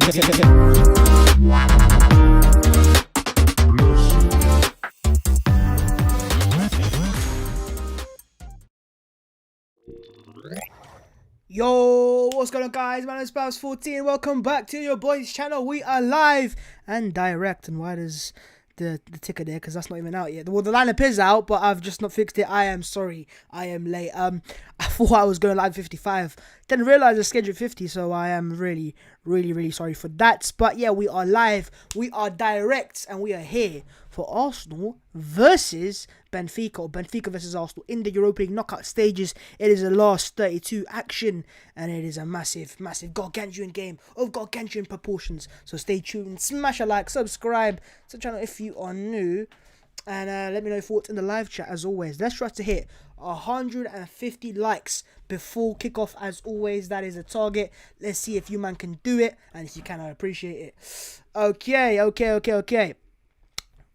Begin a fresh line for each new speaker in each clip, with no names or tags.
Yo, what's going on, guys? My name is Spouse14. Welcome back to your boys' channel. We are live and direct. And why does the ticker there? Because that's not even out yet. Well, the lineup is out, but I've just not fixed it. I am sorry. I am late. I thought I was going live 55. Didn't realize it's scheduled 50, so I am really sorry for that. But yeah, we are live. We are direct, and we are here for Arsenal versus Benfica, or Benfica versus Arsenal in the Europa League knockout stages. It is a last 32 action, and it is a massive gargantuan game of gargantuan proportions. So stay tuned, smash a like, subscribe to the channel if you are new, and let me know your thoughts in the live chat as always. Let's try to hit 150 likes before kickoff as always. That is a target. Let's see if you man can do it, and if you can, I appreciate it. Okay.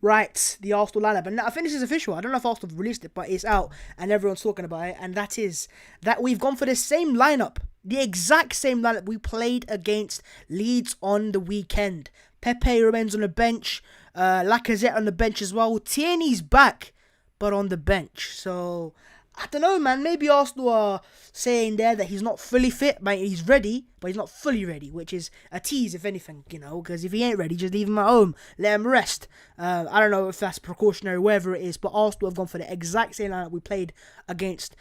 Right, the Arsenal lineup, and I think this is official. I don't know if Arsenal have released it, but it's out and everyone's talking about it, and that is that we've gone for the same lineup, the exact same lineup we played against Leeds on the weekend. Pepe remains on the bench, Lacazette on the bench as well. Tierney's back, but on the bench. So I don't know, man. Maybe Arsenal are saying there that he's not fully fit. Mate, he's ready, but he's not fully ready, which is a tease, if anything, you know, because if he ain't ready, just leave him at home. Let him rest. I don't know if that's precautionary, wherever it is, but Arsenal have gone for the exact same lineup we played against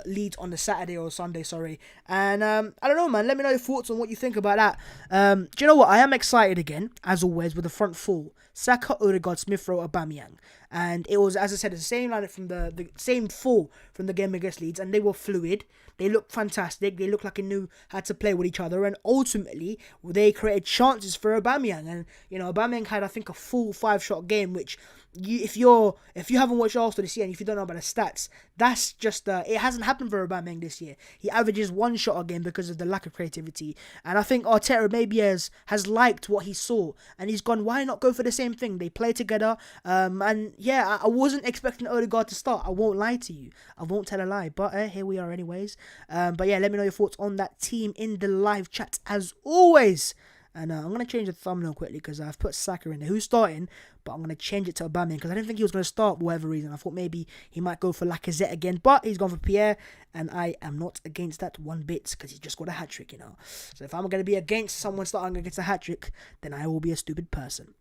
Leeds on the Saturday or Sunday, sorry. And I don't know, man. Let me know your thoughts on what you think about that. Do you know what? I am excited again, as always, with the front four. Saka, Odegaard, Smith Rowe, Aubameyang. And it was, as I said, the same lineup from the same four from the game against Leeds, and they were fluid. They looked fantastic. They looked like they knew how to play with each other, and ultimately they created chances for Aubameyang. And you know, Aubameyang had, I think, a full 5-shot game, which if you haven't watched Arsenal this year and if you don't know about the stats, that's just it hasn't happened for Aubameyang this year. He averages 1 shot a game because of the lack of creativity, and I think Arteta maybe has liked what he saw, and he's gone, why not go for the same thing? They play together, and yeah, I wasn't expecting Odegaard to start. I won't lie to you. I won't tell a lie, but here we are anyways. But yeah, let me know your thoughts on that team in the live chat as always. And I'm going to change the thumbnail quickly because I've put Saka in there, who's starting, but I'm going to change it to Aubameyang because I didn't think he was going to start for whatever reason. I thought maybe he might go for Lacazette again, but he's gone for Pierre, and I am not against that one bit because he's just got a hat-trick, you know. So if I'm going to be against someone starting against a hat-trick, then I will be a stupid person.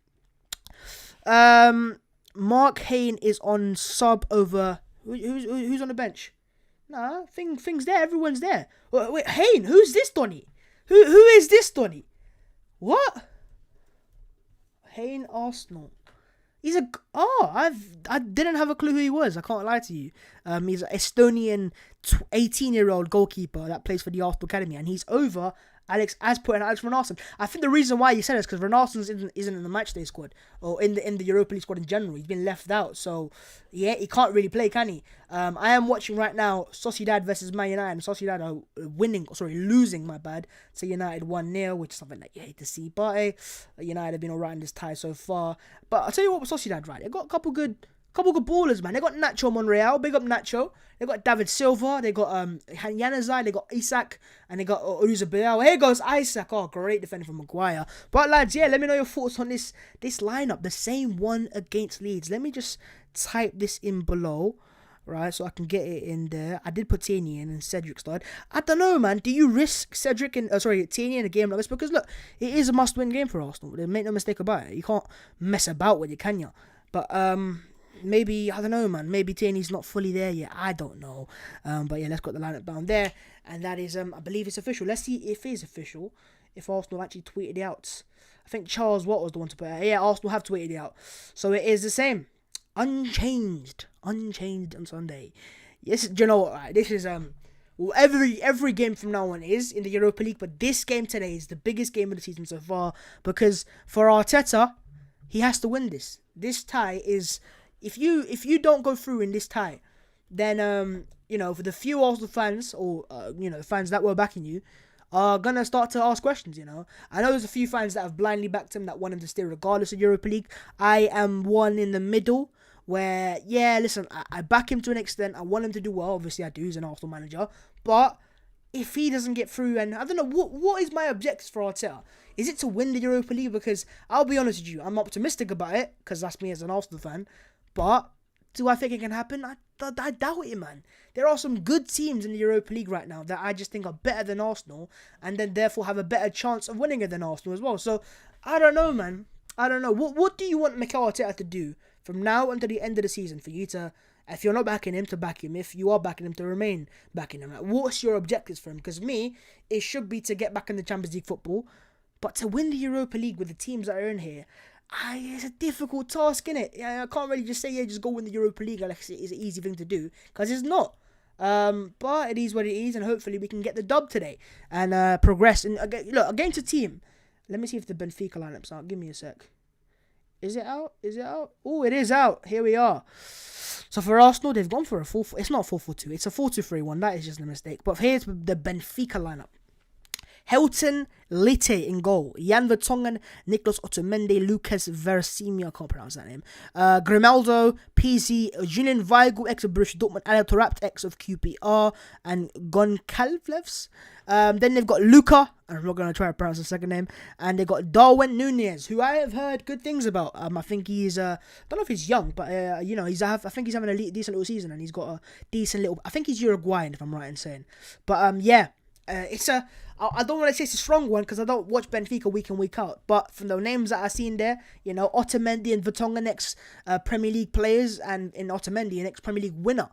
Mark Hayne is on sub over... Who's on the bench? Nah, things there. Everyone's there. Wait, Hayne, who's this Donny? Who is this Donny? What? Hayne Arsenal. He's I didn't have a clue who he was. I can't lie to you. He's an Estonian 18-year-old goalkeeper that plays for the Arsenal Academy, and he's over Alex Runarsson. I think the reason why you said this because Runarsson isn't in the matchday squad or in the Europa League squad in general. He's been left out, so yeah, he can't really play, can he? I am watching right now Sociedad versus Man United. And Sociedad are losing, my bad, to United 1-0, which is something that you hate to see. But United have been alright in this tie so far. But I'll tell you what, with Sociedad, right? They got a couple good ballers, man. They got Nacho Monreal, big up Nacho. They got David Silva, they got Januzaj, they got Isak, and they got Oyarzabal. Here goes Isak. Oh, great defender from Maguire. But lads, yeah, let me know your thoughts on this lineup, the same one against Leeds. Let me just type this in below, right, so I can get it in there. I did put Tierney in and Cedric started. I don't know, man. Do you risk Tierney in a game like this? Because look, it is a must-win game for Arsenal. Make no mistake about it. You can't mess about with it, can you? But maybe, I don't know, man. Maybe Tierney's not fully there yet. I don't know. But yeah, let's got the lineup down there. And that is, I believe it's official. Let's see if it is official. If Arsenal actually tweeted it out. I think Charles Watt was the one to put it out. Yeah, Arsenal have tweeted it out. So it is the same. Unchanged on Sunday. Yes, do you know what? Right, this is well, every game from now on is in the Europa League, but this game today is the biggest game of the season so far because for Arteta, he has to win this. This tie is, if you don't go through in this tie, then for the few Arsenal fans or the fans that were backing you are gonna start to ask questions. I know there's a few fans that have blindly backed him that want him to stay regardless of Europa League. I am one in the middle. Where, yeah, listen, I back him to an extent. I want him to do well. Obviously, I do. He's an Arsenal manager. But if he doesn't get through, and I don't know, what is my objective for Arteta? Is it to win the Europa League? Because I'll be honest with you, I'm optimistic about it, because that's me as an Arsenal fan. But do I think it can happen? I doubt it, man. There are some good teams in the Europa League right now that I just think are better than Arsenal, and then therefore have a better chance of winning it than Arsenal as well. So, I don't know, man. I don't know. What do you want Mikel Arteta to do from now until the end of the season for you to, if you're not backing him, to back him? If you are backing him, to remain backing him? Like, what's your objectives for him? Because me, it should be to get back in the Champions League football, but to win the Europa League with the teams that are in here, it's a difficult task, innit? I can't really just say, yeah, just go win the Europa League. Like, it's an easy thing to do, because it's not. But it is what it is, and hopefully we can get the dub today and progress. And look, against a team. Let me see if the Benfica Lineups out. Give me a sec. Is it out? Is it out? Oh, it is out. Here we are. So for Arsenal, they've gone for a 4. It's not 4-4-2. It's a 4-2-3-1. That is just a mistake. But here's the Benfica lineup. Helton Lite in goal. Jan Vertonghen, Niklas Otamendi, Lucas Versimia, I can't pronounce that name. Grimaldo, PZ, Julian Weigl, ex of Borussia Dortmund, Anel Torapt, ex of QPR, and Goncalves. Then they've got Luca, I'm not going to try to pronounce the second name, and they've got Darwin Nunez, who I have heard good things about. I think he's, I don't know if he's young, but, I think he's having a decent little season, and he's got a decent little, I think he's Uruguayan, if I'm right in saying. But, I don't want to say it's a strong one because I don't watch Benfica week in, week out. But from the names that I've seen there, Otamendi and Vertonghen, ex-Premier League players, and in Otamendi, an ex-Premier League winner,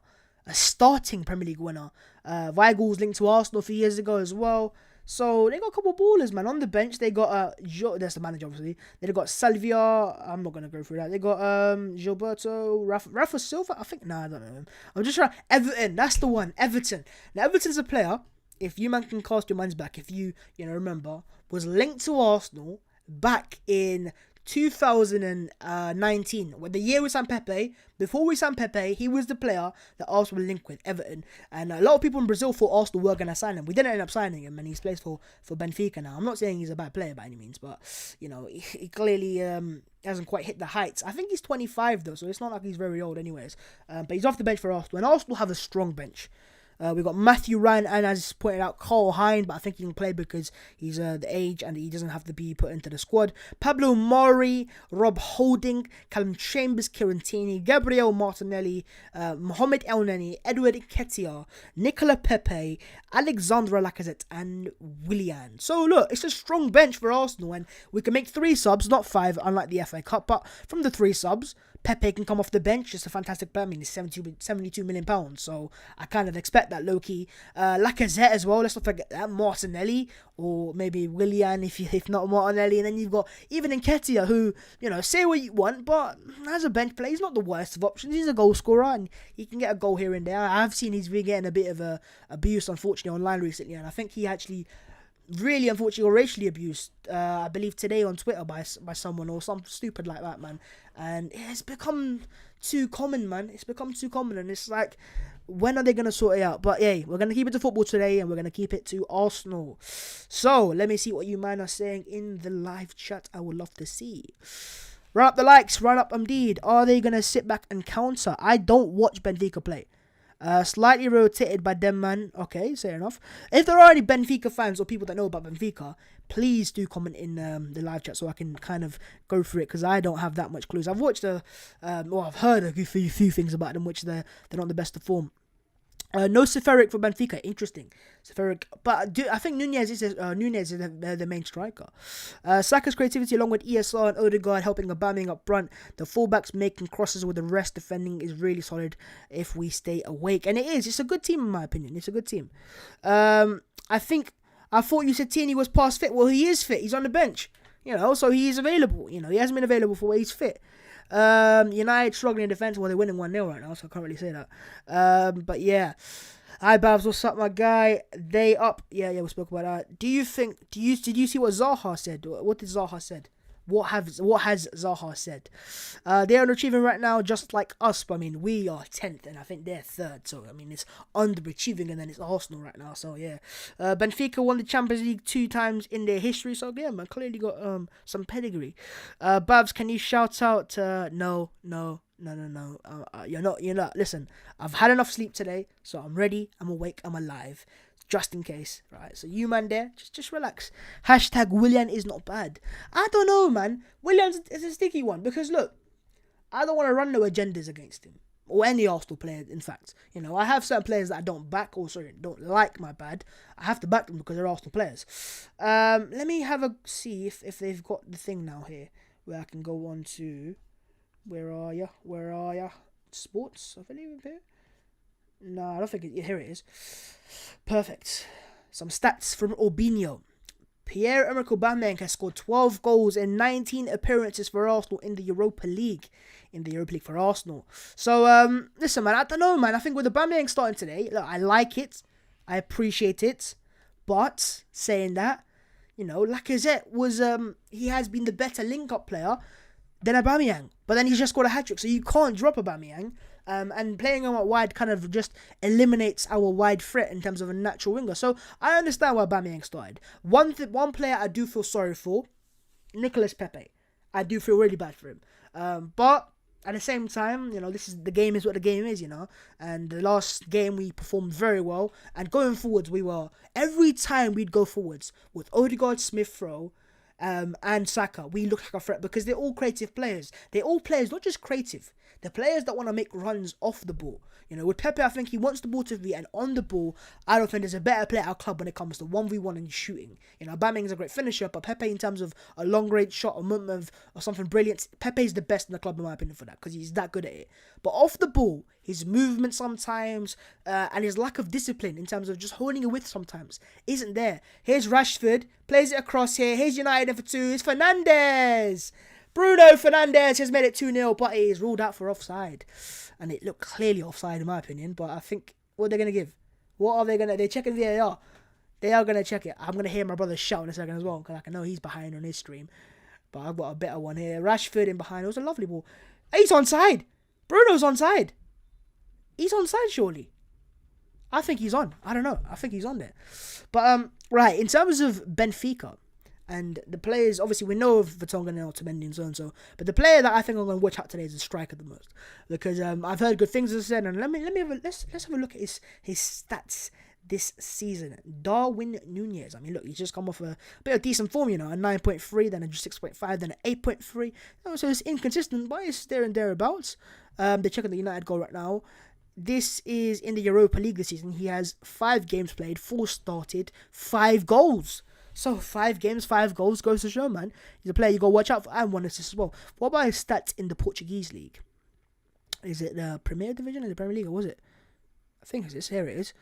a starting Premier League winner. Weigl's linked to Arsenal a few years ago as well. So they got a couple of ballers, man. On the bench, they got, that's the manager, obviously. They got Salvia. I'm not going to go through that. They got Gilberto, Rafa Silva. I don't know him. I'm just trying. Everton, that's the one. Everton. Now, Everton's a player, if you man can cast your minds back, if you remember, was linked to Arsenal back in 2019, when the year we signed Pepe. Before we signed Pepe, he was the player that Arsenal were linked with, Everton. And a lot of people in Brazil thought Arsenal were going to sign him. We didn't end up signing him, and he's plays for Benfica now. I'm not saying he's a bad player by any means, but, he clearly hasn't quite hit the heights. I think he's 25, though, so it's not like he's very old anyways. But he's off the bench for Arsenal, and Arsenal have a strong bench. We've got Matthew Ryan and, as pointed out, Cole Hind, but I think he can play because he's the age and he doesn't have to be put into the squad. Pablo Mari, Rob Holding, Callum Chambers, Kieran Tierney, Gabriel Martinelli, Mohamed Elneny, Edward Nketiah, Nicola Pepe, Alexandra Lacazette, and Willian. So look, it's a strong bench for Arsenal, and we can make 3 subs, not 5, unlike the FA Cup, but from the 3 subs, Pepe can come off the bench. It's a fantastic player. I mean, it's £72 million, so I kind of expect that low-key. Lacazette as well, let's not forget that. Martinelli, or maybe Willian if not Martinelli. And then you've got even Nketiah, who, say what you want, but as a bench player, he's not the worst of options. He's a goal scorer, and he can get a goal here and there. I've seen he's been getting a bit of abuse, unfortunately, online recently, and I think he actually really, unfortunately, or racially abused, I believe today on Twitter by someone or something stupid like that, man. And it's become too common, man. It's become too common, and it's like, when are they going to sort it out? But hey, we're going to keep it to football today, and we're going to keep it to Arsenal. So, let me see what you man are saying in the live chat. I would love to see. Run up the likes, run up indeed. Are they going to sit back and counter? I don't watch Benfica play. Slightly rotated by them, man. Okay, fair enough. If there are any Benfica fans or people that know about Benfica, please do comment in the live chat so I can kind of go through it, because I don't have that much clues. I've watched I've heard a few things about them, which they're not the best of form. No Seferovic for Benfica. Interesting. Seferovic. But I think Nunez is the main striker. Saka's creativity along with ESR and Odegaard helping Aubameyang up front. The fullbacks making crosses with the rest defending is really solid if we stay awake. And it is. It's a good team in my opinion. It's a good team. I thought you said Tierney was past fit. Well, he is fit. He's on the bench. So he is available. He hasn't been available for where he's fit. United struggling in defence. Well, they're winning 1-0 right now, so I can't really say that. But yeah. Hi Babs, what's up, my guy? They up. Yeah, we spoke about that. Did you see what Zaha said? What did Zaha said? What has Zaha said? They are achieving right now, just like us. But I mean, we are 10th, and I think they're 3rd. So I mean, it's underachieving, and then it's Arsenal right now. So yeah, Benfica won the Champions League 2 times in their history. So yeah, man, clearly got some pedigree. Babs, can you shout out? No. You're not. Listen, I've had enough sleep today, so I'm ready. I'm awake. I'm alive. just in case, right? So you man there, just relax. Hashtag Willian is not bad. I don't know, man. Williams is a sticky one because look, I don't want to run no agendas against him or any Arsenal player. In fact, I have certain players that I don't back or don't like. My bad. I have to back them because they're Arsenal players. Let me see if they've got the thing now here where I can go on to. Where are ya? Sports, I believe here. No, I don't think here it is. Perfect. Some stats from Albinho. Pierre-Emerick Aubameyang has scored 12 goals in 19 appearances for Arsenal in the Europa League. For Arsenal. So, listen, man, I don't know, man. I think with Aubameyang starting today, look, I like it. I appreciate it. But, saying that, Lacazette was, he has been the better link-up player than Aubameyang. But then he's just scored a hat-trick, so you can't drop Aubameyang. And playing him out wide kind of just eliminates our wide threat in terms of a natural winger. So I understand why Aubameyang started. One player I do feel sorry for, Nicolas Pepe. I do feel really bad for him. But at the same time, the game is what the game is, And the last game we performed very well. And going forwards, every time we'd go forwards with Odegaard, Smith-Rowe, and Saka, we look like a threat because they're all creative players. They're all players, not just creative. They're players that want to make runs off the ball. With Pepe, I think he wants the ball to be, and on the ball, I don't think there's a better player at our club when it comes to 1v1 and shooting. Aubameyang is a great finisher, but Pepe, in terms of a long-range shot, a movement or something brilliant, Pepe is the best in the club, in my opinion, for that, because he's that good at it. But off the ball, his movement sometimes, and his lack of discipline in terms of just holding it with sometimes, isn't there. Here's Rashford, plays it across here. Here's United for 2. It's Fernandes. Bruno Fernandes has made it 2-0, but he is ruled out for offside. And it looked clearly offside, in my opinion. But I think, what are they going to give? What are they going to... They're checking VAR. They are going to check it. I'm going to hear my brother shout in a second as well, because I can know he's behind on his stream. But I've got a better one here. Rashford in behind. It was a lovely ball. He's onside. Bruno's onside. He's onside, surely. I think he's on. I don't know. I think he's on there. But, right, in terms of Benfica... And the players, obviously, we know of Vertonghen and Otamendi and so and so. But the player that I think I'm going to watch out today is the striker the most, because I've heard good things, as I said. And let's have a look at his stats this season. Darwin Nunez. I mean, look, he's just come off a bit of decent form, a 9.3, then a 6.5, then an 8.3. So it's inconsistent, but it's there and thereabouts. They're checking the United goal right now. This is in the Europa League this season. He has 5 games played, 4 started, 5 goals. So 5 games, 5 goals, goes to show, man. He's a player you got to watch out for, and 1 assist as well. What about his stats in the Portuguese league? Is it the Premier Division in the Premier League, or was it? I think it's this. Here it is.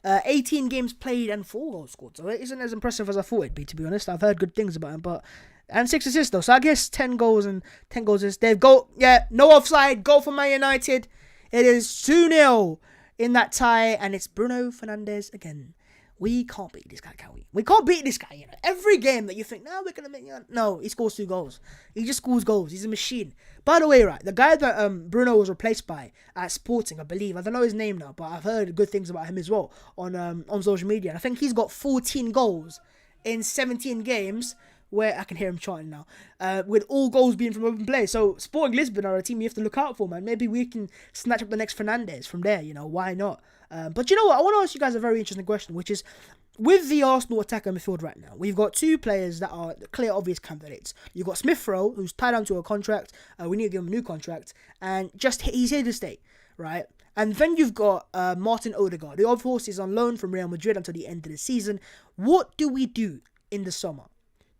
18 games played and 4 goals scored. So it isn't as impressive as I thought it'd be, to be honest. I've heard good things about him, and 6 assists though. So I guess 10 goals and 10 goals is they've got no offside. Goal for Man United. It is 2-0 in that tie, and it's Bruno Fernandes again. We can't beat this guy, can we? We can't beat this guy, Every game that you think, no, we're going to make... No, he scores 2 goals. He just scores goals. He's a machine. By the way, right, the guy that Bruno was replaced by at Sporting, I believe, I don't know his name now, but I've heard good things about him as well on social media. And I think he's got 14 goals in 17 games, where I can hear him chanting now, with all goals being from open play. So Sporting Lisbon are a team you have to look out for, man. Maybe we can snatch up the next Fernandes from there, why not? But you know what? I want to ask you guys a very interesting question, which is, with the Arsenal attacker midfield right now, we've got 2 players that are clear, obvious candidates. You've got Smith-Rowe, who's tied onto a contract. We need to give him a new contract. And he's here to stay, right? And then you've got Martin Odegaard, who of course is on loan from Real Madrid until the end of the season. What do we do in the summer?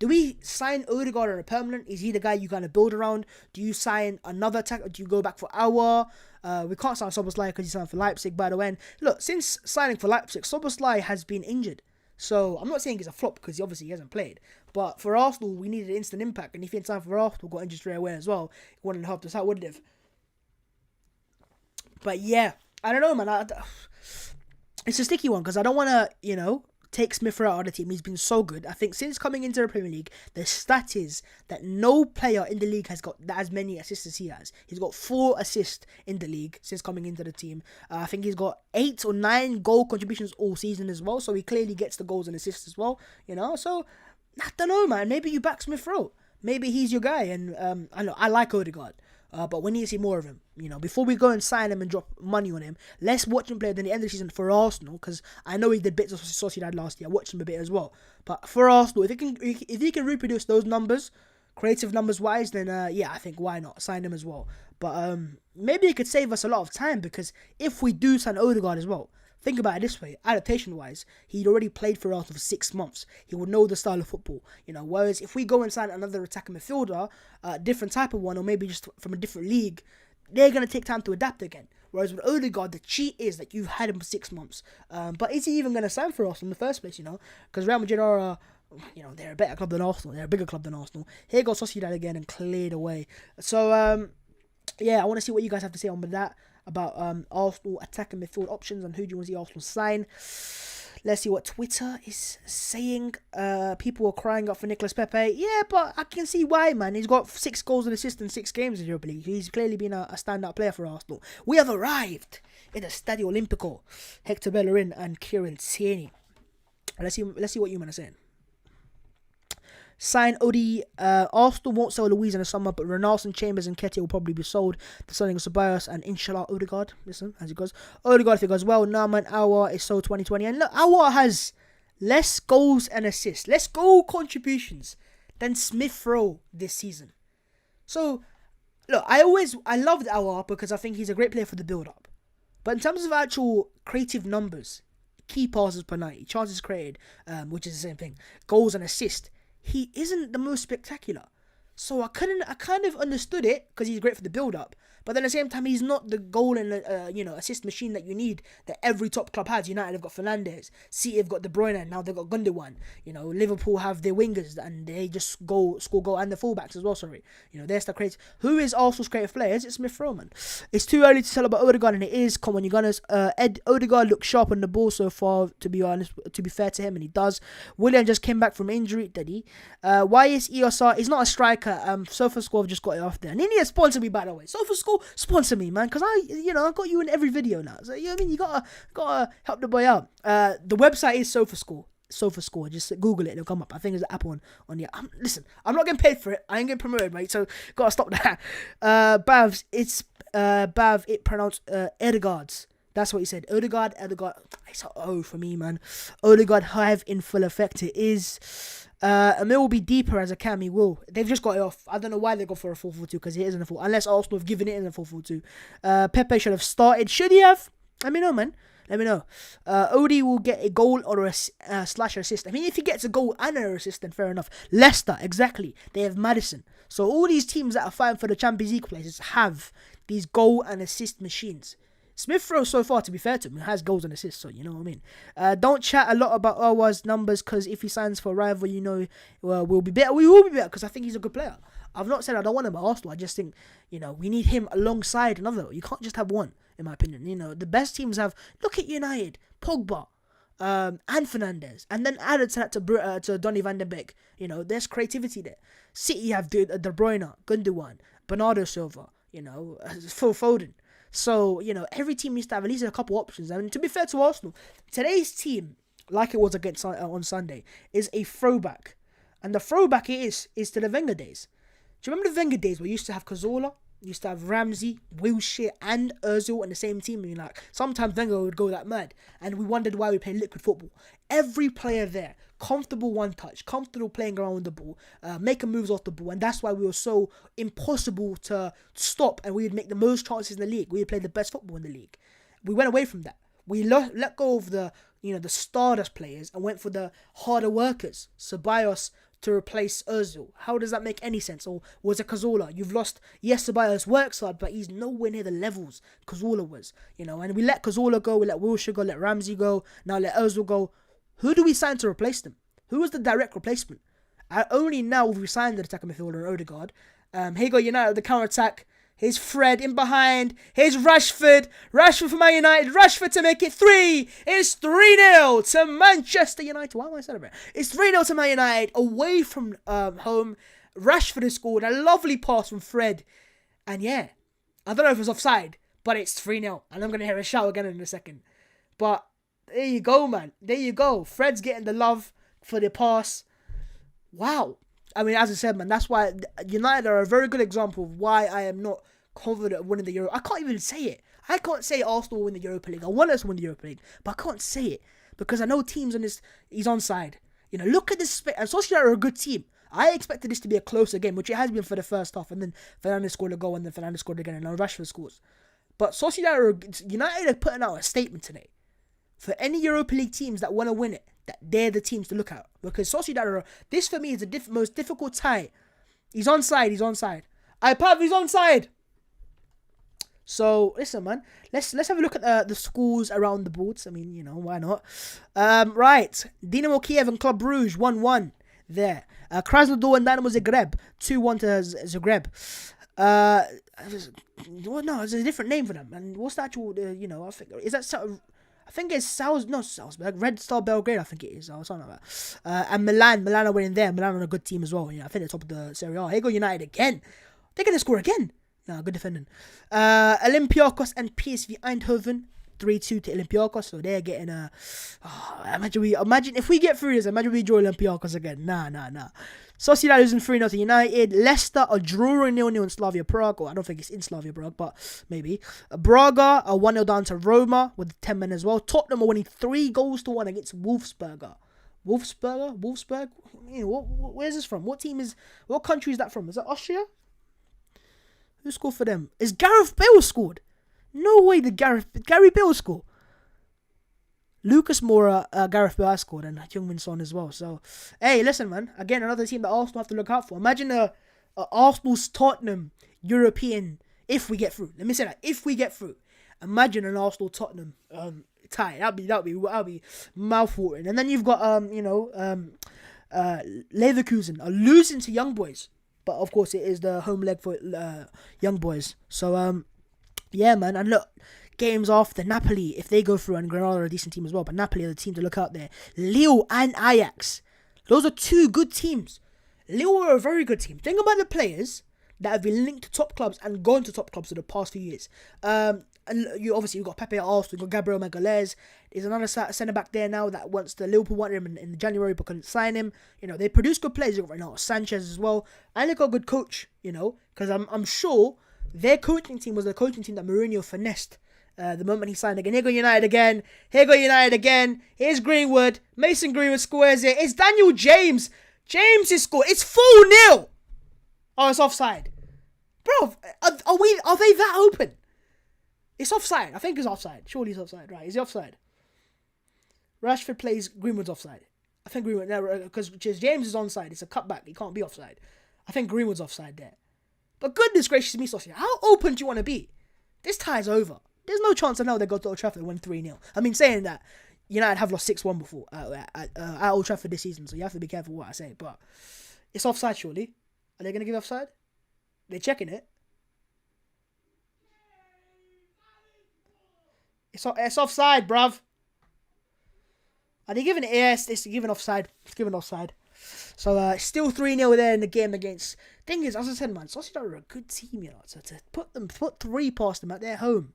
Do we sign Odegaard on a permanent? Is he the guy you kind of build around? Do you sign another attacker? Do you go back for Aouar? We can't sign Szoboszlai because he signed for Leipzig, by the way. And look, since signing for Leipzig, Szoboszlai has been injured. So I'm not saying it's a flop because he hasn't played. But for Arsenal, we needed instant impact. And if he had time for Arsenal, got injured straight away as well, it wouldn't have helped us out, would it have? But yeah, I don't know, man. It's a sticky one because I don't want to, take Smith-Rowe out of the team. He's been so good. I think since coming into the Premier League, the stat is that no player in the league has got as many assists as he has. He's got 4 assists in the league since coming into the team. I think he's got 8 or 9 goal contributions all season as well. So he clearly gets the goals and assists as well. So I don't know, man. Maybe you back Smith-Rowe. Maybe he's your guy. And I like Odegaard. But we need to see more of him. Before we go and sign him and drop money on him, let's watch him play at the end of the season for Arsenal, because I know he did bits of Sociedad last year. I watched him a bit as well. But for Arsenal, if he can reproduce those numbers, creative numbers wise, then I think why not sign him as well. But maybe it could save us a lot of time, because if we do sign Odegaard as well, think about it this way, adaptation-wise, he'd already played for Arsenal for 6 months. He would know the style of football, whereas if we go and sign another attacking midfielder, different type of one, or maybe just from a different league, they're going to take time to adapt again. Whereas with Odegaard, the cheat is that you've had him for 6 months. But is he even going to sign for Arsenal in the first place, Because Real Madrid are, they're a better club than Arsenal. They're a bigger club than Arsenal. Here goes Sociedad again and cleared away. So, I want to see what you guys have to say on that, about Arsenal attacking midfield options and who do you want to see Arsenal sign. Let's see what Twitter is saying. People are crying out for Nicolas Pepe. Yeah, but I can see why, man. He's got 6 goals and assists in 6 games in Europa League. He's clearly been a standout player for Arsenal. We have arrived in the Stadio Olimpico. Hector Bellerin and Kieran Tierney. Let's see what you man are saying. Sign Odi. Arsenal won't sell Luiz in the summer, but Ronaldo, Chambers and Ketia will probably be sold. The signing of Ceballos and inshallah Odegaard. Listen, as it goes. Odegaard, if it goes well. Naaman Aouar is sold 2020. And look, Aouar has less goals and assists, less goal contributions than Smith Rowe this season. So, look, I loved Aouar because I think he's a great player for the build-up. But in terms of actual creative numbers, key passes per 90, chances created, which is the same thing, goals and assists, he isn't the most spectacular. So I kind of understood it because he's great for the build-up. But then at the same time, he's not the goal and assist machine that you need, that every top club has. United have got Fernandes, City have got De Bruyne, and now they've got Gundogan. Liverpool have their wingers and they just score goal, and the fullbacks as well. Sorry, there's the creative. Who is Arsenal's creative players? It's Smith Rowe. It's too early to tell about Odegaard, and it is. Come on, you Gunners. Odegaard looks sharp on the ball so far. To be honest, to be fair to him, and he does. Willian just came back from injury, did he? Why is ESR? He's not a striker. SofaScore just got it off there, and he need to sponsor me, by the way. SofaScore, sponsor me, man, because I got you in every video now. So you gotta help the boy out. The website is SofaScore. Just Google it; it'll come up. I think there's an app on the. Listen, I'm not getting paid for it. I ain't getting promoted, mate. So gotta stop that. Bavs, it's Bav. It pronounced Odegaard's. That's what he said. Odegaard. It's an O for me, man. Odegaard have in full effect. It is. Emil will be deeper as a cam. He will. They've just got it off. I don't know why they go for a 4-4-2, because it isn't a 4. Unless Arsenal have given it in a 4-4-2. Pepe should have started. Should he have? Let me know, man. Let me know. Odie will get a goal or a slash assist. I mean, if he gets a goal and an assist, then fair enough. Leicester, exactly. They have Maddison. So all these teams that are fighting for the Champions League places have these goal and assist machines. Smith Rowe, so far, to be fair to him, has goals and assists, so you know what I mean. Don't chat a lot about Aouar's numbers, because if he signs for a rival, we'll be better. We will be better, because I think he's a good player. I've not said I don't want him at Arsenal. I just think, we need him alongside another. You can't just have one, in my opinion. The best teams have, look at United, Pogba, and Fernandes, and then added to that to Donny van de Beek. There's creativity there. City have De Bruyne, Gundogan, Bernardo Silva, Phil Foden. So, every team needs to have at least a couple options. And to be fair to Arsenal, today's team, like it was against on Sunday, is a throwback. And the throwback is to the Wenger days. Do you remember the Wenger days where we used to have Cazorla, used to have Ramsey, Wilshere and Ozil in the same team? I mean, sometimes Wenger would go that mad. And we wondered why we played liquid football. Every player there, comfortable one touch, comfortable playing around with the ball, making moves off the ball, and that's why we were so impossible to stop, and we would make the most chances in the league. We would play the best football in the league. We went away from that. We let go of the stardust players and went for the harder workers. Ceballos to replace Ozil. How does that make any sense? Or was it Cazorla? You've lost. Yes, Ceballos works hard, but he's nowhere near the levels Cazorla was. And we let Cazorla go, we let Wilshere go, let Ramsey go, now let Ozil go. Who do we sign to replace them? Who was the direct replacement? Only now we signed the attacking midfielder Odegaard. Here you go, United, the counter-attack. Here's Fred in behind. Here's Rashford. Rashford for Man United. Rashford to make it 3. It's 3-0 to Manchester United. Why am I celebrating? It's 3-0 to Man United away from home. Rashford has scored a lovely pass from Fred. And yeah, I don't know if it's offside, but it's 3-0. And I'm going to hear a shout again in a second. But there you go, man. There you go. Fred's getting the love for the pass. Wow. I mean, as I said, man, that's why United are a very good example of why I am not confident of winning the Euro. I can't even say it. I can't say Arsenal will win the Europa League. I want us to win the Europa League, but I can't say it because I know teams on this. He's onside. You know, look at this. And Sociedad are a good team. I expected this to be a closer game, which it has been for the first half, and then Fernandes scored a goal, and then Fernandes scored again, and now Rashford scores. But United are putting out a statement today for any Europa League teams that want to win it, that they're the teams to look at. Because Sociedad this for me is the most difficult tie. He's onside. Pav, he's onside. So listen, man. Let's have a look at the scores around the boards. I mean, you know, why not? Right. Dinamo Kiev and Club Brugge 1-1 there. Krasnodar and Dynamo Zagreb 2-1 to Zagreb. No, it's a different name for them. And what's the actual? I think is that. I think it's Salzburg, Red Star Belgrade. I think it is, or something like that. And Milan are winning there. Milan are a good team as well. You know, I think they're top of the Serie A. Here go United again. They're gonna score again. No, good defending. Olympiacos and PSV Eindhoven 3-2 to Olympiacos. So they're getting imagine if we get through this. Imagine we draw Olympiacos again. Nah. Sociedad losing 3-0 to United. Leicester are drawing 0-0 in Slavia Prague. Or I don't think it's in Slavia Prague, but maybe. Braga are 1-0 down to Roma with 10 men as well. Tottenham are winning 3-1 against Wolfsburg. Wolfsburg? You know, where's this from? What country is that from? Is that Austria? Who scored for them? Is Gareth Bale scored? No way did Gary Bale score. Lucas Moura, Gareth Bale scored, and Heung-min Son as well. So, hey, listen, man. Again, another team that Arsenal have to look out for. Imagine Arsenal's Tottenham European, if we get through. Let me say that, if we get through. Imagine an Arsenal Tottenham tie. That'd be mouth-watering. And then you've got Leverkusen are losing to Young Boys. But of course, it is the home leg for Young Boys. So, yeah, man. And look, games after Napoli, if they go through, and Granada are a decent team as well, but Napoli are the team to look out there. Lille and Ajax. Those are two good teams. Lille are a very good team. Think about the players that have been linked to top clubs and gone to top clubs for the past few years. And you've got Pepe at Arsenal, you've got Gabriel Magalhaes. There's another centre-back there now that Liverpool wanted him in January but couldn't sign him. You know, they produce good players. You've got Renato Sanchez as well. And they've got a good coach, you know, because I'm sure their coaching team was the coaching team that Mourinho finessed the moment he signed again. Here go United again. Here's Greenwood. Mason Greenwood squares it. It's Daniel James. James is scored. It's 4-0. Oh, it's offside. Bro, are they that open? It's offside. I think it's offside. Surely it's offside. Right, is he offside? Rashford plays, Greenwood's offside. I think Greenwood, because James is onside. It's a cutback. He can't be offside. I think Greenwood's offside there. But goodness gracious me, Saucy, how open do you want to be? This tie's over. There's no chance I know they go to Old Trafford and win 3-0. I mean, saying that, United have lost 6-1 before at Old Trafford this season, so you have to be careful what I say. But it's offside, surely. Are they going to give offside? They're checking it. It's offside, bruv. Are they giving it? Yes, it's given offside. It's given offside. So, still 3-0 there in the game against... Thing is, as I said, man, Sociedad are a good team, you know. So to put 3 past them at their home.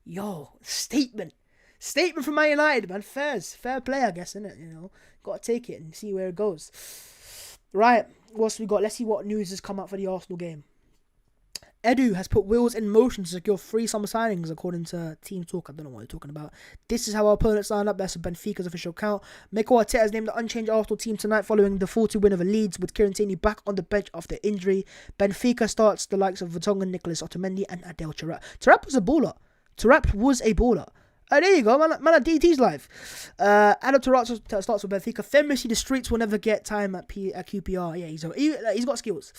Yo, statement. Statement from Man United, man. Fair play, I guess, isn't it? You know, got to take it and see where it goes. Right, what else we got? Let's see what news has come out for the Arsenal game. Edu has put wheels in motion to secure 3 summer signings, according to Team Talk. I don't know what they're talking about. This is how our opponents lined up. That's Benfica's official account. Mikel Arteta has named the unchanged Arsenal team tonight following the 4-2 win over Leeds, with Kieran Tierney back on the bench after injury. Benfica starts the likes of Vertonghen, Nicolas Otamendi, and Adel Taarabt. Taarabt was a baller. There you go, man at DT's live. Adel Taarabt starts with Benfica. Famously, the streets will never get time at QPR. Yeah, he's got skills.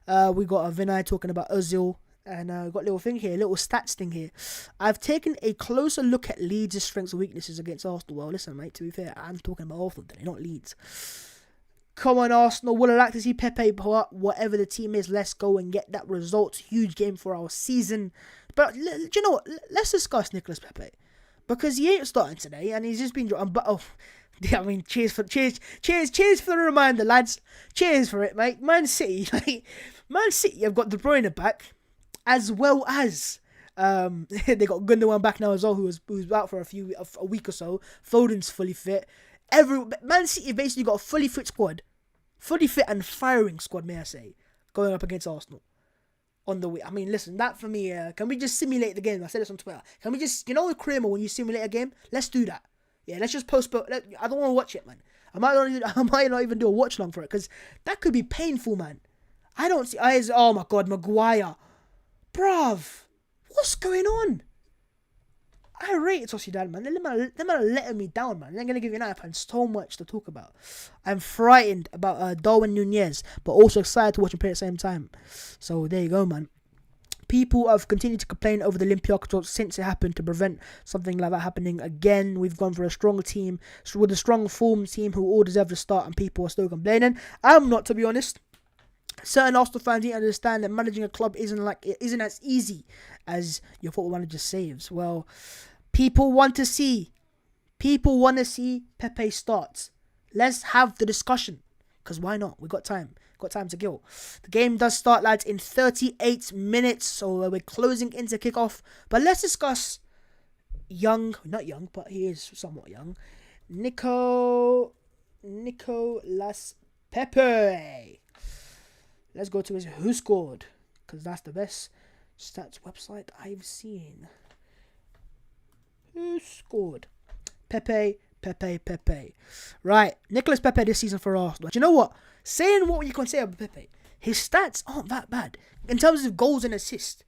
We got Vinay talking about Ozil, and we got a little stats thing here. I've taken a closer look at Leeds' strengths and weaknesses against Arsenal. Well, listen, mate, to be fair, I'm talking about Arsenal today, not Leeds. Come on, Arsenal. Would I like to see Pepe pull up? Whatever the team is, let's go and get that result. Huge game for our season. But do you know what? Let's discuss Nicolas Pepe, because he ain't starting today, and he's just been... I mean, cheers for the reminder, lads. Cheers for it, mate. Man City have got De Bruyne back, as well as they got Gundogan back now as well, who's out for a week or so. Foden's fully fit. Man City basically got a fully fit and firing squad, may I say, going up against Arsenal. on the way. I mean, listen, that for me, can we just simulate the game? I said this on Twitter. Can we just, with Kramer, when you simulate a game, let's do that. Yeah, let's just postpone. I don't want to watch it, man. I might not even do a watch long for it, because that could be painful, man. I don't see. Oh my God, Maguire. Bruv, what's going on? I rate Sociedad, man. Them are letting me down, man. They're going to give United fans so much to talk about. I'm frightened about Darwin Nunez, but also excited to watch him play at the same time. So there you go, man. People have continued to complain over the Olympiacos since it happened to prevent something like that happening again. We've gone for a strong team, with a strong form team who all deserve to start, and people are still complaining. I'm not, to be honest. Certain Arsenal fans need to understand that managing a club isn't as easy as your football manager saves. Well, people want to see Pepe start. Let's have the discussion, because why not? We've got time. Got time to kill. The game does start, lads, in 38 minutes, so we're closing into kickoff. But let's discuss not young, but he is somewhat young, Nicolas Pepe. Let's go to his Who Scored, because that's the best stats website I've seen. Who scored? Pepe. Right, Nicolas Pepe this season for Arsenal. Do you know what? Saying what you can say about Pepe, his stats aren't that bad in terms of goals and assists.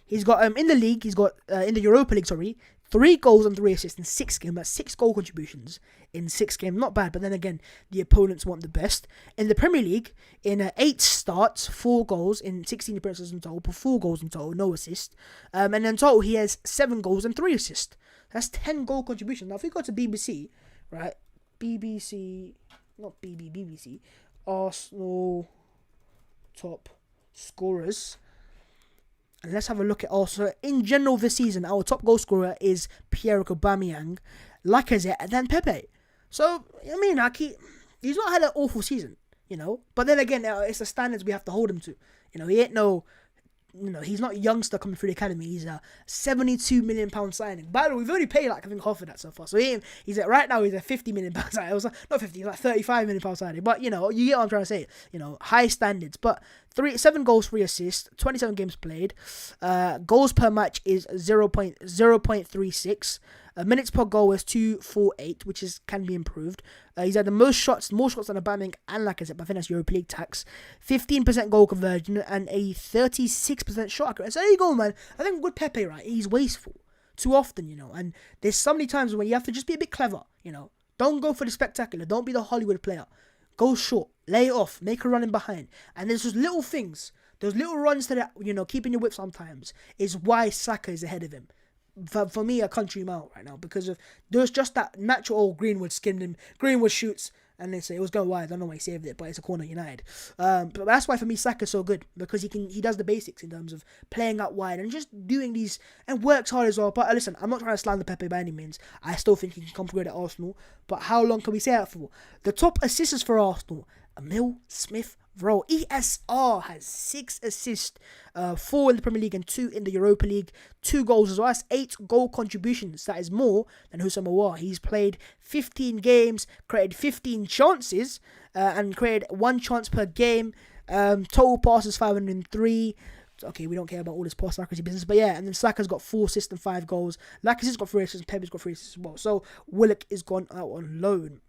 He's got in the league, in the Europa League, 3 goals and 3 assists in 6 games. That's 6 goal contributions in 6 games. Not bad, but then again, the opponents want the best. In the Premier League, in 8 starts, 4 goals in 16 appearances in total, 4 goals in total, no assist. And in total, he has 7 goals and 3 assists. That's 10 goal contributions. Now, if we go to BBC, right? BBC, Arsenal top scorers. And let's have a look at also, in general this season, our top goal scorer is Pierre-Emerick Aubameyang, Lacazette, and then Pepe. So, I mean, he's not had an awful season, But then again, it's the standards we have to hold him to. He ain't he's not a youngster coming through the academy. He's a £72 million signing. By the way, we've already paid half of that so far. So he's at £50 million signing. It was not 50, like £35 million signing. But you get what I'm trying to say. High standards. But 7 goals, 3 assists, 27 games played. Goals per match is 0.36. Minutes per goal is 248, which can be improved. He's had the more shots than Aubameyang and Lacazette, but I think that's Europa League tax. 15% goal conversion and a 36% shot accuracy. So there you go, man. I think with Pepe, right, he's wasteful too often, and there's so many times when you have to just be a bit clever, Don't go for the spectacular. Don't be the Hollywood player. Go short, lay it off, make a run in behind. And there's those little things, those little runs to that, keeping your whip sometimes, is why Saka is ahead of him. For me, I country him out right now because there's just that natural old Greenwood skinned him. Greenwood shoots and they say it was going wide. I don't know why he saved it, but it's a corner United. But that's why for me Saka's so good, because he does the basics in terms of playing out wide and just doing these, and works hard as well. But listen, I'm not trying to slander Pepe by any means. I still think he can come good at Arsenal. But how long can we say that for? The top assisters for Arsenal, Emil Smith Rowe. ESR has 6 assists, 4 in the Premier League and 2 in the Europa League, 2 goals as well. That's 8 goal contributions. That is more than Houssam Aouar. He's played 15 games, created 15 chances, and created 1 chance per game. Total passes 503. Okay, we don't care about all this pass accuracy business, but yeah. And then Saka's got 4 assists and 5 goals. Lacazette's got 3 assists, and Pepe's got 3 assists as well. So Willock is gone out on loan.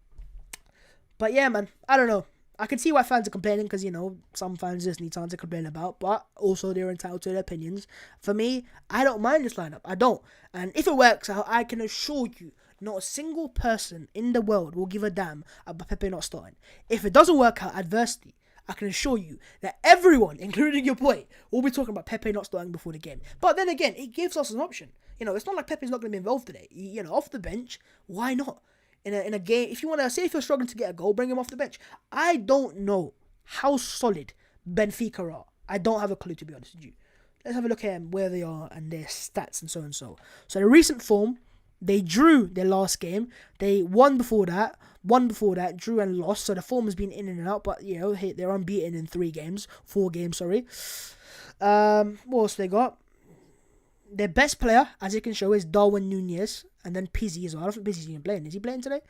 But yeah, man, I don't know. I can see why fans are complaining, because, some fans just need something to complain about, but also they're entitled to their opinions. For me, I don't mind this lineup. I don't. And if it works out, I can assure you, not a single person in the world will give a damn about Pepe not starting. If it doesn't work out adversely, I can assure you that everyone, including your boy, will be talking about Pepe not starting before the game. But then again, it gives us an option. It's not like Pepe's not going to be involved today. Off the bench, why not? In a game, if you're struggling to get a goal, bring him off the bench. I don't know how solid Benfica are. I don't have a clue, to be honest with you. Let's have a look at where they are and their stats and so and so. So the recent form, they drew their last game. They won before that, drew and lost. So the form has been in and out, but they're unbeaten in 4 games. What else they got? Their best player, as you can show, is Darwin Nunez, and then Pizzi as well. I don't think Pizzi's even playing. Is he playing today?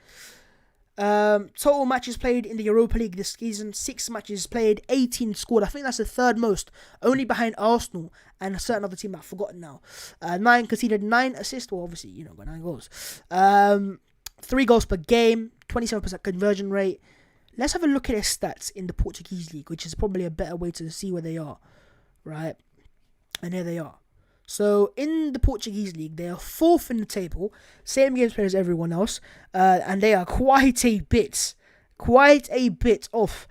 Total matches played in the Europa League this season, 6 matches played, 18 scored. I think that's the third most, only behind Arsenal and a certain other team I've forgotten now. 9 conceded, 9 assists. Well, obviously, got 9 goals. 3 goals per game, 27% conversion rate. Let's have a look at his stats in the Portuguese league, which is probably a better way to see where they are, right? And here they are. So, in the Portuguese league, they are 4th in the table, same games played as everyone else, and they are quite a bit off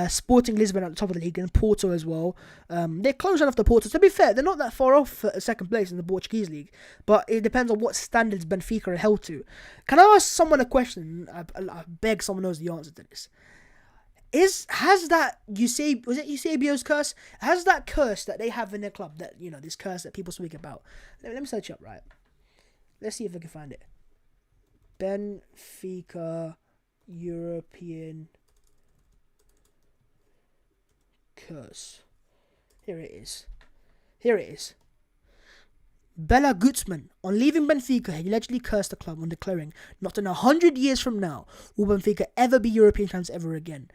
Sporting Lisbon at the top of the league, and Porto as well. They're close enough to Porto. To be fair, they're not that far off second place in the Portuguese league, but it depends on what standards Benfica are held to. Can I ask someone a question? I beg someone knows the answer to this. Has that Eusebio's curse? Has that curse that they have in their club, that this curse that people speak about? Let me search up, right? Let's see if I can find it. Benfica European curse. Here it is. Bela Gutsman, on leaving Benfica, he allegedly cursed the club when declaring, "Not in 100 years from now will Benfica ever be European champions ever again."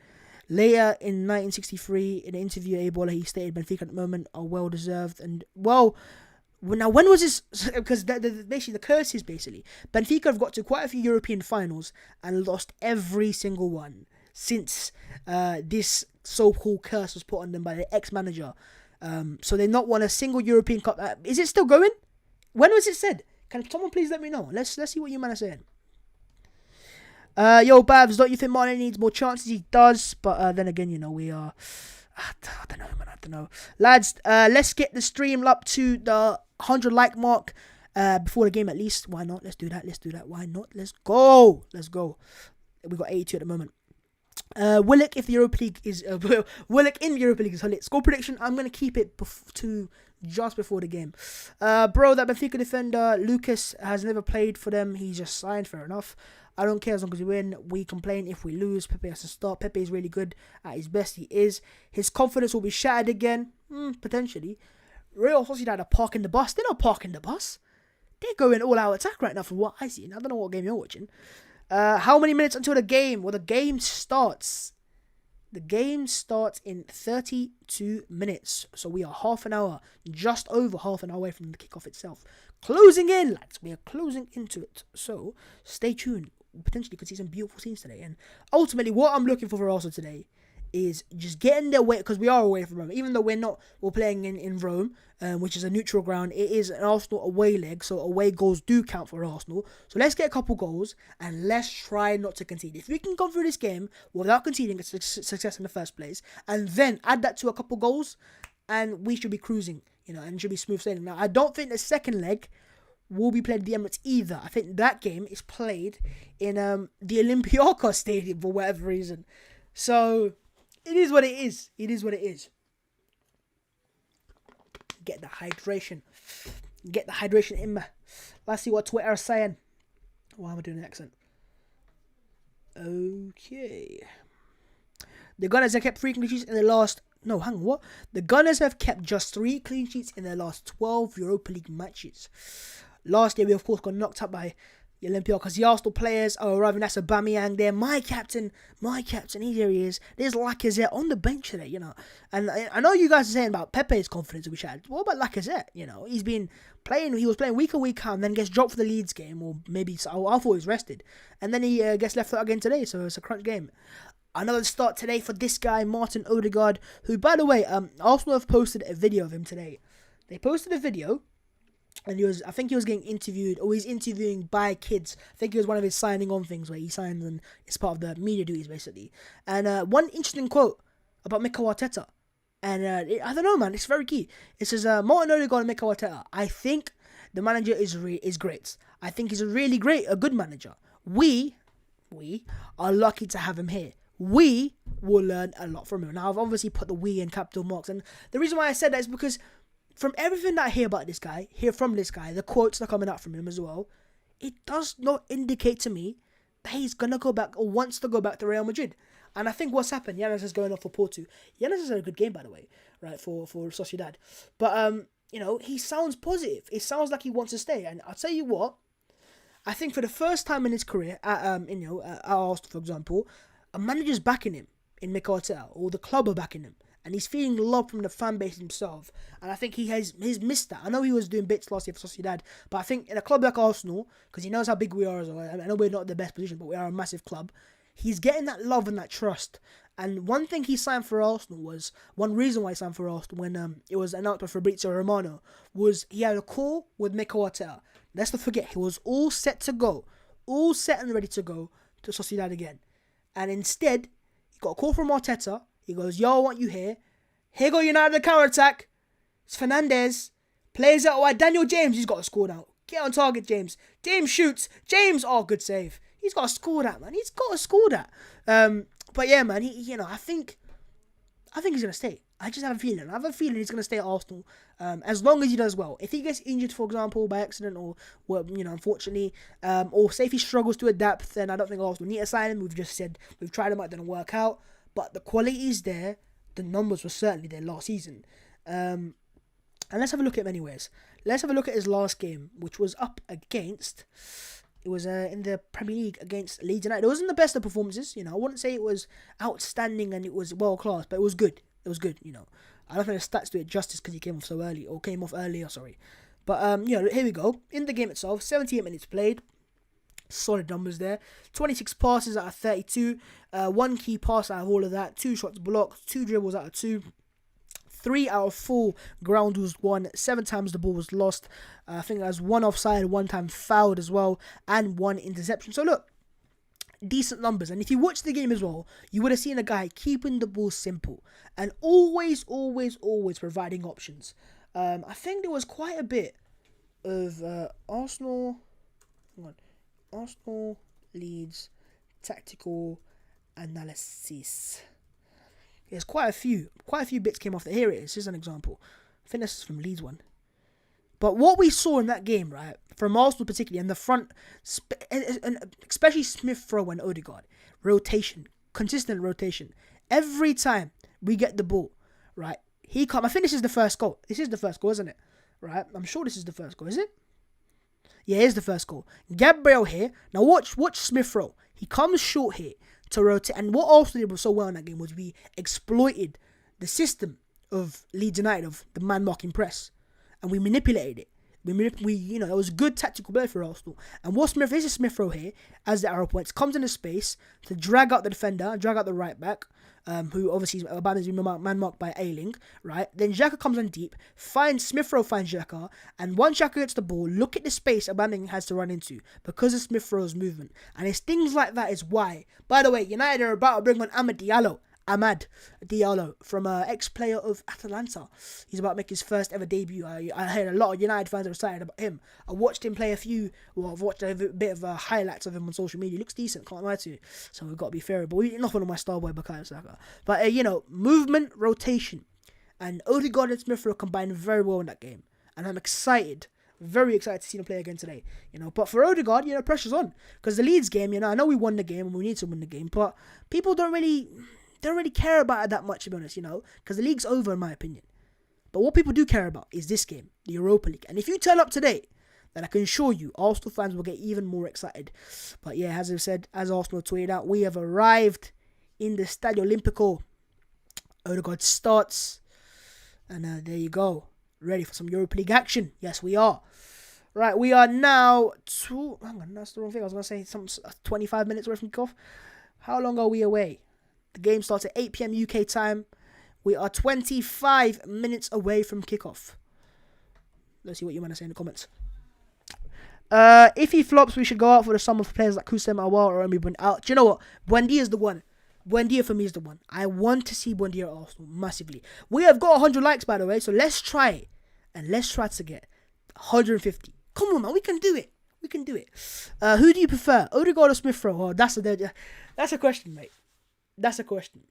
Later in 1963, in an interview at Ebola, he stated Benfica at the moment are well deserved. And now when was this? Because basically the curse is Benfica have got to quite a few European finals and lost every single one since this so-called curse was put on them by the ex-manager. So they've not won a single European Cup. Is it still going? When was it said? Can someone please let me know? Let's see what you man are saying. Yo, Babs, don't you think Martin needs more chances? He does, but then again, we are... I don't know. Lads, let's get the stream up to the 100 like mark before the game at least. Why not? Let's do that. Why not? Let's go. We got 82 at the moment. Willock, if the Europa League is... Willock in the Europa League is lit. Score prediction, I'm going to keep it to just before the game. Bro, that Benfica defender, Lucas, has never played for them. He's just signed, fair enough. I don't care as long as we win. We complain if we lose. Pepe has to start. Pepe is really good at his best. He is. His confidence will be shattered again. Potentially. Real Sociedad are parking the bus. They're not parking the bus. They're going all-out attack right now from what I see. And I don't know what game you're watching. How many minutes until the game? Well, the game starts. The game starts in 32 minutes. So we are half an hour, just over half an hour away from the kickoff itself. Closing in, lads. We are closing into it. So stay tuned. Potentially could see some beautiful scenes today. And ultimately, what I'm looking for also today is just getting their way, because we are away from Rome. Even though we're playing in Rome, which is a neutral ground, it is an Arsenal away leg, so away goals do count for Arsenal. So let's get a couple goals, and let's try not to concede. If we can come through this game without conceding, it's success in the first place, and then add that to a couple goals, and we should be cruising, and should be smooth sailing. Now, I don't think the second leg will be played at the Emirates either. I think that game is played in the Olympiacos Stadium for whatever reason. So it is what it is. Get the hydration in me. Let's see what Twitter is saying. Why am I doing an accent? Okay. The Gunners have kept 3 clean sheets in the last... No, hang on, what? The Gunners have kept just 3 clean sheets in their last 12 Europa League matches. Last year, we of course got knocked up by the Olympiacos. The Arsenal players are arriving. That's Aubameyang there. My captain, here he is. There's Lacazette on the bench today, And I know you guys are saying about Pepe's confidence we had. What about Lacazette? He's been playing, he was playing week in, week out, and then gets dropped for the Leeds game, or maybe, I thought he was rested. And then he gets left out again today, so it's a crunch game. Another start today for this guy, Martin Odegaard, who, by the way, Arsenal have posted a video of him today. They posted a video, and I think he was getting interviewed, or he's interviewing by kids. I think it was one of his signing on things where he signs and it's part of the media duties, basically. And one interesting quote about Mikel Arteta, and I don't know, man, it's very key. It says, Martin Odegaard and Mikel Arteta, I think the manager is great. I think he's a good manager. We are lucky to have him here. We will learn a lot from him. Now, I've obviously put the we in capital marks, and the reason why I said that is because from everything that I hear from this guy, the quotes that are coming out from him as well, it does not indicate to me that he's going to go back or wants to go back to Real Madrid. And I think what's happened, Yanis is going off for Porto. Yanis has had a good game, by the way, right, for Sociedad. But, he sounds positive. It sounds like he wants to stay. And I'll tell you what, I think for the first time in his career, at Arsenal, for example, a manager's backing him in Mikel Arteta, or the club are backing him, and he's feeling love from the fan base himself. And I think he's missed that. I know he was doing bits last year for Sociedad, but I think in a club like Arsenal, because he knows how big we are as well, I know we're not in the best position, but we are a massive club, he's getting that love and that trust. And one thing he signed for Arsenal was, one reason why he signed for Arsenal when it was announced by Fabrizio Romano, was he had a call with Mikel Arteta. Let's not forget, he was all set to go, all set and ready to go to Sociedad again. And instead, he got a call from Arteta. He goes, yo, I want you here. Here go United the counter-attack. It's Fernandes. Plays out wide. Daniel James, he's got to score now. Get on target, James. James shoots. James, oh, good save. He's got to score that, man. He's got to score that. But yeah, man, I think he's going to stay. I just have a feeling. I have a feeling he's going to stay at Arsenal as long as he does well. If he gets injured, for example, by accident or, well, unfortunately, or say if he struggles to adapt, then I don't think Arsenal need to sign him. We've just said we've tried him out, it didn't work out. But the quality is there. The numbers were certainly there last season. And let's have a look at him anyways. Let's have a look at his last game, which was up against... It was in the Premier League against Leeds United. It wasn't the best of performances. I wouldn't say it was outstanding and it was world-class, but it was good. It was good, I don't think the stats do it justice because he came off earlier, sorry. But, here we go. In the game itself, 78 minutes played. Solid numbers there. 26 passes out of 32. One key pass out of all of that. 2 shots blocked. 2 dribbles out of 2. 3 out of 4 ground was won. 7 times the ball was lost. I think there's 1 offside, 1 time fouled as well, and 1 interception. So look, decent numbers. And if you watch the game as well, you would have seen a guy keeping the ball simple and always providing options. I think there was quite a bit of Arsenal Leeds tactical analysis. There's quite a few bits came off there. Here it is. Here's an example. I think this is from Leeds one. But what we saw in that game, right, from Arsenal particularly, and the front, especially Smith Rowe and Odegaard, rotation, consistent rotation. Every time we get the ball, right, he comes. I think this is the first goal. This is the first goal, isn't it? Right? I'm sure this is the first goal, is it? Yeah, here's the first goal. Gabriel here. Now watch Smith Rowe. He comes short here to rotate. And what Arsenal did so well in that game was we exploited the system of Leeds United, of the man marking press, and we manipulated it. It was good tactical play for Arsenal. And this is Smith Rowe here, as the arrow points, comes into space to drag out the defender, drag out the right back, who obviously is man marked by Ayling, right? Then Xhaka comes on deep, Smith Rowe finds Xhaka, and once Xhaka gets the ball, look at the space Aubameyang has to run into because of Smith Rowe's movement. And it's things like that is why. By the way, United are about to bring on Amad Diallo from ex-player of Atalanta. He's about to make his first ever debut. I heard a lot of United fans are excited about him. I watched him play I've watched a bit of highlights of him on social media. He looks decent, can't lie to you. So we've got to be fair. But we're not one of my star boy Bukayo Saka. But, movement, rotation. And Odegaard and Smith Rowe combined very well in that game. And I'm excited. Very excited to see him play again today. But for Odegaard, pressure's on. Because the Leeds game, I know we won the game and we need to win the game. But people don't really care about it that much, to be honest, because the league's over, in my opinion. But what people do care about is this game, the Europa League. And if you turn up today, then I can assure you, Arsenal fans will get even more excited. But yeah, as I said, as Arsenal tweeted out, we have arrived in the Stadio Olimpico. Odegaard starts. And there you go. Ready for some Europa League action. Yes, we are. Right, we are now... hang on, that's the wrong thing. I was going to say some 25 minutes away from kickoff. How long are we away? The game starts at 8 p.m. UK time. We are 25 minutes away from kickoff. Let's see what you want to say in the comments. If he flops, we should go out for the sum of players like Kusem Awar or Emi Buendia. Do you know what? Buendia is the one. Buendia for me is the one. I want to see Buendia at Arsenal massively. We have got 100 likes, by the way, so let's try it. And let's try to get 150. Come on, man. We can do it. We can do it. Who do you prefer? Odegaard or Smith Rowe? Oh, that's a question, mate. That's a question.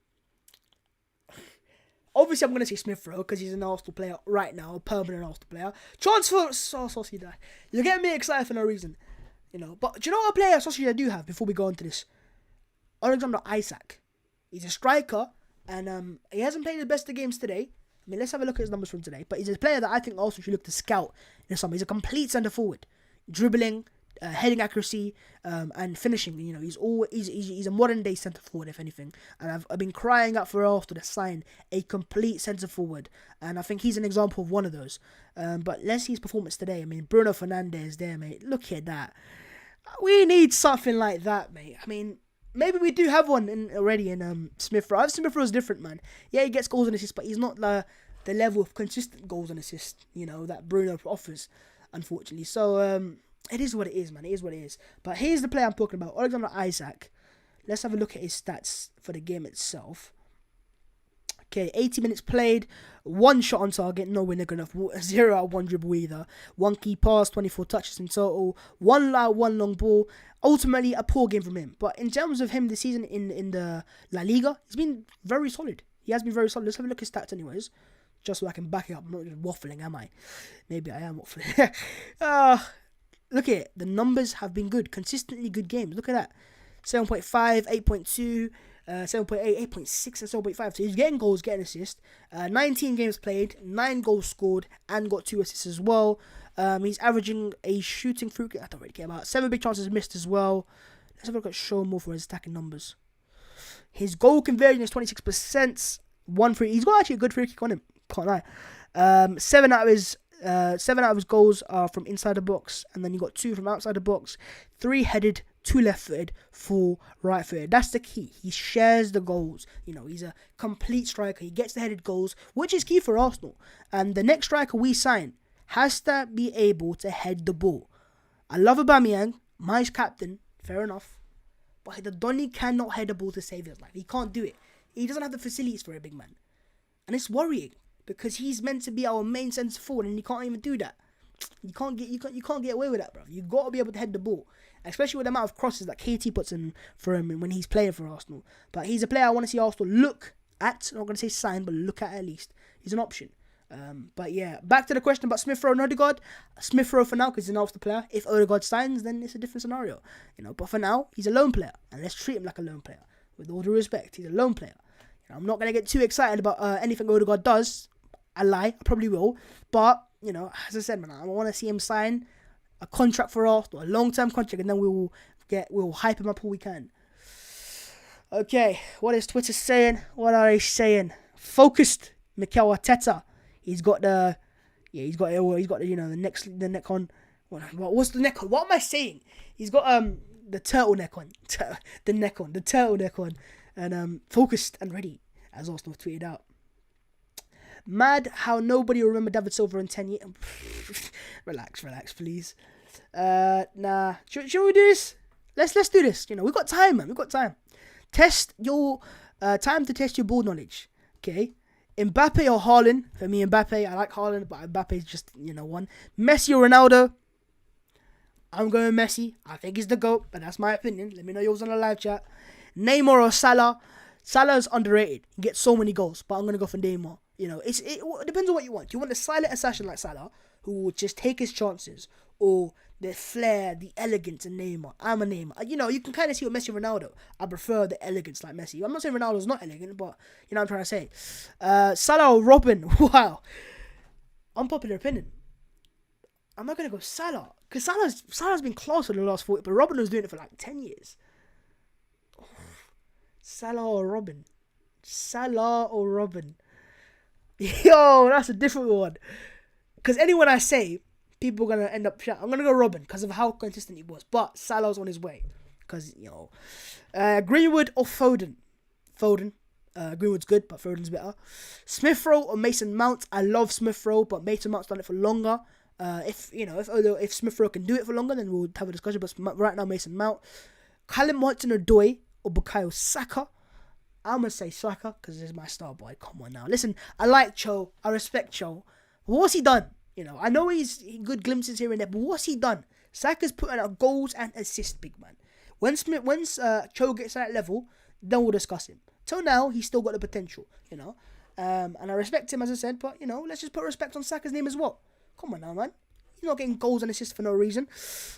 Obviously, I'm going to say Smith Rowe because he's an Arsenal player right now, a permanent Arsenal player. Transfer, Sociedad. You're getting me excited for no reason. But do you know what player Sociedad do have before we go into this? Alexander Isak. He's a striker and he hasn't played the best of games today. I mean, let's have a look at his numbers from today. But he's a player that I think Arsenal should look to scout in the summer. He's a complete centre forward. Dribbling, heading accuracy, and finishing. You know, he's a modern day centre forward, if anything. And I've been crying out for Arsenal to sign a complete centre forward, and I think he's an example of one of those. But let's see his performance today. I mean, Bruno Fernandes there, mate. Look at that. We need something like that, mate. I mean, maybe we do have one already in Smith Rowe. Smith Rowe is different, man. Yeah, he gets goals and assists, but he's not the level of consistent goals and assists, you know, that Bruno offers, unfortunately. So, it is what it is, man. It is what it is. But here's the player I'm talking about, Alexander Isak. Let's have a look at his stats for the game itself. Okay, 80 minutes played, 1 shot on target, no winner good enough, 0 out of 1 dribble either, 1 key pass, 24 touches in total, 1 long ball. Ultimately, a poor game from him. But in terms of him this season in the La Liga, he's been very solid. He has been very solid. Let's have a look at his stats anyways, just so I can back it up. I'm not just waffling, am I? Maybe I am waffling. Look at it. The numbers have been good. Consistently good games. Look at that. 7.5, 8.2, 7.8, 8.6, and 7.5. So he's getting goals, getting assists. 19 games played, 9 goals scored, and got 2 assists as well. He's averaging a shooting through. I don't really care about 7 big chances missed as well. Let's have a look at show more for his attacking numbers. His goal conversion is 26%. 1 free. He's got actually a good free kick on him. Can't lie. 7 out of his goals are from inside the box, and then you got 2 from outside the box. 3 headed, 2 left-footed, 4 right-footed. That's the key. He shares the goals. You know, he's a complete striker. He gets the headed goals, which is key for Arsenal. And the next striker we sign has to be able to head the ball. I love Aubameyang, my captain, fair enough. But the Donny cannot head the ball to save his life. He can't do it. He doesn't have the facilities for a big man. And it's worrying, because he's meant to be our main centre forward, and he can't even do that. You can't get away with that, bro. You got to be able to head the ball, especially with the amount of crosses that KT puts in for him when he's playing for Arsenal. But he's a player I want to see Arsenal look at. I'm not going to say sign, but look at least. He's an option. But yeah, back to the question about Smith Rowe and Odegaard. Smith Rowe for now, because he's an Arsenal player. If Odegaard signs, then it's a different scenario, you know. But for now, he's a loan player, and let's treat him like a loan player. With all due respect, he's a loan player. You know, I'm not going to get too excited about anything Odegaard does. I lie, I probably will. But, you know, as I said, man, I want to see him sign a contract for Arsenal, a long-term contract, and then we'll hype him up all we can. Okay, what is Twitter saying? What are they saying? Focused Mikel Arteta. He's got the you know, the neck on. What's the neck on? What am I saying? He's got the turtleneck on. The turtleneck on. And focused and ready, as Arsenal tweeted out. Mad how nobody will remember David Silva in 10 years. Relax, please. Nah. Should we do this? Let's do this. You know, we've got time, man. We've got time. Test your time to test your ball knowledge. Okay. Mbappe or Haaland? For me, Mbappe. I like Haaland, but Mbappe is just, you know, one. Messi or Ronaldo? I'm going Messi. I think he's the GOAT, but that's my opinion. Let me know yours on the live chat. Neymar or Salah? Salah's underrated. He gets so many goals, but I'm going to go for Neymar. You know, it depends on what you want. You want a silent assassin like Salah, who will just take his chances, or the flair, the elegance in Neymar. I'm a Neymar. You know, you can kind of see with Messi and Ronaldo. I prefer the elegance like Messi. I'm not saying Ronaldo's not elegant, but you know what I'm trying to say. Salah or Robin? Wow. Unpopular opinion. I'm not going to go Salah. Because Salah's been close for the last 40, but Robin was doing it for like 10 years. Salah or Robin? Salah or Robin? Yo, that's a different one. Because anyone I say, people are going to end up shouting. I'm going to go Robin because of how consistent he was. But Salah's on his way. Because, you know. Greenwood or Foden? Foden. Greenwood's good, but Foden's better. Smith Rowe or Mason Mount? I love Smith Rowe, but Mason Mount's done it for longer. If Smith Rowe can do it for longer, then we'll have a discussion. But right now, Mason Mount. Callum Hudson-Odoi or Bukayo Saka? I'm going to say Saka because this is my star boy. Come on now. Listen, I like Cho. I respect Cho. But what's he done? You know, I know he's good glimpses here and there, but what's he done? Saka's putting out goals and assists, big man. When Cho gets to that level, then we'll discuss him. Till now, he's still got the potential, you know. And I respect him, as I said, but, you know, let's just put respect on Saka's name as well. Come on now, man. He's not getting goals and assists for no reason.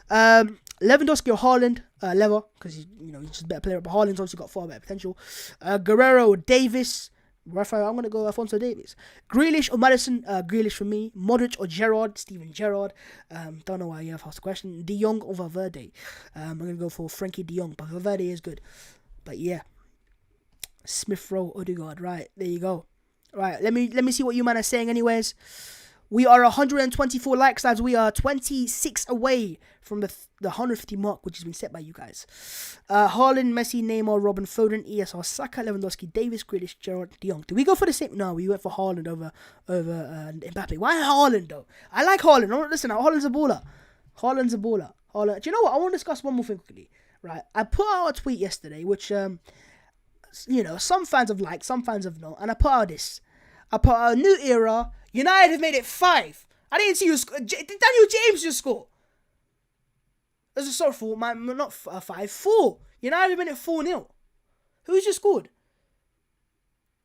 Lewandowski or Haaland? Lever, because he's just a better player, but Haaland's obviously got far better potential. Guerrero or Davis? Raphael, I'm going to go Alphonso Davies. Grealish or Madison? Grealish for me. Modric or Gerrard? Steven Gerrard. Don't know why you have asked the question. De Jong or Valverde? I'm going to go for Frankie De Jong, but Valverde is good. But yeah. Smith Rowe, Odegaard. Right, there you go. Right, let me see what you man are saying anyways. We are 124 likes, lads. We are 26 away from the 150 mark, which has been set by you guys. Haaland, Messi, Neymar, Robin, Foden, ESR, Saka, Lewandowski, Davis, Grealish, Gerrard, De Jong. Did we go for the same? No, we went for Haaland over Mbappe. Why Haaland though? I like Haaland. Listen, Haaland's a baller. Haaland's a baller. Haaland. Do you know what? I want to discuss one more thing quickly. Right, I put out a tweet yesterday, which some fans have liked, some fans have not, and I put out this. I put out a new era. United have made it 5. I didn't see you score. Daniel James just scored. There's a sort of not 5, 4. United have made it 4-0. Who's just scored?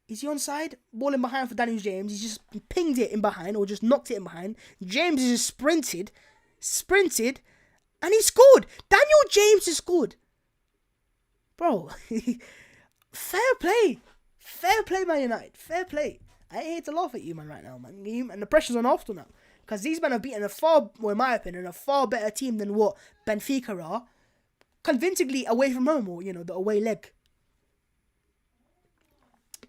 Is he onside? Ball in behind for Daniel James. He's just pinged it in behind or just knocked it in behind. James has just sprinted, and he scored. Daniel James has scored. Bro, fair play. Fair play, Man United. Fair play. I ain't here to laugh at you, man, right now, man. And the pressure's on Arsenal now. Because these men have beaten in my opinion, a far better team than what Benfica are. Convincingly away from home, or, the away leg.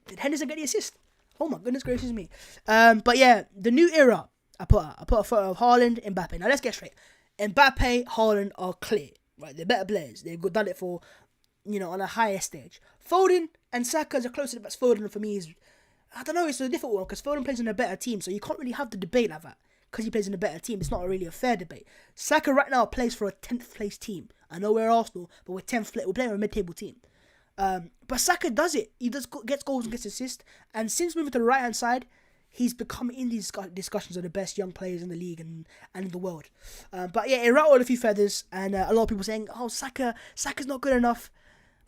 Did Henderson get the assist? Oh my goodness gracious me. But yeah, the new era, I put a photo of Haaland, Mbappe. Now let's get straight. Mbappe, Haaland are clear. Right, they're better players. They've done it for, on a higher stage. Foden and Saka are closer to the best. Foden for me is, I don't know, it's a difficult one because Foden plays in a better team, so you can't really have the debate like that because he plays in a better team. It's not really a fair debate. Saka right now plays for a 10th place team. I know we're Arsenal, but we're 10th place. We're playing a mid-table team. But Saka does it. He gets goals and gets assists. And since moving to the right-hand side, he's become in these discussions of the best young players in the league and in the world. But yeah, it rattled a few feathers, and a lot of people saying, "Oh, Saka's not good enough."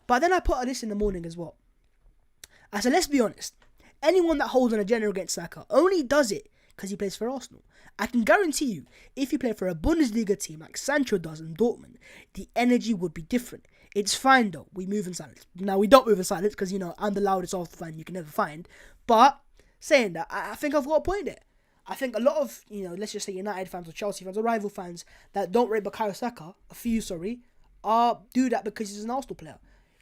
But then I put out this in the morning as well. I said, let's be honest. Anyone that holds an agenda against Saka only does it because he plays for Arsenal. I can guarantee you, if you play for a Bundesliga team like Sancho does in Dortmund, the energy would be different. It's fine though, we move in silence. Now, we don't move in silence because, I'm the loudest Arsenal fan you can ever find. But, saying that, I think I've got a point there. I think a lot of, let's just say United fans or Chelsea fans or rival fans that don't rate Bukayo Saka, do that because he's an Arsenal player.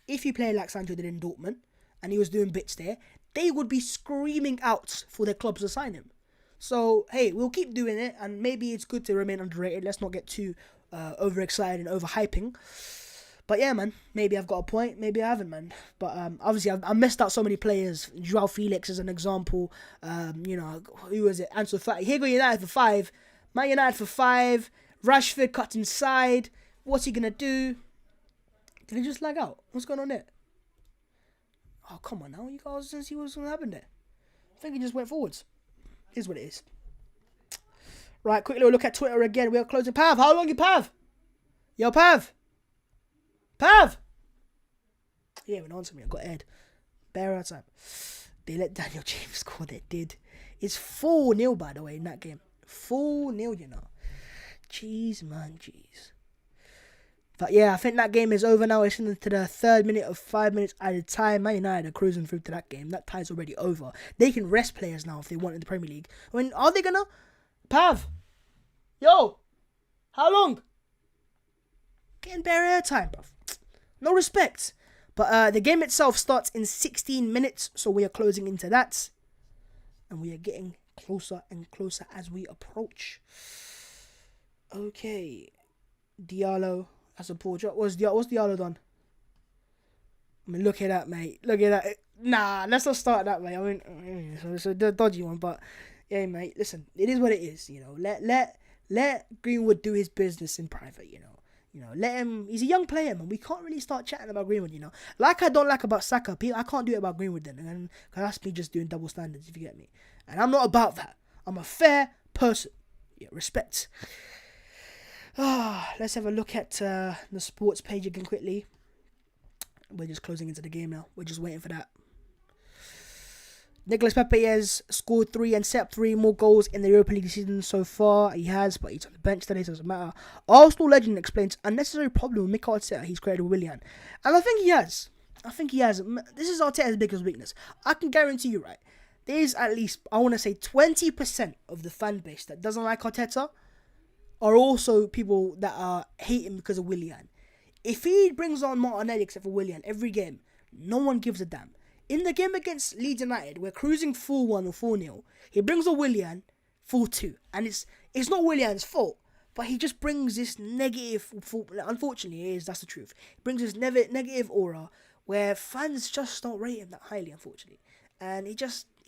If he played like Sancho did in Dortmund, and he was doing bits there, they would be screaming out for their clubs to sign him. So, hey, we'll keep doing it, and maybe it's good to remain underrated. Let's not get too overexcited and overhyping. But yeah, man, maybe I've got a point, maybe I haven't, man. But obviously, I've missed out so many players. Joao Felix is an example. Who was it? Ansu Fati. Here go United for 5. Man United for 5. Rashford cut inside. What's he going to do? Did he just lag out? What's going on there? Oh, come on now. You guys didn't see what's going to happen there. I think he just went forwards. Here's what it is. Right, quickly we'll look at Twitter again. We are closing. Pav, how long you Pav? Yo, Pav. Pav. He ain't even answer me. I got Ed. Bear outside. They let Daniel James score. They did. It's 4-0, by the way, in that game. 4-0, Jeez, man, jeez. But yeah, I think that game is over now. It's into the 3rd minute of 5 minutes at a time. Man United are cruising through to that game. That tie's already over. They can rest players now if they want in the Premier League. I mean, are they gonna? Pav! Yo! How long? Getting bare airtime, bruv. No respect. But the game itself starts in 16 minutes, so we are closing into that. And we are getting closer and closer as we approach. Okay. Diallo. That's a poor job. What's Diallo done? I mean, look at that, mate. Look at that. Nah, let's not start that, mate. I mean, it's a dodgy one, but yeah, mate. Listen, it is what it is. Let Greenwood do his business in private. Let him. He's a young player, man. We can't really start chatting about Greenwood. Like I don't like about Saka. I can't do it about Greenwood then, and because that's me just doing double standards. If you get me, and I'm not about that. I'm a fair person. Yeah, respect. Let's have a look at the sports page again quickly. We're just closing into the game now. We're just waiting for that. Nicolas Pepe has scored 3 and set up 3 more goals in the Europa League season so far. He has, but he's on the bench today, so it doesn't matter. Arsenal legend explains unnecessary problem with Mikel Arteta he's created with Willian. And I think he has. I think he has. This is Arteta's biggest weakness. I can guarantee you, right? There's at least, I want to say, 20% of the fan base that doesn't like Arteta are also people that are hating because of Willian. If he brings on Martinelli except for Willian every game, no one gives a damn. In the game against Leeds United, we're cruising 4-1 or 4-0. He brings on Willian 4-2. And it's not Willian's fault. But he just brings this negative, unfortunately, that's the truth. He brings this negative aura where fans just don't rate him that highly, unfortunately. And he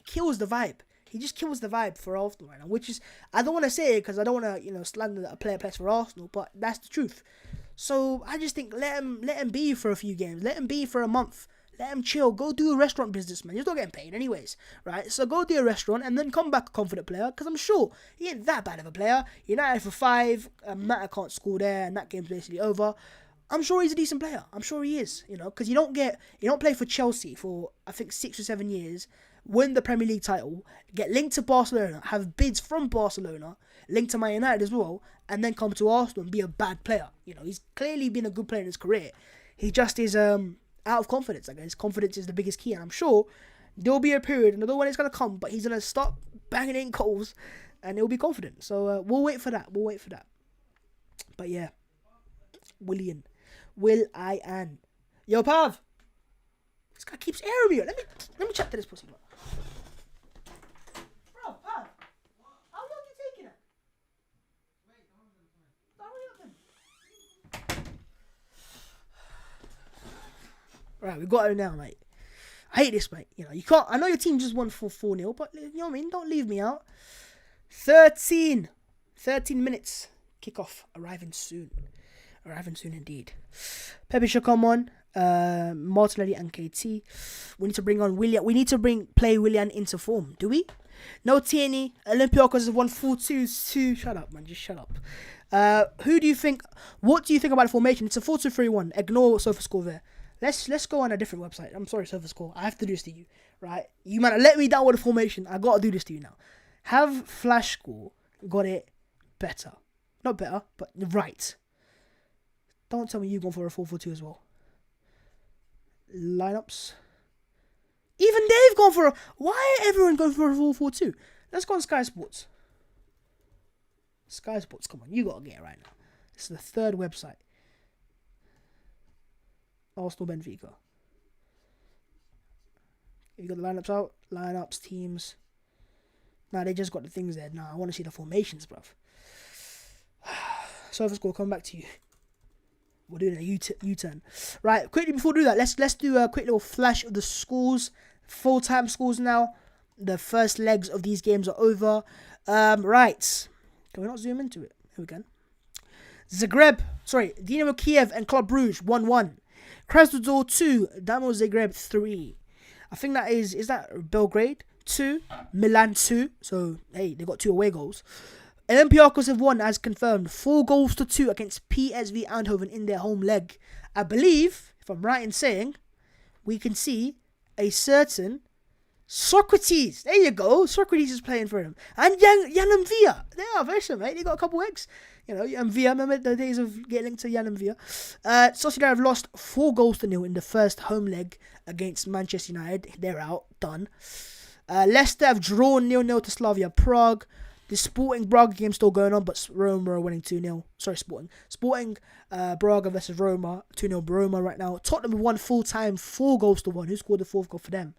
kills the vibe. He just kills the vibe for Arsenal right now, which is, I don't want to say it because I don't want to, slander a player plays for Arsenal, but that's the truth. So I just think let him be for a few games. Let him be for a month. Let him chill. Go do a restaurant business, man. He's not getting paid anyways, right? So go do a restaurant and then come back a confident player, because I'm sure he ain't that bad of a player. United for 5, Mata can't score there, and that game's basically over. I'm sure he's a decent player. I'm sure he is, because you don't play for Chelsea for, I think, 6 or 7 years, win the Premier League title, get linked to Barcelona, have bids from Barcelona, linked to Man United as well, and then come to Arsenal and be a bad player. He's clearly been a good player in his career. He just is out of confidence, I guess. Confidence is the biggest key, and I'm sure there'll be a period, and I don't know when it's going to come, but he's going to stop banging in goals, and he'll be confident. So we'll wait for that. But yeah, Will I An. Yo, Pav! This guy keeps airing me. Let me chat to this pussy, bro. Bro, Pav! How long are you taking it? Right, we got it now, mate. I hate this, mate. You can't. I know your team just won 4-0, but you know what I mean? Don't leave me out. 13 minutes. Kickoff arriving soon. Indeed. Pepe should come on. Martinelli and KT. We need to bring on Willian. We need to play Willian into form. Do we? No Tierney. Olympiacos has won 4-2. Shut up, man. Just shut up. Who do you think? What do you think about the formation? It's a 4-2-3-1. Ignore SofaScore there. Let's go on a different website. I'm sorry, SofaScore. I have to do this to you, right? You might let me down with the formation. I gotta do this to you now. Have Flash Score got it better? Not better, but right. Don't tell me you've gone for a 4-4-2 as well. Lineups. Even they've gone for a... Why everyone going for a 4-4-2? Let's go on Sky Sports. Sky Sports, come on. You got to get it right now. This is the third website. Arsenal, Benfica. You got the lineups out. Lineups, teams. Nah, they just got the things there. Nah, I want to see the formations, bruv. SofaScore, come back to you. We're doing a U-turn. Right, quickly before we do that, let's do a quick little flash of the scores. Full-time scores now. The first legs of these games are over. Right. Can we not zoom into it? Here we go. Dinamo Kiev and Club Brugge 1-1. Krasnodar 2, Dinamo Zagreb 3. I think that is that Belgrade 2, Milan 2. So, hey, they got 2 away goals. Olympiacos have won, as confirmed, 4-2 against PSV Eindhoven in their home leg. I believe, if I'm right in saying, we can see a certain Socrates. There you go. Socrates is playing for them. And Jan and Villa. They are very similar, mate. They got a couple eggs. And Villa, remember the days of getting linked to Jan and Villa. Sociedad have lost 4-0 in the first home leg against Manchester United. They're out. Done. Leicester have drawn 0-0 to Slavia Prague. The Sporting Braga game still going on, but Roma are winning 2-0. Sorry, Sporting Braga versus Roma. 2-0 Roma right now. Tottenham won full-time 4-1. Who scored the 4th goal for them?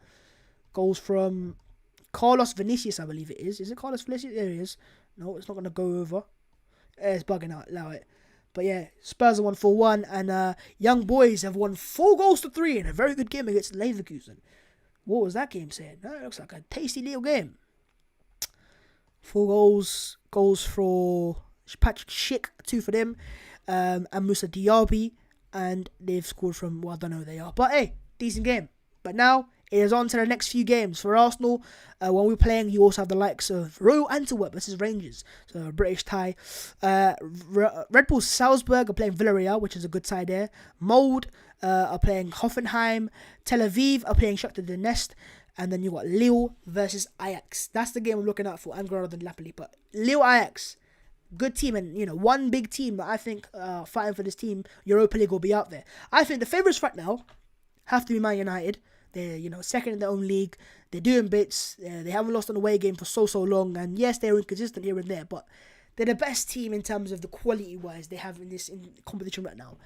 Goals from Carlos Vinicius, I believe it is. Is it Carlos Vinicius? There he is. No, it's not going to go over. It's bugging out. Allow it. But yeah, Spurs have won 4-1. And Young Boys have won 4-3 in a very good game against Leverkusen. What was that game saying? No, it looks like a tasty little game. 4 goals for Patrick Schick, 2 for them, and Moussa Diaby, and they've scored from, well, I don't know who they are, but hey, decent game. But now, it is on to the next few games. For Arsenal, when we're playing, you also have the likes of Royal Antwerp versus Rangers, so a British tie. Red Bull Salzburg are playing Villarreal, which is a good tie there. Molde are playing Hoffenheim. Tel Aviv are playing Shakhtar Donetsk. And then you got Lille versus Ajax. That's the game I'm looking out for. And rather than Napoli. But Lille Ajax, good team. And, one big team that I think fighting for this team, Europa League, will be out there. I think the favourites right now, have to be Man United. They're, second in their own league. They're doing bits. They haven't lost an away game for so long. And yes, they're inconsistent here and there, but they're the best team in terms of the quality-wise they have in this competition right now.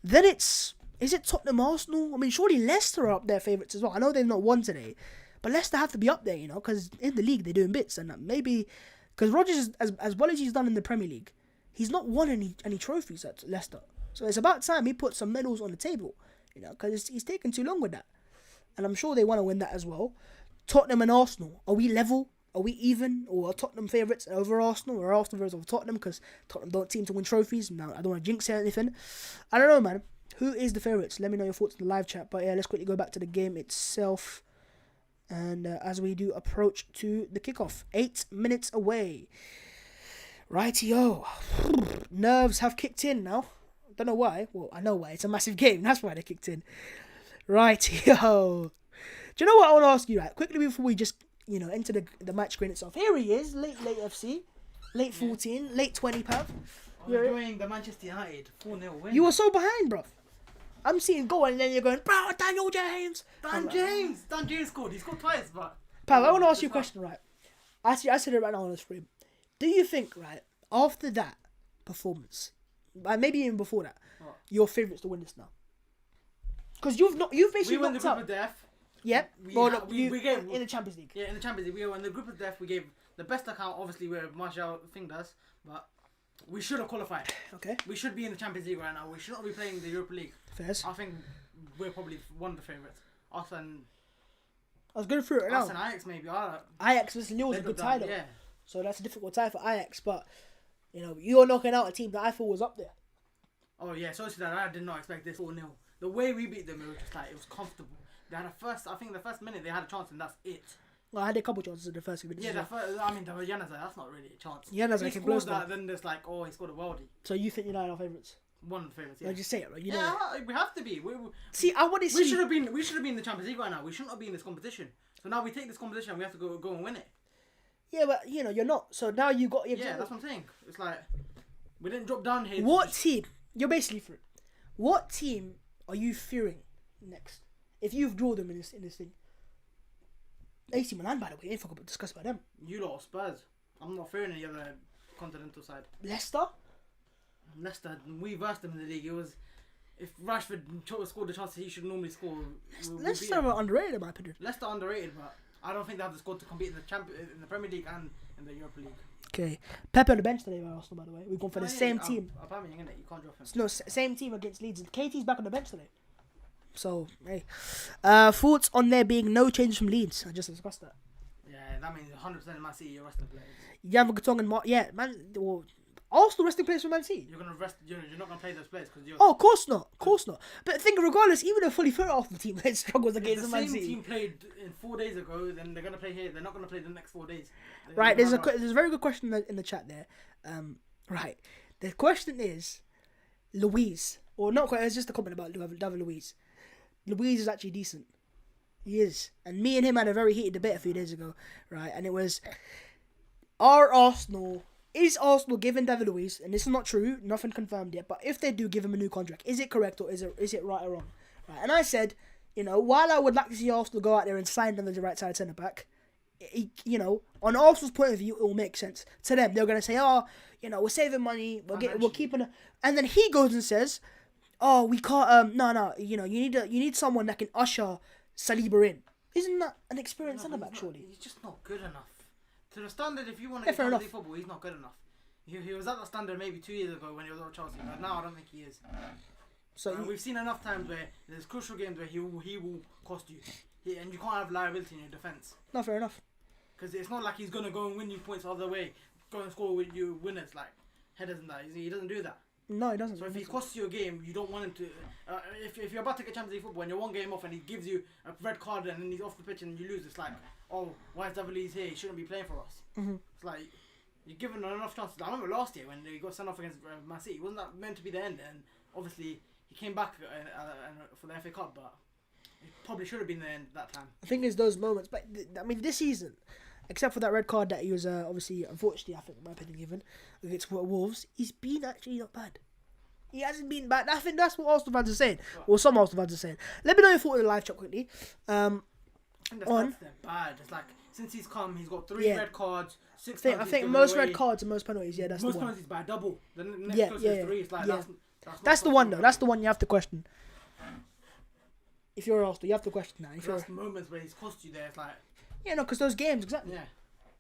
Then is it Tottenham, Arsenal? I mean, surely Leicester are up there favourites as well. I know they've not won today, but Leicester have to be up there, because in the league they're doing bits. And maybe, because Rodgers, as well as he's done in the Premier League, he's not won any trophies at Leicester. So it's about time he put some medals on the table, because he's taken too long with that. And I'm sure they want to win that as well. Tottenham and Arsenal, are we level? Are we even? Or are Tottenham favourites over Arsenal? Or Arsenal favourites over Tottenham? Because Tottenham don't seem to win trophies. Now, I don't want to jinx anything. I don't know, man. Who is the favourites? Let me know your thoughts in the live chat. But yeah, let's quickly go back to the game itself. And as we do approach to the kickoff. 8 minutes away. Rightio. Nerves have kicked in now. Don't know why. Well, I know why. It's a massive game. That's why they kicked in. Rightio. Do you know what I want to ask you, right? Quickly before we just, enter the match screen itself. Here he is, late FC. Late 14, late 20, Pav.
You're doing the Manchester United 4-0 win.
You were so behind, bruv. I'm seeing goal and then you're going, bro, Daniel James.
Dan James scored. He scored twice, but...
Pav, I want to ask you a question, right? I said it right now on the screen. Do you think, right, after that performance, maybe even before that, your favourites to win this now? Because you've basically
we won the
knocked
group
up.
of death.
Yep.
We gave
in the Champions League.
Yeah, in the Champions League. We were in the group of death. We gave the best account, obviously, where Martial thing does, but we should have qualified.
Okay.
We should be in the Champions League right now. We should not be playing the Europa League.
Fairs.
I think we're probably one of the favourites. Us and
I was going through it right now.
Us and Ajax maybe.
Ajax versus Lille was a good tie though.
Yeah.
So that's a difficult tie for Ajax, but you're knocking out a team that I thought was up there.
Oh yeah, so that I did not expect this 4-0. The way we beat them, it was just like it was comfortable. They had I think the first minute they had a chance and that's it.
Well, I had a couple chances in the first few minutes.
Yeah, the Januzaj, that's not really a chance.
Januzaj can blow
that, then there's like, he scored a worldie.
So you think United are favourites?
One of the favourites, yeah.
No, just say it, right?
We have to be.
See, I want to see.
We should have been in the Champions League right now. We shouldn't be in this competition. So now we take this competition and we have to go and win it.
Yeah, but you're not. So now you got.
Yeah, that's what I'm saying. It's like we didn't drop down here.
What team? You're basically through. What team are you fearing next? If you've drawn them in this thing. AC Milan, by the way, we didn't discuss about them.
You lot are Spurs. I'm not fearing any other continental side.
Leicester, we versed them in the league. It was if Rashford scored the chances he should normally score. Leicester are underrated in my opinion.
Leicester underrated, but I don't think they have the squad to compete in the Premier League and in the Europa League.
Okay, Pepe on the bench today by Arsenal, by the way. We've gone for the same team.
Aubameyang, innit? You can't drop him.
No, same team against Leeds. And KT's back on the bench today. So, hey. Thoughts on there being no changes from Leeds? I just discussed that.
Yeah, that means 100% Man City, you're resting players.
Yamagatong and Man... Well, Arsenal resting players for Man City.
You're gonna rest. You're not gonna play those players because you're.
Oh, of course not. Of course not. But think regardless, even a fully fit off the team that struggles against
the
Man City.
same team played in 4 days ago, then they're gonna play here. They're not gonna play the next 4 days.
Right. There's a very good question in the chat there. Right. The question is, Luiz, or not quite. It's just a comment about David Luiz. Luiz is actually decent. He is, and me and him had a very heated debate a few days ago, right? And it was, is Arsenal giving David Luiz, and this is not true, nothing confirmed yet, but if they do give him a new contract, is it correct or is it right or wrong? Right? And I said, while I would like to see Arsenal go out there and sign them as the right side centre back, on Arsenal's point of view, it will make sense to them. They're gonna say, we're saving money, we're keeping, and then he goes and says, we can't. No. You need someone that can usher Saliba in. Isn't that an experienced centre back? Surely
he's just not good enough to the standard. If you want to get Champions League football, he's not good enough. He was at the standard maybe 2 years ago when he was at Chelsea, but now I don't think he is. So we've seen enough times where there's crucial games where he will cost you, and you can't have liability in your defence.
No, fair enough.
Because it's not like he's gonna go and win you points the other way, go and score with you winners like headers and that. He doesn't do that.
No, he doesn't.
So if he costs you a game, you don't want him to. If you're about to get Champions League football and you're 1 game off and he gives you a red card and then he's off the pitch and you lose, it's like, why is David Luiz here? He shouldn't be playing for us.
Mm-hmm.
It's like you're giving him enough chances. I remember last year when he got sent off against Man City. Wasn't that meant to be the end? And obviously he came back for the FA Cup, but it probably should have been the end that time.
I think it's those moments, but this season, except for that red card that he was obviously, unfortunately, I think in my opinion, given against Wolves, he's been actually not bad. He hasn't been bad. I think that's what Arsenal fans are saying. Or some Arsenal fans are saying. Let me know your thought in the live chat quickly.
I think the stats, they're bad. It's like, since he's come, he's got 3 red cards, 6 penalties.
I think most red cards and most penalties, that's the one.
Most penalties by double. The next closest is 3. It's like,
that's the one, though. That's the one you have to question. If you're Arsenal, you have to question that.
That's the moments where he's cost you there. It's like...
Yeah, no, because those games, exactly.
Yeah.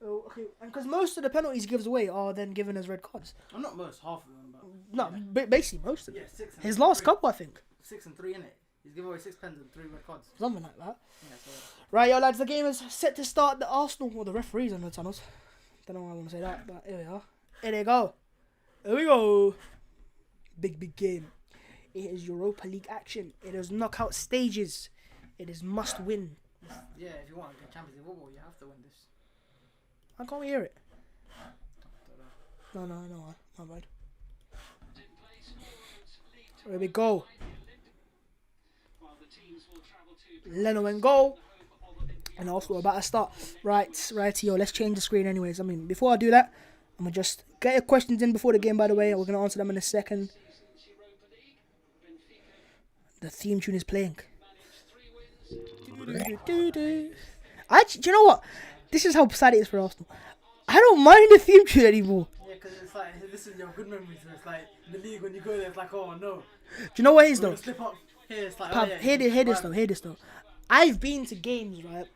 Oh, okay, and because most of the penalties he gives away are then given as red cards.
Well, not most, half of them. But
no, basically most of them.
Yeah, 6 and
his last
3.
Couple, I think.
6 and 3 in it. He's given away 6 pens and 3 red cards.
Something like that.
Yeah, so...
Right, yo, lads, the game is set to start. The Arsenal, or the referees on the tunnels. Don't know why I want to say that, but here we are. Here they go. Here we go. Big game. It is Europa League action. It is knockout stages. It is must win.
Yeah, if you want to get Champions League football, you have to win this.
How can't we hear it? No, my bad. Here we go. Leno and goal. And also we're about to start. Right, yo, let's change the screen anyways. I mean, before I do that, I'm going to just get your questions in before the game, by the way. We're going to answer them in a second. The theme tune is playing. Do you know what? This is how sad it is for Arsenal. I don't mind the theme tune anymore.
Yeah, because it's like, this is your good memories. It's like, in the league, when you go there, it's like, oh no.
Do you know what it is, though?
Slip up. Here, it's like,
Pab, hear this though. I've been to games, right,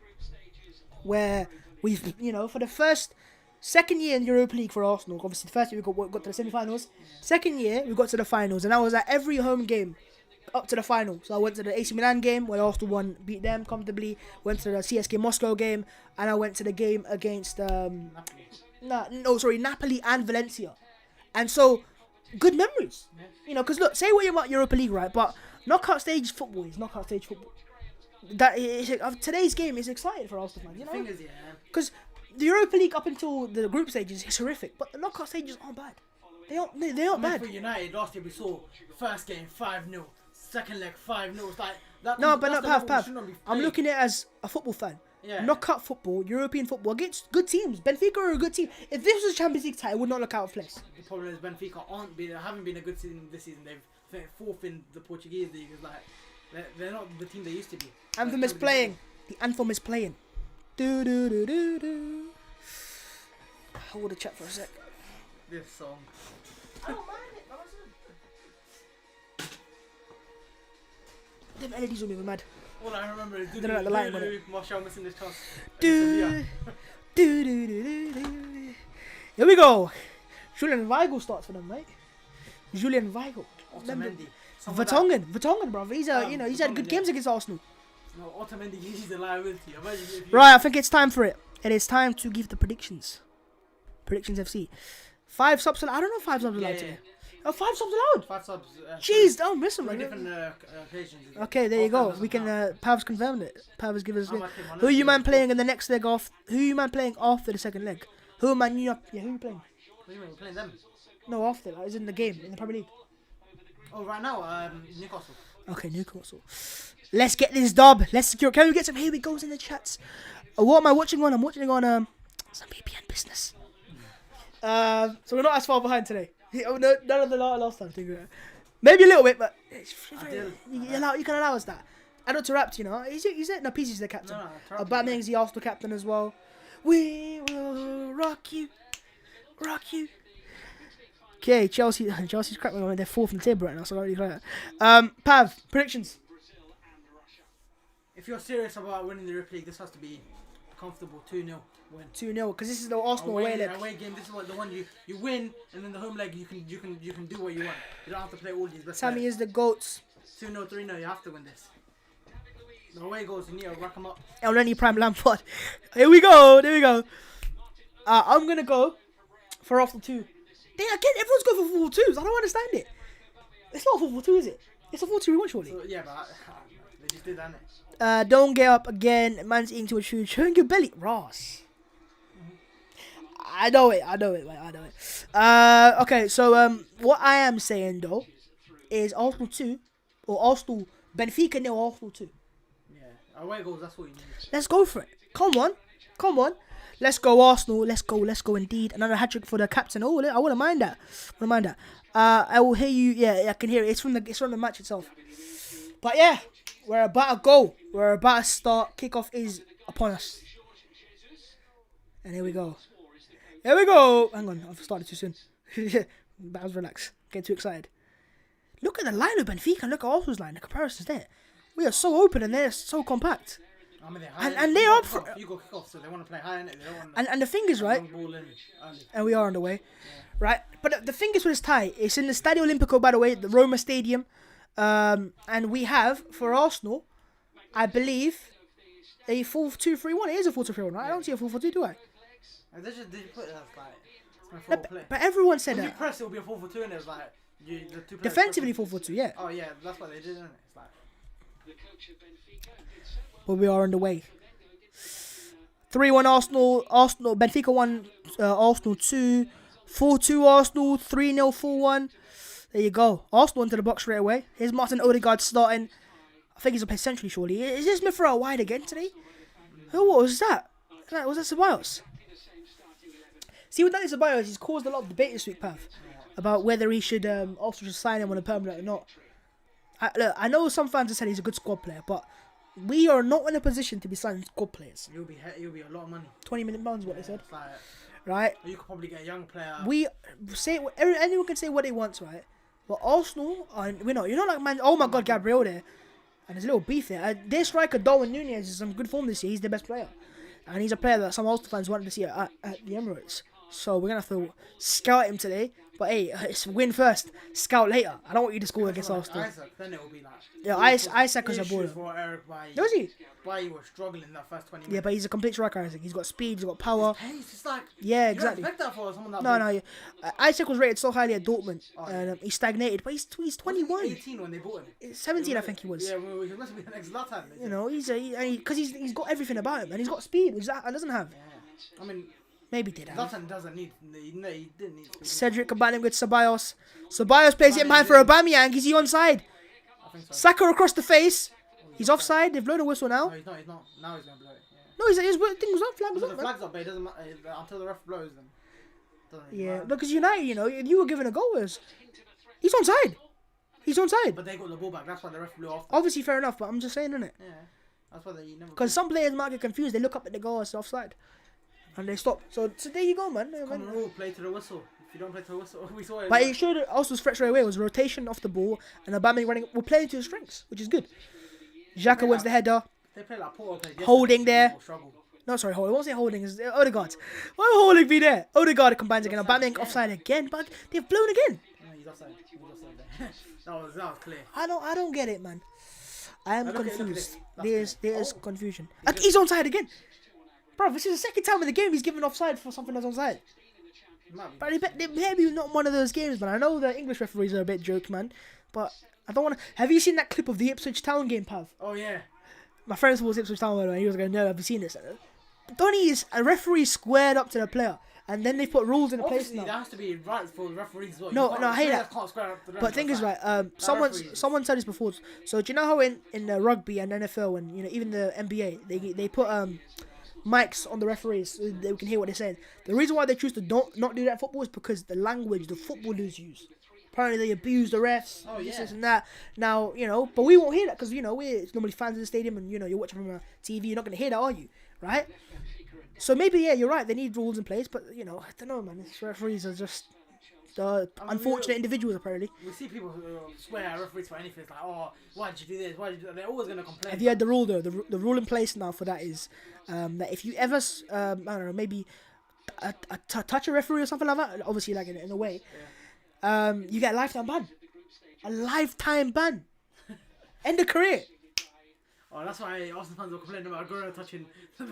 where we've, for the second year in the Europa League for Arsenal, obviously the first year we got to the semi-finals. Second year, we got to the finals, and I was at every home game up to the final. So I went to the AC Milan game where Arsenal won, beat them comfortably. Went to the CSK Moscow game, and I went to the game against Napoli and Valencia. And so, good memories. Because look, say what you want Europa League, right? But knockout stage football is knockout stage football. Today's game is exciting for Arsenal fans, because the Europa League up until the group stages is horrific, but the knockout stages aren't bad. They aren't bad.
For United last year we saw first game 5-0, second leg 5-0. It's like that.
No, but not Pav. I'm looking at it as a football fan.
Yeah.
Knockout football, European football against good teams. Benfica are a good team. If this was a Champions League tie, it would not look out of place.
The problem is Benfica haven't been a good team this season. They've finished 4th in the Portuguese league. It's like they're not the team they used to be.
Anthem is playing. The anthem is playing. Do do do do do. Hold the chat for a sec.
This song.
I don't mind it. Them LEDs will be mad.
All I remember is
like the lighting on it.
Martial missing this chance.
Do do do do do. Here we go. Julian Weigl starts for them, mate. Julian Weigl.
Otamendi.
Vertonghen, bro. He's he's had good games against Arsenal.
No, Otamendi, he's a liability.
Right, I think it's time for it. It is time to give the predictions. Predictions FC. 5 subs allowed. I don't know if 5 subs allowed today. Oh, 5 subs allowed.
5 subs.
Jeez, don't miss them, man.
Different occasions.
Okay, there you go. We can. Pav's confirmed it. Pav has given us. Who are you man playing in the next leg off? Who are you man playing after the second leg? Who am I? Who are you playing?
What do you mean? We're playing them?
No, after. Like, it's in the game in the Premier League.
Oh, right now, Newcastle.
Okay, Newcastle. Let's get this dub. Let's secure. Can we get some? Here we goes in the chats. What am I watching on? I'm watching on some VPN business. So we're not as far behind today. None of the last time. Maybe a little bit, but you can allow us that. I know Tarapt, he's it. No, PC's the captain. No, Aubameyang's the Arsenal captain as well. We will rock you. Okay, Chelsea's crap. They're 4th in the table right now, so I don't really like that. Pav, predictions.
If you're serious about winning the Europa League, this has to be comfortable 2-0 win.
2-0, because this is the Arsenal away leg.
Away game. This is the one you win, and then the home leg you can do what you want. You don't have to play all these.
Sammy is the goats.
2-0, 3-0. You have to win this. The away goals, you need to rack them up.
Elneny Prime Lampard. Here we go. There we go. I'm gonna go for Arsenal 2. Everyone's going for 4-2s. I don't understand it. It's not a 4-4-2, is it? It's a 4-2-1, surely.
So, yeah, but they just did that.
Don't get up again. Man's eating to a shoe. Showing your belly. Ross. I know it. Okay, so what I am saying, though, is Arsenal 2, or Arsenal, Benfica 0, Arsenal 2.
Yeah, away goals, that's what you need.
Let's go for it. Come on. Let's go, Arsenal. Let's go indeed. Another hat-trick for the captain. Oh, I wouldn't mind that. I will hear you. Yeah, I can hear it. It's from the match itself. But yeah, we're about to go. We're about to start. Kickoff is upon us. And here we go. Hang on, I've started too soon. But I was relaxed. Getting too excited. Look at the line of Benfica and look at Arsenal's line. The comparison's there. We are so open and they're so compact.
I mean,
and they're up for.
You go kick off, so they want to play high in it. They don't want
and the thing is, right? And we are on the way, right? But the thing is with this tie, it's in the Stadio Olimpico, by the way, the Roma Stadium, and we have for Arsenal, I believe, a 4-2-3-1. It is a 4-2-3-1, right? I don't see a 4-4-2, do I?
They just put it as like.
But everyone said
when
that.
you press, it will be a 4-4-2, and it was like the two.
Defensively 4-4-2, yeah.
Oh yeah, that's what they did, isn't it? It's like.
But we are on the way. 3-1 Arsenal, Benfica 1, Arsenal 2, 4-2 Arsenal, 3-0, 4-1. There you go. Arsenal into the box straight away. Here's Martin Odegaard starting. I think he's a play centrally, surely. Is this Smith Rowe wide again today? What was that? Was that Ceballos? See, what Dani Ceballos, he's caused a lot of debate this week, Pav, about whether he should Arsenal should sign him on a permanent or not. I know some fans have said he's a good squad player, but we are not in a position to be signing squad players.
You'll be a lot of money.
£20 million, what they said.
Like,
right?
You could probably get a young player.
Anyone can say what they want, right? But Arsenal, you're not like man. Oh my God, Gabriel there, and there's a little beef there. Their striker Darwin Núñez is some good form this year. He's the best player, and he's a player that some Arsenal fans wanted to see at the Emirates. So we're gonna have to scout him today. But hey, it's win first, scout later. I don't want you to score against Arsenal.
Isaac, then it will be like.
Yeah, Isaac was a baller. Was he?
Bailly was struggling in that first 20 minutes.
Yeah, but he's a complete striker, Isaac. He's got speed, he's got power.
He's just like.
Yeah, exactly.
You don't expect that for someone that
No.
big.
Isaac was rated so highly at Dortmund, and he stagnated. But he's 21.
18 when they bought him.
17, I think he was.
Yeah, well, he must be the next Zlatan.
You know, because he's got everything about him, and he's got speed, which that doesn't have.
Yeah. I mean.
Maybe did have.
Zlatan doesn't need. He didn't need.
Cedric combining with Ceballos. Ceballos plays it in behind for Aubameyang. Is he onside?
I think so.
Saka across the face. He's offside. They've blown the whistle now.
No, he's not. Now he's gonna blow it. Yeah.
No, his thing was up. Flag was up.
The flag's up, but it doesn't matter until the ref blows. Then. Doesn't really matter.
Because United, you were given a goal. He's onside. He's onside.
But they got the ball back. That's why the ref blew off.
Obviously, fair enough. But I'm just saying, innit?
Yeah. That's why they never.
Because some players might get confused. They look up at the goal, it's offside. And they stop. So there you go, man.
Common rule, play to the whistle. If you don't play to the whistle, we saw it.
But it showed Arsenal's threat straight away. It was rotation off the ball, and Aubameyang running. We're playing to his strengths, which is good. Xhaka wins the header.
They play like Porto played.
Holding there. No, sorry, holding. I won't say holding. It's Odegaard. Why would holding be there? Odegaard combines again. Aubameyang offside again, but they've blown again.
No, he's offside. There. that was clear.
I don't get it, man. I am confused. There's confusion. And he's onside again. Bro, this is the second time in the game he's given offside for something that's onside. But it may be not one of those games, man. I know the English referees are a bit jokes, man. But I don't want to. Have you seen that clip of the Ipswich Town game, Pav?
Oh, yeah.
My friend was Ipswich Town, and he was going, no, have you seen this? Donny is a referee squared up to the player, and then they put rules in place now.
There has to be rights for the referees as well.
No, I hate that. But thing is, right, someone said this before. So do you know how in rugby and NFL and even the NBA they put mics on the referees so they can hear what they're saying. The reason why they choose to not do that in football is because the language the footballers use. Apparently they abuse the refs, this and that. Now, but we won't hear that because, we're normally fans of the stadium and, you're watching from a TV. You're not going to hear that, are you? Right? So maybe, yeah, you're right. They need rules in place. But, I don't know, man. These referees are just unfortunate individuals, apparently.
We see people who swear at referees for anything. It's like, oh, why did you do this? Why did you do that? They're always going to complain.
Have you had the rule, though? The rule in place now for that is that if you ever, I don't know, maybe touch a referee or something like that, obviously, like in a way, you get a lifetime ban. A lifetime ban. End of career.
Oh, that's why Arsenal fans were complaining about Aguero touching the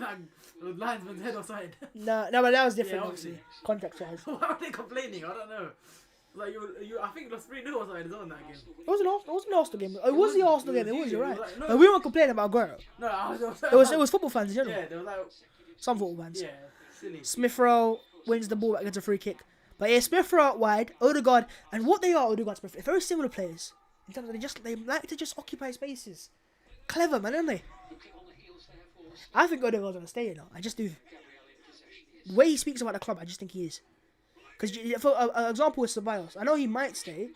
linesman's head offside.
No, but that was different,
Yeah,
obviously. Contract-wise.
Why are they complaining? I don't know. Like I think it was 3-0 or something in that game.
It wasn't the Arsenal game. It was the Arsenal game. It was, you're right.
Like, no,
But we weren't complaining about Aguero.
No,
It was football fans in general.
Yeah, they were like...
Some football fans.
Yeah, silly.
Smith Rowe wins the ball back, gets a free kick. But yeah, Smith Rowe out wide, Odegaard, and what they are, Odegaard, Smith, they're very similar players. In terms of they like to just occupy spaces. Clever, man, aren't they? I think Odegaard's gonna stay, I just do. The way he speaks about the club, I just think he is. Because for an example with Ceballos, I know he might stay,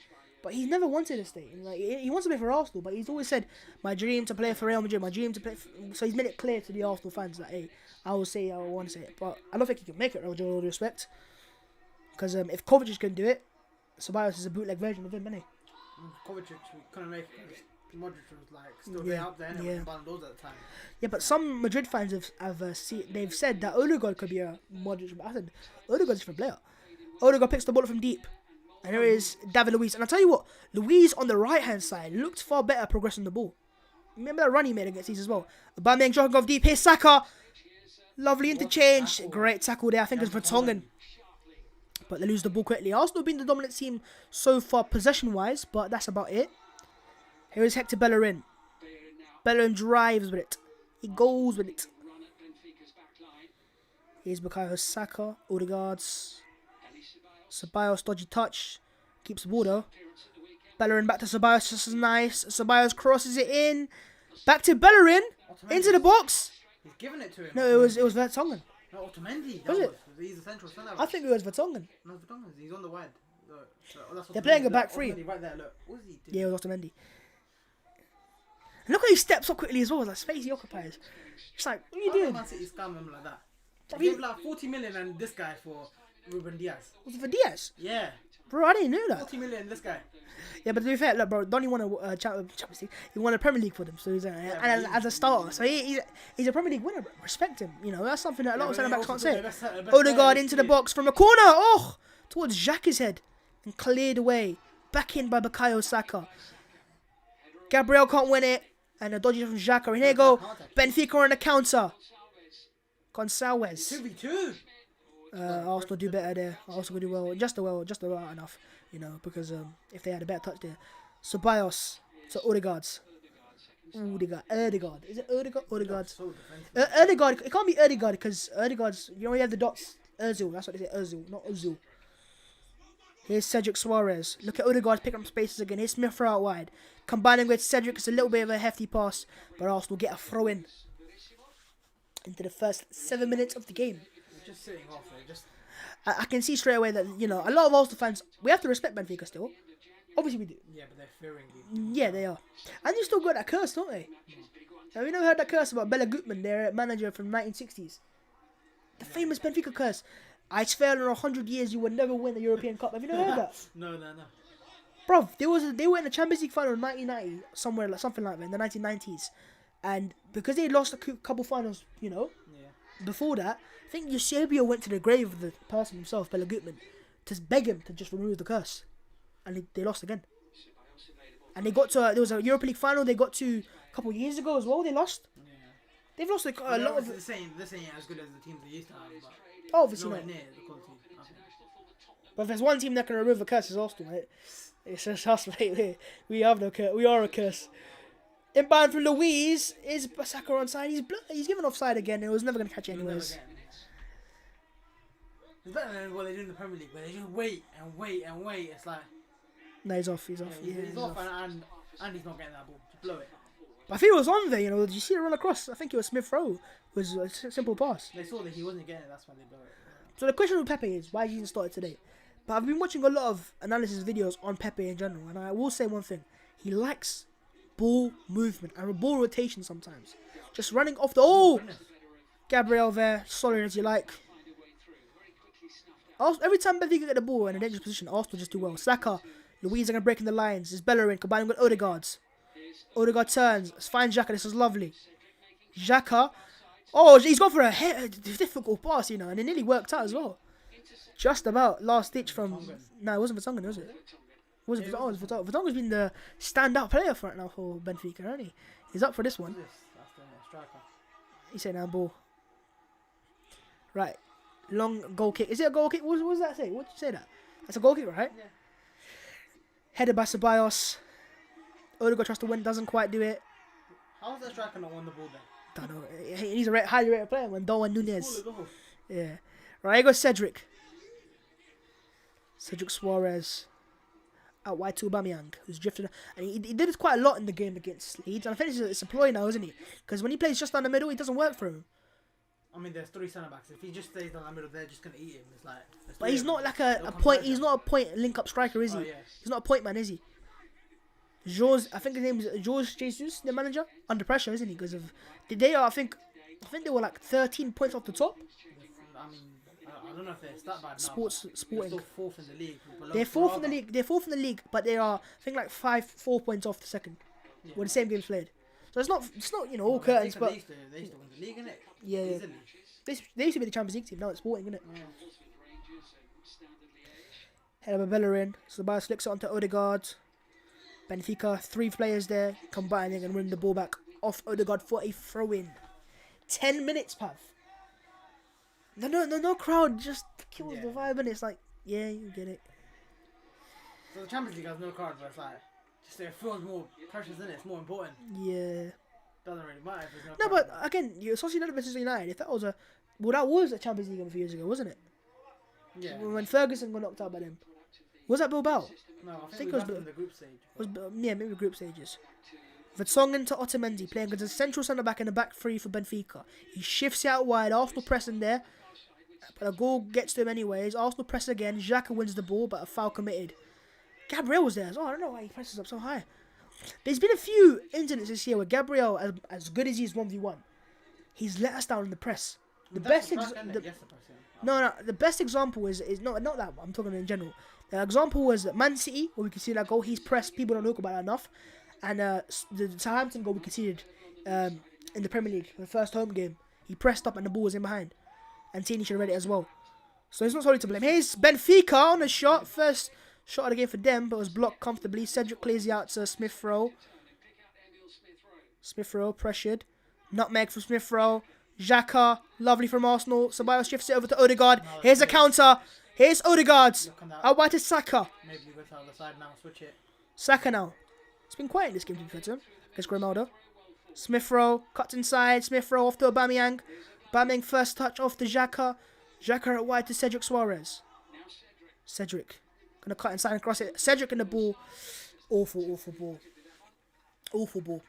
but he's never wanted to stay. Like he wants to play for Arsenal, but he's always said, "My dream to play for Real Madrid. My dream to play." So he's made it clear to the Arsenal fans that, hey, I will say I want to say it, but I don't think he can make it. With all due respect, because if Kovacic can do it, Ceballos is a bootleg version of him, isn't he?
Kovacic couldn't make it. Modric was like still way up there, and it was Ballon d'Ors at the time.
Yeah, but some Madrid fans they've said that Odegaard could be a Modric. But I said Odegaard's a different player. Odegaard picks the ball from deep. And there is David Luiz. And I'll tell you what, Luiz on the right-hand side looked far better progressing the ball. Remember that run he made against these as well. Aubameyang jogging off deep. Here's Saka. Lovely interchange. Great tackle there. I think it's Vertonghen. But they lose the ball quickly. Arsenal been the dominant team so far possession-wise, but that's about it. Here is Hector Bellerin. Bellerin drives with it. He goes with it. Here's Bukayo Saka. Odegaard's. Ceballos, dodgy touch. Keeps the ball though. Bellerin back to Ceballos. This is nice. Ceballos crosses it in. Back to Bellerin. Into the box.
He's giving it to him.
No, it was Vertonghen.
No, Otamendi.
Was it?
He's a central centre.
I think it was Vertonghen.
No, Vertonghen. He's on the wide.
They're playing a back three.
Right there, look. What is he doing?
Yeah, it was Otamendi. And look how he steps up quickly as well. Like space he occupies. It's like, what are you doing?
Man City scam him like that. They gave like 40 million and this guy for Ruben Diaz.
Was it for Diaz?
Yeah.
Bro, I didn't know that.
40 million, this guy.
Yeah, but to be fair, look, bro, Donny won a Champions League. He won a Premier League for them, so he's as a starter. So he's a Premier League winner. Bro. Respect him. You know, that's something that a lot of centre backs can't say. Odegaard into the box from a corner. Oh, towards Xhaka's head and cleared away. Back in by Bukayo Saka. Gabriel can't win it, and a dodgy from Xhaka. And here you go, Benfica on the counter. Gonçalves.
2v2.
Arsenal do better there. Arsenal do well, just about enough, you know, because if they had a better touch there. Ceballos to Odegaard. Is it Odegaard? Odegaard. Odegaard. It can't be Odegaard because Odegaard's, you know, you have the dots. Ozil. That's what they say. Ozil, not Ozil. Here's Cedric Suarez. Look at Odegaard picking up spaces again. Here's Smith out wide. Combining with Cedric, it's a little bit of a hefty pass, but Arsenal get a throw in into the first 7 minutes of the game.
Just sitting off there, just.
I can see straight away that, you know, a lot of Arsenal fans, we have to respect Benfica still. Obviously we do.
Yeah, but they're fearing you.
Yeah, they are. And you still got that curse, don't they? Have you never heard that curse about Bela Gutmann, their manager from the 1960s? The famous Benfica curse. I swear in 100 years you would never win a European Cup. Have you never heard that?
No.
Bro, they were in the Champions League final in 1990, somewhere like something like that, in the 1990s. And because they lost a couple finals, you know, before that, I think Eusebio went to the grave of the person himself, Bela Gutmann, to beg him to just remove the curse. And they lost again. And they got to, there was a Europa League final they got to a couple of years ago as well, they lost. Yeah. They've lost a lot of...
This ain't as good as the teams they used to have, but...
Obviously not.
Near the quality.
But if there's one team that can remove a curse, it's Arsenal, mate. It's just us, mate. We have no curse. We are a curse. Inbound from Luiz is Saka onside. He's given offside again. It was never going to catch it anyways.
It's better than what they do in the Premier League, where they just wait and wait and wait. It's like...
No, he's off. He's off.
Yeah, he's off. And he's not getting that ball. Just blow it.
But I think it was on there, you know. Did you see it run across? I think it was Smith Rowe. It was a simple pass.
They saw that he wasn't getting it. That's why they blew it.
So the question with Pepe is, why he didn't start it today? But I've been watching a lot of analysis videos on Pepe in general, and I will say one thing. He likes ball movement and ball rotation sometimes. Just running off the... Oh! Gabriel there. Solid as you like. Every time Benfica get the ball in a dangerous position, Arsenal just do well. Saka, Luiz are going to break in the lines. There's Bellerin combining with Odegaard. Odegaard turns. Finds Xhaka. This is lovely. Xhaka. Oh, he's gone for a difficult pass, you know, and it nearly worked out as well. Just about last ditch from... No, it wasn't Vertonghen, was it? Was it Vertonghen? Vertonghen's been the stand-up player for it now for Benfica, hasn't he? He's up for this one.
That's the striker.
He's saying now ball. Right. Long goal kick. Is it a goal kick? What does that say? What did you say that? That's a goal kick, right?
Yeah.
Headed by Ceballos. Odegaard tries to win, doesn't quite do it.
How is that striker not won the ball then?
Don't know. He's a highly rated player when Darwin Nunez. Yeah. Right, here goes Cedric. Cedric Suarez. Out wide to Aubameyang, who's drifted. And he did it quite a lot in the game against Leeds. And I think it's a ploy now, isn't he? Because when he plays just down the middle, it doesn't work for him.
I mean, there's 3 centre backs. If he just stays down the middle, they're just gonna eat him. It's like.
But he's not like a point. He's not a point link-up striker, is he?
Yeah.
He's not a point man, is he? Jorge, I think his name is Jorge Jesus, the manager. Under pressure, isn't he? Because of they are. I think they were like 13 points off the top.
I mean, I don't know if they're that bad now.
Sporting.
They're still 4th in the league.
They're 4th in the league. They're 4th in the league, but they are, I think, like 4 points off the second.
Yeah.
With the same games played. So it's not all curtains, but
they used to win the league, innit?
Yeah. They used to be the Champions League team. Now it's Sporting, innit?
Yeah.
Head of a Bellerin. So the ball flicks it onto Odegaard. Benfica, 3 players there, combining and winning the ball back off Odegaard for a throw-in. 10 minutes, Pav. No crowd just kills the vibe, and it's like, yeah, you get it.
So the Champions League has no crowd, but it's like, just it feels more precious, isn't it? It's more important.
Yeah.
Doesn't really matter if there's no
No,
crowd.
but again, Sociedad versus United, if that was a Champions League a few years ago, wasn't it?
Yeah.
When Ferguson got knocked out by them. Was that Bilbao?
No, I think it was in the group stage.
Maybe group stages. Vertonghen to Otamendi, playing as a central centre back in the back 3 for Benfica. He shifts it out wide, Arsenal pressing there, but a goal gets to him anyways. Arsenal press again, Xhaka wins the ball, but a foul committed. Gabriel was there as well. I don't know why he presses up so high. There's been a few incidents this year where Gabriel, as good as he is 1v1, he's let us down in the press. The best example is not that one. I'm talking in general. The example was Man City, where we could see that goal. He's pressed. People don't talk about it enough. And the Southampton goal we conceded in the Premier League, the first home game. He pressed up and the ball was in behind. And Tini should have read it as well. So he's not solely to blame. Here's Benfica on a shot. First shot of the game for them, but was blocked comfortably. Cedric clears it out to Smith Rowe. Smith Rowe pressured. Nutmeg from Smith Rowe. Xhaka, lovely from Arsenal. Ceballos shifts it over to Odegaard. Here's a counter. Here's Odegaard. Out wide to Saka.
Maybe go to the other side now. Switch it.
Saka now. It's been quiet in this game to be fair to him. Against Grimaldo. Smith Rowe cuts inside. Smith Rowe off to Aubameyang. Aubameyang first touch off to Xhaka. Xhaka out wide to Cedric Suarez. Cedric gonna cut inside and cross it. Cedric in the ball. Awful ball. Awful ball.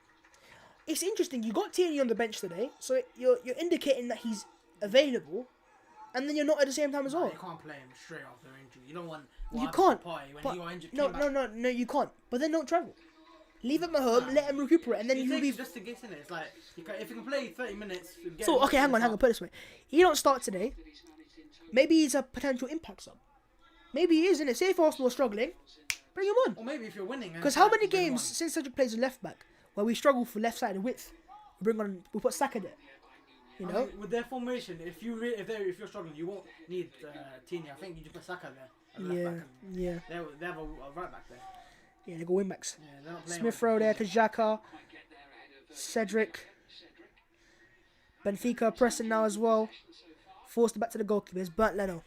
It's interesting. You got Tierney on the bench today, so you're indicating that he's available, and then you're not at the same time as well.
You can't play him straight after injury. You don't want.
You can't.
When you are injured.
No, you can't. But then don't travel. Leave him at home. Let him recuperate, and then you'll be.
Just to get in it. It's like if you can play 30 minutes.
So okay, hang on. Put it this way: he don't start today. Maybe he's a potential impact sub. Maybe he is, isn't it? Say if Arsenal are struggling, bring him on.
Or maybe if you're winning.
Because how many games since Cedric plays left back where we struggle for left sided width, we put Saka there. You know,
with their formation, if you're struggling, you won't need Tierney. I think you just put Saka there.
Yeah.
They have a right back there.
Yeah, they go wing backs.
Yeah, they're not playing.
Smith Rowe there to Xhaka. Cedric. Benfica pressing now as well. Forced back to the goalkeepers. Burnt Leno.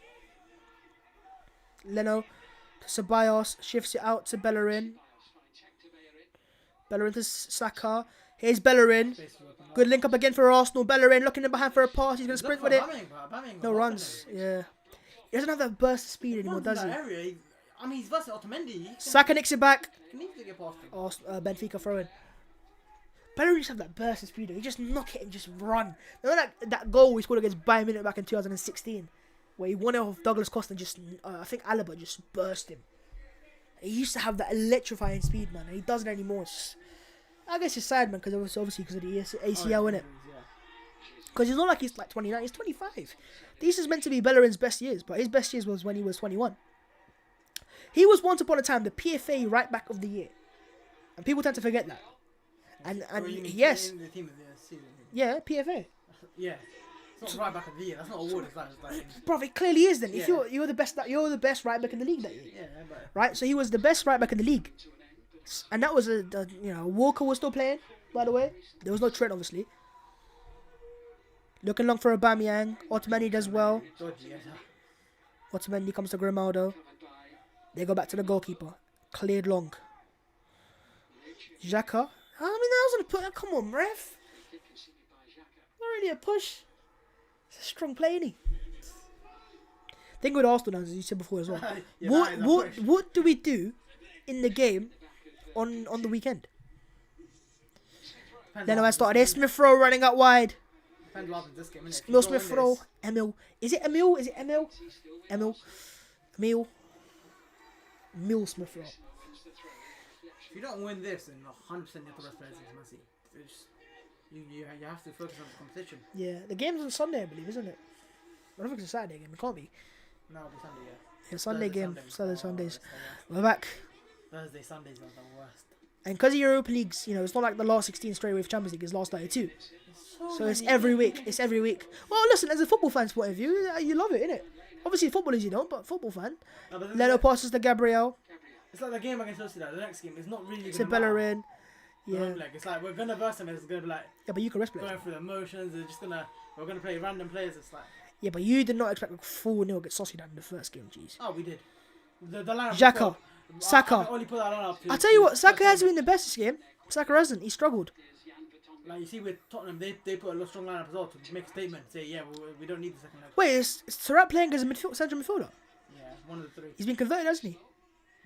Leno to Ceballos. Shifts it out to Bellerin. Bellerin to Saka. Here's Bellerin. Good link up again for Arsenal. Bellerin looking in behind for a pass. He's going to sprint with it. No runs. Yeah. He doesn't have that burst of speed anymore, does he?
I mean, he's versus Otamendi.
Saka nicks it back.
He needs to get past him.
Benfica throwing. Bellerin just have that burst of speed. He just knock it and just run. You know that goal we scored against Bayern Munich back in 2016, where he won it off Douglas Costa and just I think Alaba just burst him. He used to have that electrifying speed, man. And he doesn't anymore. I guess it's sad, man, because obviously because of the ACL, innit? Because it's not like he's like 29. He's 25. This is meant to be Bellerin's best years, but his best years was when he was 21. He was once upon a time the PFA right back of the year, and people tend to forget that. And yes, yeah, PFA.
Yeah, it's not right back of the year. That's not an award. It's like,
bro, it clearly is. Then if you're the best, you're the best right back in the league that year.
Yeah, but
right. So he was the best right back in the league, and that was Walker was still playing. By the way, there was no Trent obviously. Looking long for Aubameyang. Otamendi does well. Otamendi comes to Grimaldo. They go back to the goalkeeper. Cleared long. Xhaka. I mean, that wasn't a push. Come on, ref. Not really a push. It's a strong play, innit? Thing with Arsenal, as you said before as well. What do we do in the game on the weekend? Then I started there. Smith Rowe running out wide.
Depends what happens this game, innit?
Emil Smith Rowe. Emil. Is it Emil? Is it Emil? Emil. Emil Smith Rowe.
If you don't win this, then 100% you have to rest players against Man City. You have to focus on the competition.
Yeah, the game's on Sunday, I believe, isn't it? I don't think it's a Saturday game. It can't be.
No, it'll be Sunday, yeah.
Yeah, Sunday game.
Sundays.
Sundays. We're back.
Thursday, Sundays are the worst.
And because of Europa Leagues, it's not like the last 16 straight away for Champions League. It's last 32. So it's every week. It's every week. Well, listen, as a football fan's point of view, you love it, innit? Obviously, footballers you don't, but football fan.
No,
Leno passes to Gabriel.
It's like the game against Sociedad. The next game is not really.
It's a Bellerin. Yeah.
Like, it's like we're gonna verse them. It's gonna be like.
Yeah, but you can rest players.
Going through the emotions. We're gonna play random players. It's like.
Yeah, but you did not expect a 4-0 against Sociedad in the first game, jeez.
Oh, we did. The lineup.
Xhaka. Saka.
I only put that lineup
I'll tell you what, Saka hasn't been the best this game. Saka hasn't. He struggled.
Like you see with Tottenham, they put a strong lineup as well to make a statement. Say, yeah, we don't need the second leg.
Wait, is Tarat playing as a central midfielder?
Yeah, one of the three.
He's been converted, hasn't he?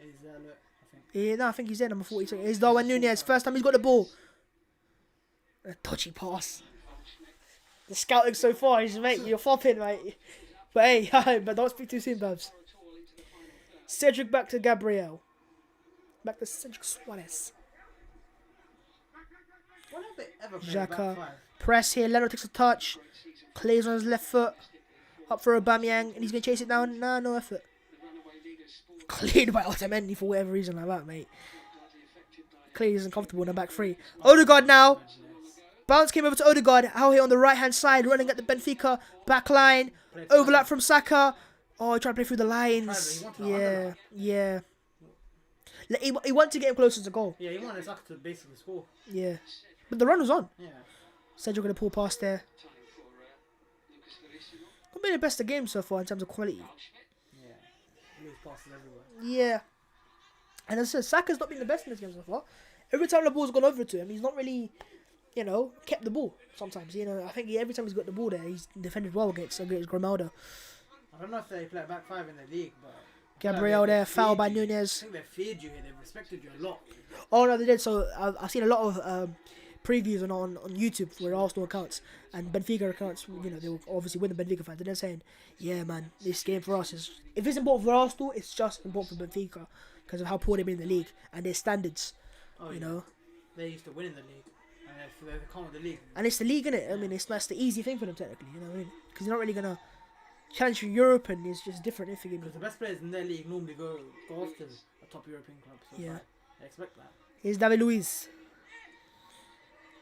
He's look, I think.
Yeah, no, I think he's there, number 42. It's Darwin Nunez. First time he's got the ball. A dodgy pass. The scouting so far is, mate, you're flopping, mate. But hey, but don't speak too soon, Babs. Cedric back to Gabriel. Back to Cedric Suarez.
When have they ever played back
Xhaka.
five?
Press here. Leno takes a touch. Clears on his left foot. Up for Aubameyang. And he's going to chase it down. Nah, no effort. Cleared by Otamendi for whatever reason like that, mate. Clearly isn't comfortable in the back three. Odegaard now. Bounce came over to Odegaard. Out here on the right-hand side. Running at the Benfica back line. Overlap from Saka. Oh, he tried to play through the lines. Yeah, yeah. He wanted to get him closer to goal.
Yeah, he wanted Saka to basically score.
Yeah. But the run was on.
Yeah.
Cedric going to pull past there. Not been the best of games so far in terms of quality.
Yeah. He was passes everywhere.
Yeah. And as I said, Saka's not been the best in this game so far. Every time the ball's gone over to him, he's not really, kept the ball sometimes. I think every time he's got the ball there, he's defended well against Grimaldo.
I don't know if they play back five in the league, but...
Gabriel there, foul by Nunez.
I think they feared you here. They respected you a lot.
Oh, no, they did. So I've seen a lot of previews on YouTube for Arsenal accounts and Benfica accounts. They will obviously win the Benfica fans. And they're saying, yeah, man, this game for us is... If it's important for Arsenal, it's just important for Benfica because of how poor they've been in the league and their standards,
They used to win in the league. And they come with the league.
And it's the league, innit? I mean, that's the easy thing for them, technically. You know what I mean? Because you're not really going to challenge for Europe and it's just different if
because the best players in their league normally go after a top European club. So
yeah.
I expect that.
Here's David Luiz.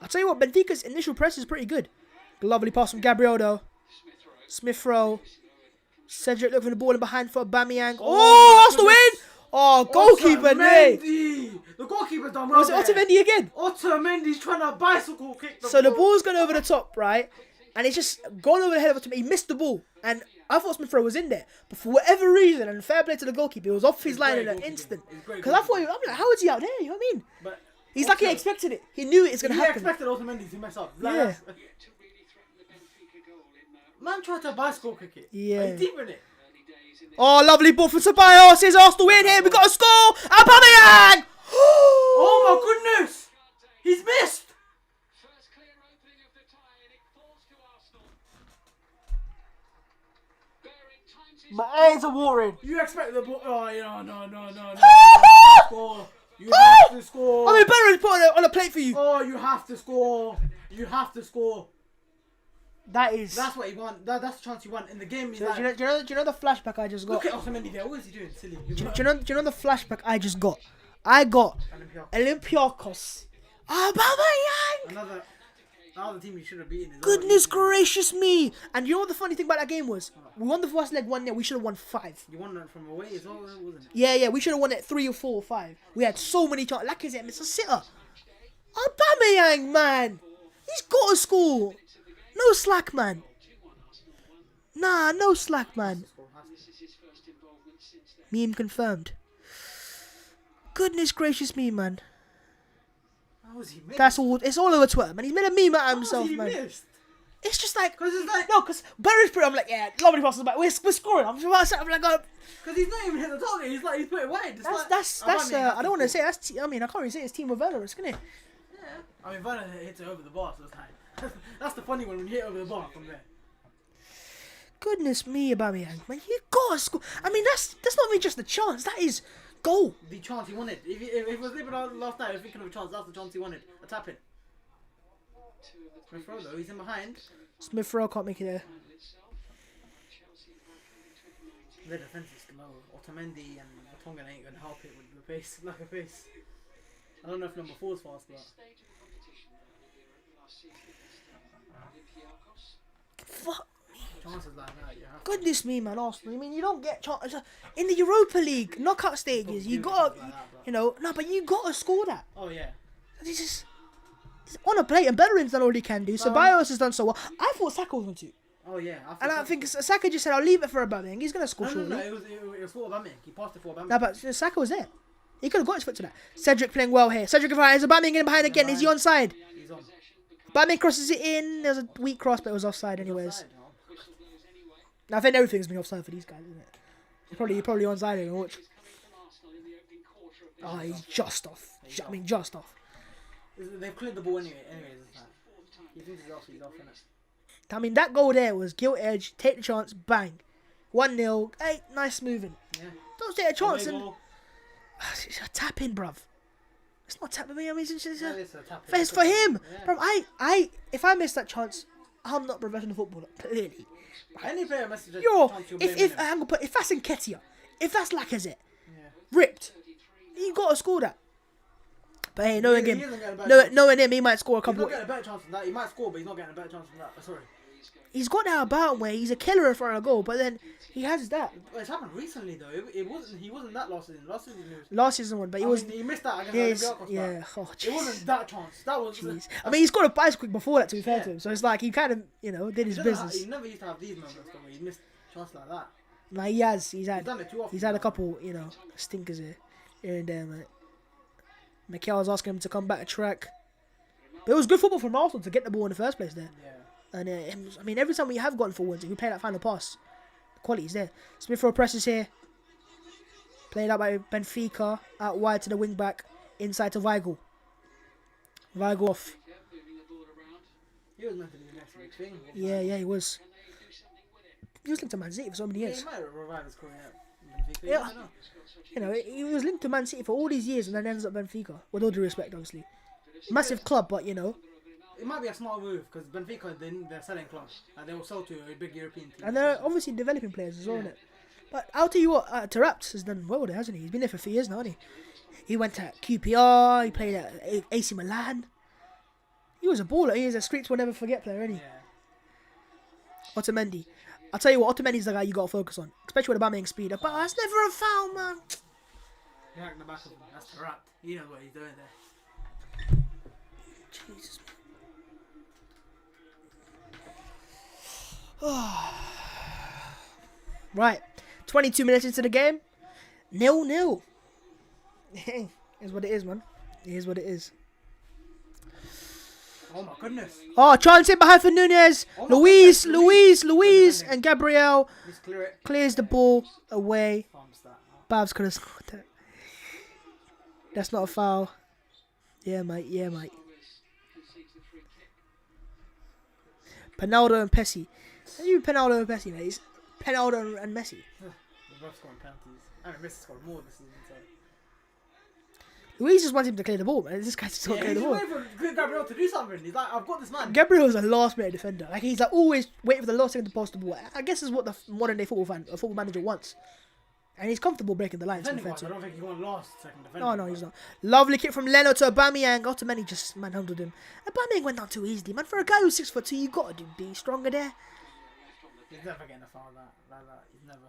I'll tell you what, Benfica's initial press is pretty good. Lovely pass from Gabriel though. Smith Rowe. Cedric looking for the ball in behind for Aubameyang. Oh, that's the win! Oh, goalkeeper, mate!
The goalkeeper done well.
Was it Otamendi again?
Otamendi's trying to bicycle kick the
So
ball.
the ball's gone over the top, right? And it's just gone over the head of Otamendi. He missed the ball. And I thought Smith Rowe was in there. But for whatever reason, and fair play to the goalkeeper, he was off his line in an instant. Because I thought, I'm like, how is he out there? You know what I mean? But he's like he expected it. He knew it was going to happen.
He expected Otamendi to mess up. Like,
yeah.
Man tried to bicycle kick it.
Yeah.
He's deep in it.
Oh, lovely ball from Ceballos. Here's Arsenal win here. We got a score. Aubameyang!
Oh my goodness! He's missed.
My eyes are watering.
You expect the ball? Oh, no. Score. You have to score.
I mean, better put it on a plate for you.
Oh, you have to score. You have to score.
That's
what you want. That's the chance you want in the game.
Do you know the flashback I just got?
Look at Otamendi there. What is he doing? Silly.
Do you know the flashback I just got? I got Olympiacos. Aubameyang.
Another team you should have beaten.
Goodness gracious me! And you know what the funny thing about that game was? We won the first leg 1-0. We should have won 5.
You won that from away as well, wasn't it?
Yeah. We should have won it 3 or 4 or 5. We had so many chances. Like I said, it's a sitter. Aubameyang, man, he's got to score. No slack, man. Nah, no slack, man. Meme confirmed. Goodness gracious me, man.
How was he missed?
That's all. It's all over Twitter, man. He's made a meme out of himself,
How was he
man.
Missed?
It's just like,
because
Barry's pretty. I'm like, yeah, lovely passes back. We're scoring. I'm like,
because he's not even hit the target. He's put it wide.
That's. I don't want to say that's. I mean, I can't really say it's team of Werner, isn't it?
Yeah. I mean, Werner hits it over the bar, so it's like. That's the funny one when you hit over the bar from there.
Goodness me, Aubameyang, man, you gotta score. I mean, that's not even just a chance. That is goal.
The chance he wanted. If it was living out last night, thinking of a chance, that's the chance he wanted. A tap in. Smith Rowe though, he's in behind.
Smith Rowe can't make it there.
Their defense is slow. Otamendi and Tongan ain't gonna help it with the pace, lack of pace. I don't know if number 4 is fast, but.
Fuck.
Chances like that, yeah.
Goodness me, man, Arsenal. I mean, you don't get chances in the Europa League knockout stages. You got, you know, no, but you got to score that.
Oh yeah.
It's on a plate, and Bellerin's done all he can do. Ceballos has done so well. I thought Saka was going to.
Oh yeah.
I think Saka just said, "I'll leave it for Aubameyang. He's going to score shortly."
No, it was for Aubameyang. He passed it for Aubameyang.
No, but Saka was there. He could have got his foot to that. Cedric playing well here. Cedric is Aubameyang getting behind again. Is he onside?
He's on.
Aubameyang crosses it in. There's a weak cross, but it was offside anyways. Now, I think everything's been offside for these guys, isn't it? Probably onside here. Watch. Oh, he's just off. I mean, just off.
They've cleared the ball anyways, isn't that? He thinks he's off, innit?
I mean, that goal there was gilt edge, take the chance, bang. 1-0. Hey, nice moving. Yeah. Don't take a chance. It's a tap in, bruv. It's not tap in me. I mean, it's a tap in. It's for him. Yeah. Bruv, if I miss that chance, I'm not a professional footballer, clearly.
Any player misses a chance,
if that's Nketiah, if that's Lacazette, ripped, you got to score that. But hey, knowing him, he might score a couple.
He's not getting a better chance than that. He might score, but he's not getting a better chance than that. Sorry.
He's got that about where he's a killer in front of a goal, but then he has that.
It's happened recently though. He wasn't that last season.
Last season one, but
he missed that against Olympiacos.
Yeah. Oh,
it wasn't that chance. That was.
Jeez. I mean, he's got a bicycle before that. To be fair to him, so it's like he kind of did his business.
He never used to have these moments where he missed chances like that.
Like he has. He's
done it too often.
He's had a couple, stinkers here and there, mate. Mikel was asking him to come back to track. But it was good football from Arsenal to get the ball in the first place there. Yeah. And I mean, every time we have gone forwards, we play that final pass. The quality's there. Smith Rowe presses here. Played out by Benfica. Out wide to the wing back. Inside to Weigl. Weigl off.
He was meant to be the next big thing.
Yeah, he was. He was linked to Man City for so many years.
He might revive his career at Benfica.
Yeah. He was linked to Man City for all these years and then ends up Benfica. With all due respect, obviously. Massive club, but
It might be a smart move because Benfica, they're selling clubs and they will sell to a big European team.
And they're obviously developing players as well, isn't it? But I'll tell you what, Tarapts has done well there, hasn't he? He's been there for 3 years now, hasn't he? He went to QPR, he played at AC Milan. He was a baller. He is a streets will never forget player, isn't he? Yeah. Otamendi. I'll tell you what, Otamendi's the guy you got to focus on. Especially with Aubameyang's speed. But that's never a foul, man.
You're in the back of him. That's Tarap. He knows what he's doing there.
Jesus. Right, 22 minutes into the game, 0-0. Here's what it is, man. Here's what it is.
Oh my goodness.
Oh, chance in behind for Nunez. Luis, and Gabriel clears the ball away. Babs could have scored that. That's not a foul. Yeah, mate. Penaldo and Pessi. You Penaldo and Messi, mate. It's Penaldo and Messi.
They're both scoring penalties. I mean, Messi scored more this season. So.
Luis just wants him to clear the ball, man. This guy's just not clear the ball.
He's waiting for Gabriel to do something. He's like, I've got this man.
Gabriel's a last-minute defender. Like he's like always waiting for the last second to pass the ball. I guess is what the modern-day football manager wants. And he's comfortable breaking the lines.
I don't think he won last second defender.
No, he's not. Lovely kick from Leno to Aubameyang. Otamendi just manhandled him. Aubameyang went down too easily, man. For a guy who's 6'2", you got to be stronger there.
He's never getting a foul like that. He's never.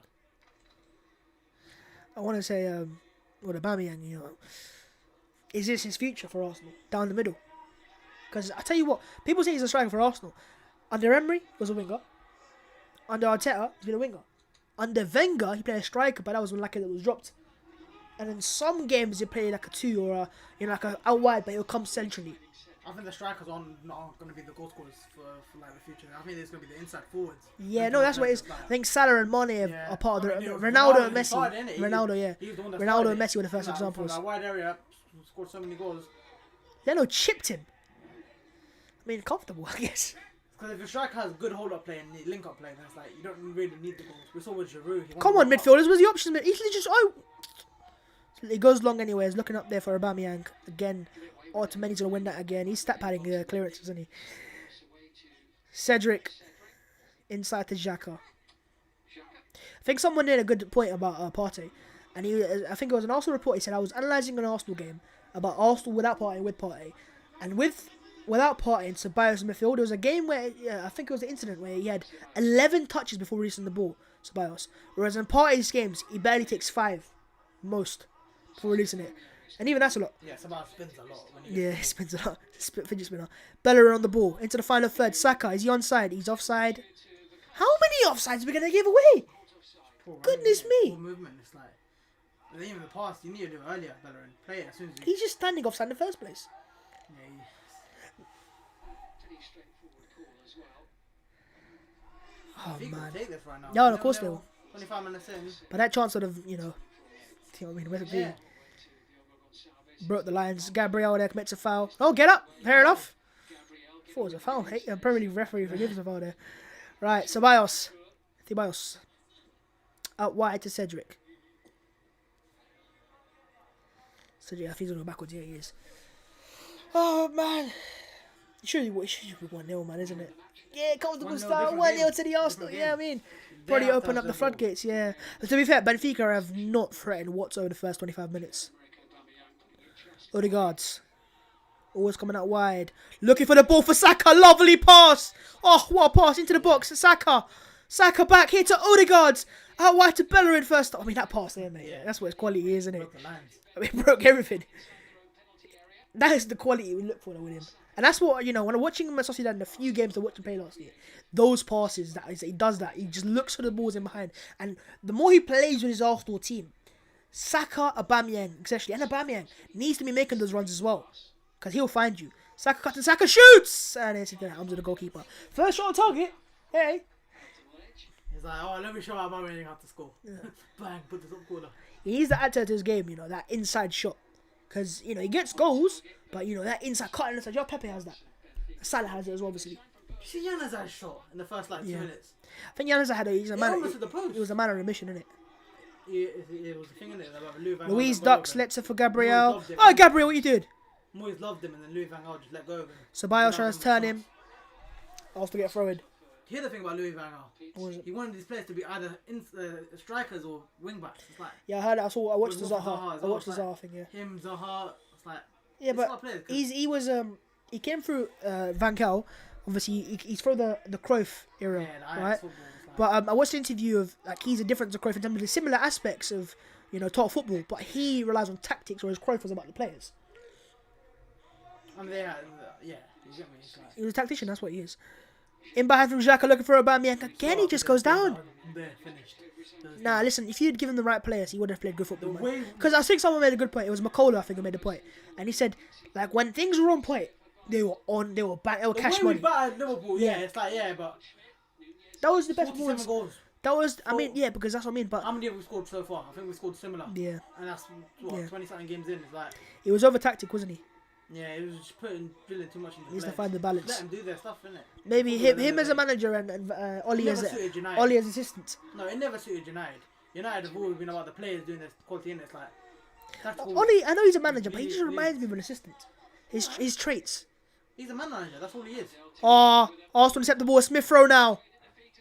I want to say, with Aubameyang, is this his future for Arsenal down the middle? Because I tell you what, people say he's a striker for Arsenal. Under Emery, he was a winger. Under Arteta, he's been a winger. Under Wenger, he played a striker, but that was when Lacazette was dropped. And in some games, he played like a 2 or like a out wide, but he'll come centrally.
I think the strikers are not going to be the goal scorers for like the future. I think it's going to be the inside forwards.
Yeah, no, that's what it is. I think Salah and Mane are part of the Ronaldo and Messi. Ronaldo and Messi were the first examples.
From that wide area, scored so many goals.
Leno chipped him. mean, comfortable, I guess.
Because if your striker has good hold-up play and link-up play, then it's like you don't really need the goals. We saw with Giroud.
Come on, midfielders. Where's the options? Easily just It goes long anyways. Looking up there for Aubameyang again. Otamendi's gonna win that again. He's stat padding clearances, isn't he? Cedric inside to Xhaka. I think someone made a good point about Partey, and I think it was an Arsenal report. He said I was analysing an Arsenal game about Arsenal without Partey and with Partey, and without Partey and Ceballos in midfield. There was a game where I think it was an incident where he had 11 touches before releasing the ball, Ceballos, whereas in Partey's games he barely takes 5, most, before releasing it. And even that's a lot.
Yeah, Ceballos spins a lot.
He spins a lot. Fidget spinner. Bellerin on the ball. Into the final third. Saka, is he onside? He's offside. How many offsides are we going to give away? Goodness me.
Movement, it's like, even in the past, you need to do it earlier, Bellerin. Play it as soon as you...
He's just standing offside in the first place.
Oh, man. Take this right now.
No, of course they will.
25 minutes in.
But that chance would have, broke the lines. Gabriel there commits a foul. Oh, get up. Fair enough. I thought it was a foul. Hey, Premier League referee forgives a foul there. Right, Ceballos. Out wide to Cedric. Cedric, I think he's going to go backwards. Yeah, he is. Oh, man. It should be 1-0, man, isn't it? Yeah, comfortable start. 1-0 to the Arsenal. Yeah, I mean, probably open up the floodgates, yeah. But to be fair, Benfica have not threatened whatsoever the first 25 minutes. Odegaard's always coming out wide. Looking for the ball for Saka. Lovely pass. Oh, what a pass into the box. Saka back here to Odegaard. Out wide to Bellerin first. I mean, that pass there, mate. Yeah. That's what his quality is, isn't it? I mean, broke everything. That is the quality we look for with him. And that's what, when I'm watching him at Sociedad in a few games I watched him play last year, those passes, he does that. He just looks for the balls in behind. And the more he plays with his Arsenal team, Saka, Aubameyang, especially, and Aubameyang needs to be making those runs as well. Because he'll find you. Saka cuts and Saka shoots! And it's in the arms of the goalkeeper. First shot on target. Hey.
He's like, oh, let me show Aubameyang how to score. Yeah. Bang, put the top corner.
He needs to add to his game, that inside shot. Because, he gets goals, but, that inside cut inside. Pepe has that. Salah has it as well, obviously.
You see Januzaj's shot in the first, 2 minutes?
I think Januzaj had he was a man on a mission, innit?
It was a thing in it about Louis Van Gaal.
Luis ducks, lets it for Gabriel. Oh, Gabriel, what you did?
Moyes loved him, and then Louis Van Gaal just let go of him.
Ceballos trying to turn him. Also get thrown.
You hear the thing about Louis Van Gaal? He wanted these players to be either strikers or wing backs. It's like,
yeah, I heard it. I watched the Zaha. I watched the Zaha thing. Yeah.
Him, Zaha. It's like,
yeah, but he came through Van Gaal. Obviously, he's from the Cruyff era, right? But I watched an interview of he's a different to Cruyff in terms of the similar aspects of top football, but he relies on tactics, whereas Cruyff was about the players.
I mean, yeah, you get me.
He was a tactician. That's what he is. In behind from Xhaka looking for Aubameyang again. He just goes down. Nah, listen. If you'd given the right players, he would have played good football. Because I think someone made a good point. It was McCullough, I think, who made a point, and he said when things were on point, they were cash money.
Liverpool, yeah, it's like but
that was the best
goals.
That was, because that's what I mean. But
how many have we scored so far? I think we scored similar.
Yeah,
and that's 20-something games in. It's like
he was over tactic, wasn't he?
Yeah, he was just drilling too much into.
He needs to find the balance.
Let him do their stuff, innit?
Maybe him as a manager and Ollie as assistant.
No, it never suited United. United have always been about the players doing their quality, and it's like.
Ollie, I know he's a manager, but he just reminds me of an assistant. His traits.
He's a man manager. That's all he is.
Oh, Arsenal accept the ball. Smith Rowe now.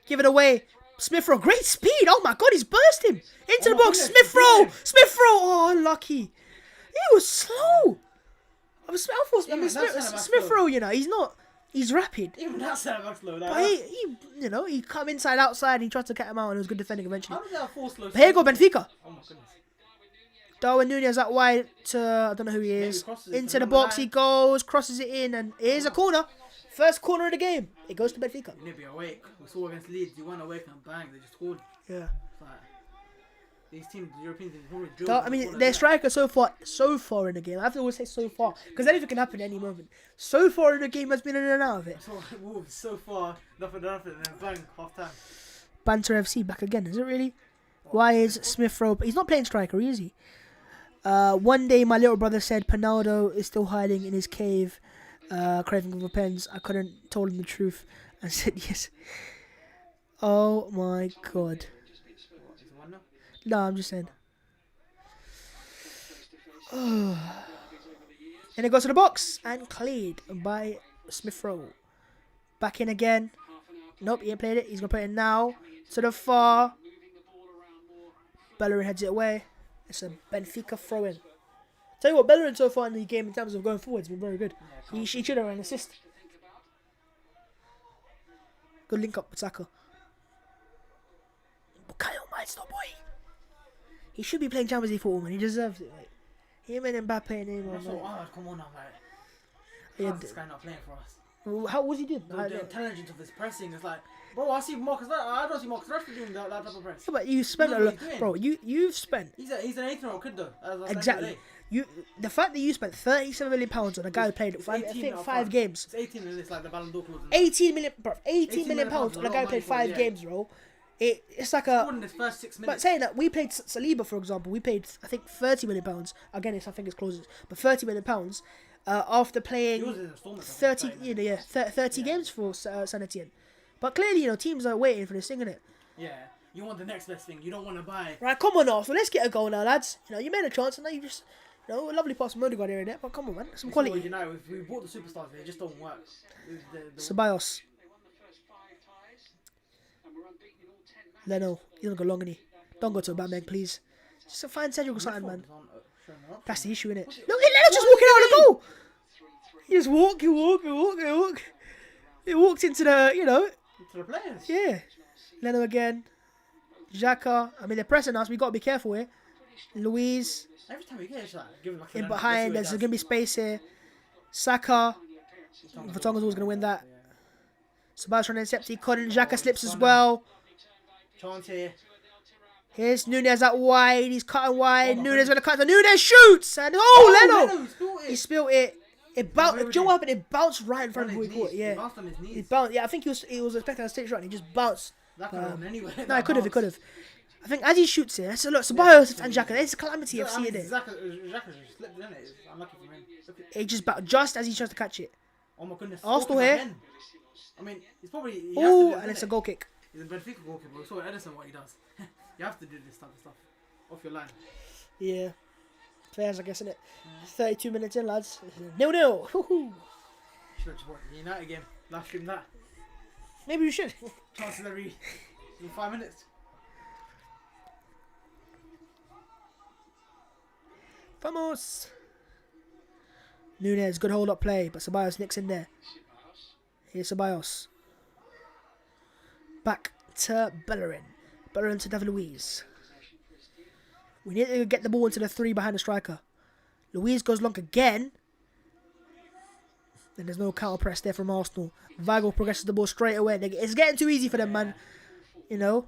Give it away. Smith Rowe, great speed. Oh my God, he's bursting into the box. Smith Rowe. Oh, unlucky. He was slow. Smith Rowe, he's rapid.
Even that centre-back's slow.
But he come inside, outside, and he tried to cut him out, and it was good defending eventually.
How did that force slow?
But here you go, Benfica.
Oh my goodness.
Darwin Núñez out wide to, I don't know who he is. Into the box he goes, crosses it in, and here's a corner. First corner of the game. It goes to Benfica.
You need to be awake. We saw against Leeds, you weren't awake and bang, they just scored.
Yeah.
These teams, the European teams, probably drilled.
I mean, their striker so far in the game. I have to always say so far, because anything can happen at any moment. So far in the game has been in and out of it.
So far, nothing, and then bang, half time.
Banter FC back again, is it really? Why is Smith Rowe? He's not playing striker, is he? One day, my little brother said Pinaldo is still hiding in his cave. craving of pens. I couldn't told him the truth and said yes. Oh my god. No, I'm just saying. And it goes to the box and cleared by Smith Rowe. Back in again. Nope, he ain't played it. He's gonna put it now to the far. Bellerin heads it away. It's a Benfica throw-in. Tell you what, Bellerin so far in the game in terms of going forward has been very good. He should have an assist. Good link up with Saka. Bukayo Maestro, boy. He should be playing Champions League football, man. He deserves it. Like, him and Mbappe and Neymar.
That's so hard. Come on now, like. How's this guy not playing for us?
Well, how was he doing?
The intelligence of his pressing is like, bro, I don't see Marcus Rashford doing that type of press.
Yeah, but you spent a lot, bro. You've spent.
He's an 18-year-old kid though.
Exactly. The fact that you spent £37 million on a guy who played five games.
It's 18 million. It's like the Ballon d'Or clause.
18 million, bro. 18 million pounds on a guy who played 5 games, bro. It's like a.
In his first 6 minutes.
But saying that, we played Saliba, for example. We paid, I think, £30 million. Again, I think it's closes, but £30 million. After playing 30 games for Saint Etienne. But clearly, teams are waiting for this thing, innit?
Yeah, you want the next best thing. You don't want to buy.
Right, come on, Arsenal. Let's get a goal now, lads. You made a chance, and now you just, a lovely pass from Odegaard here and there. But come on, man, some quality.
If we bought the superstars, they just don't work.
Ceballos. Leno, he doesn't go long, innit? Don't go to a Batman, please. Just a fine Cedric or something, man. That's the issue, innit? Look, Leno just walking out of the goal. He just walk. He walked into the,
into the players.
Yeah. Leno again. Xhaka. I mean, they're pressing us. We got to be careful here. Luiz.
Every time we get it, give him like
in behind, there's going to be space here. Saka. Vertonghen's always going to win that. Ceballos trying to intercept. He couldn't. Xhaka slips as well.
Chance here.
Here's Nunez out wide. He's cutting wide. Nunez going to cut. Nunez shoots. And Leno. He spilled it. It bounced. Do you know what happened? It bounced right in front of who he caught. Yeah.
He bounced on his knees.
It bounced. Yeah, I think he was expecting a straight shot and he just bounced.
That could have anyway.
No, it could have. I think as he shoots it, so look, Ceballos and Xhaka, it's calamity FC in it.
Xhaka just slipped in it. It's unlucky for him.
It just bounced just as he tries to catch it.
Oh my goodness.
Arsenal here.
I mean, he's probably.
Oh, and it's a goal kick.
He's a Benfica goalkeeper. We saw Edison what he does. You have to do this type of stuff off your line.
Yeah. Players, I guess, innit? 32 minutes in, lads. 0-0. Woohoo.
Should have just watched the United game. Live stream that.
Maybe we should.
Chances every 5 minutes.
Vamos. Nunez, good hold up play, but Ceballos nicks in there. Here's Ceballos. Back to Bellerin. Bellerin to David Luiz. We need to get the ball into the 3 behind the striker. Luiz goes long again. And there's no counter press there from Arsenal. Weigl progresses the ball straight away. It's getting too easy for them, man.
You're going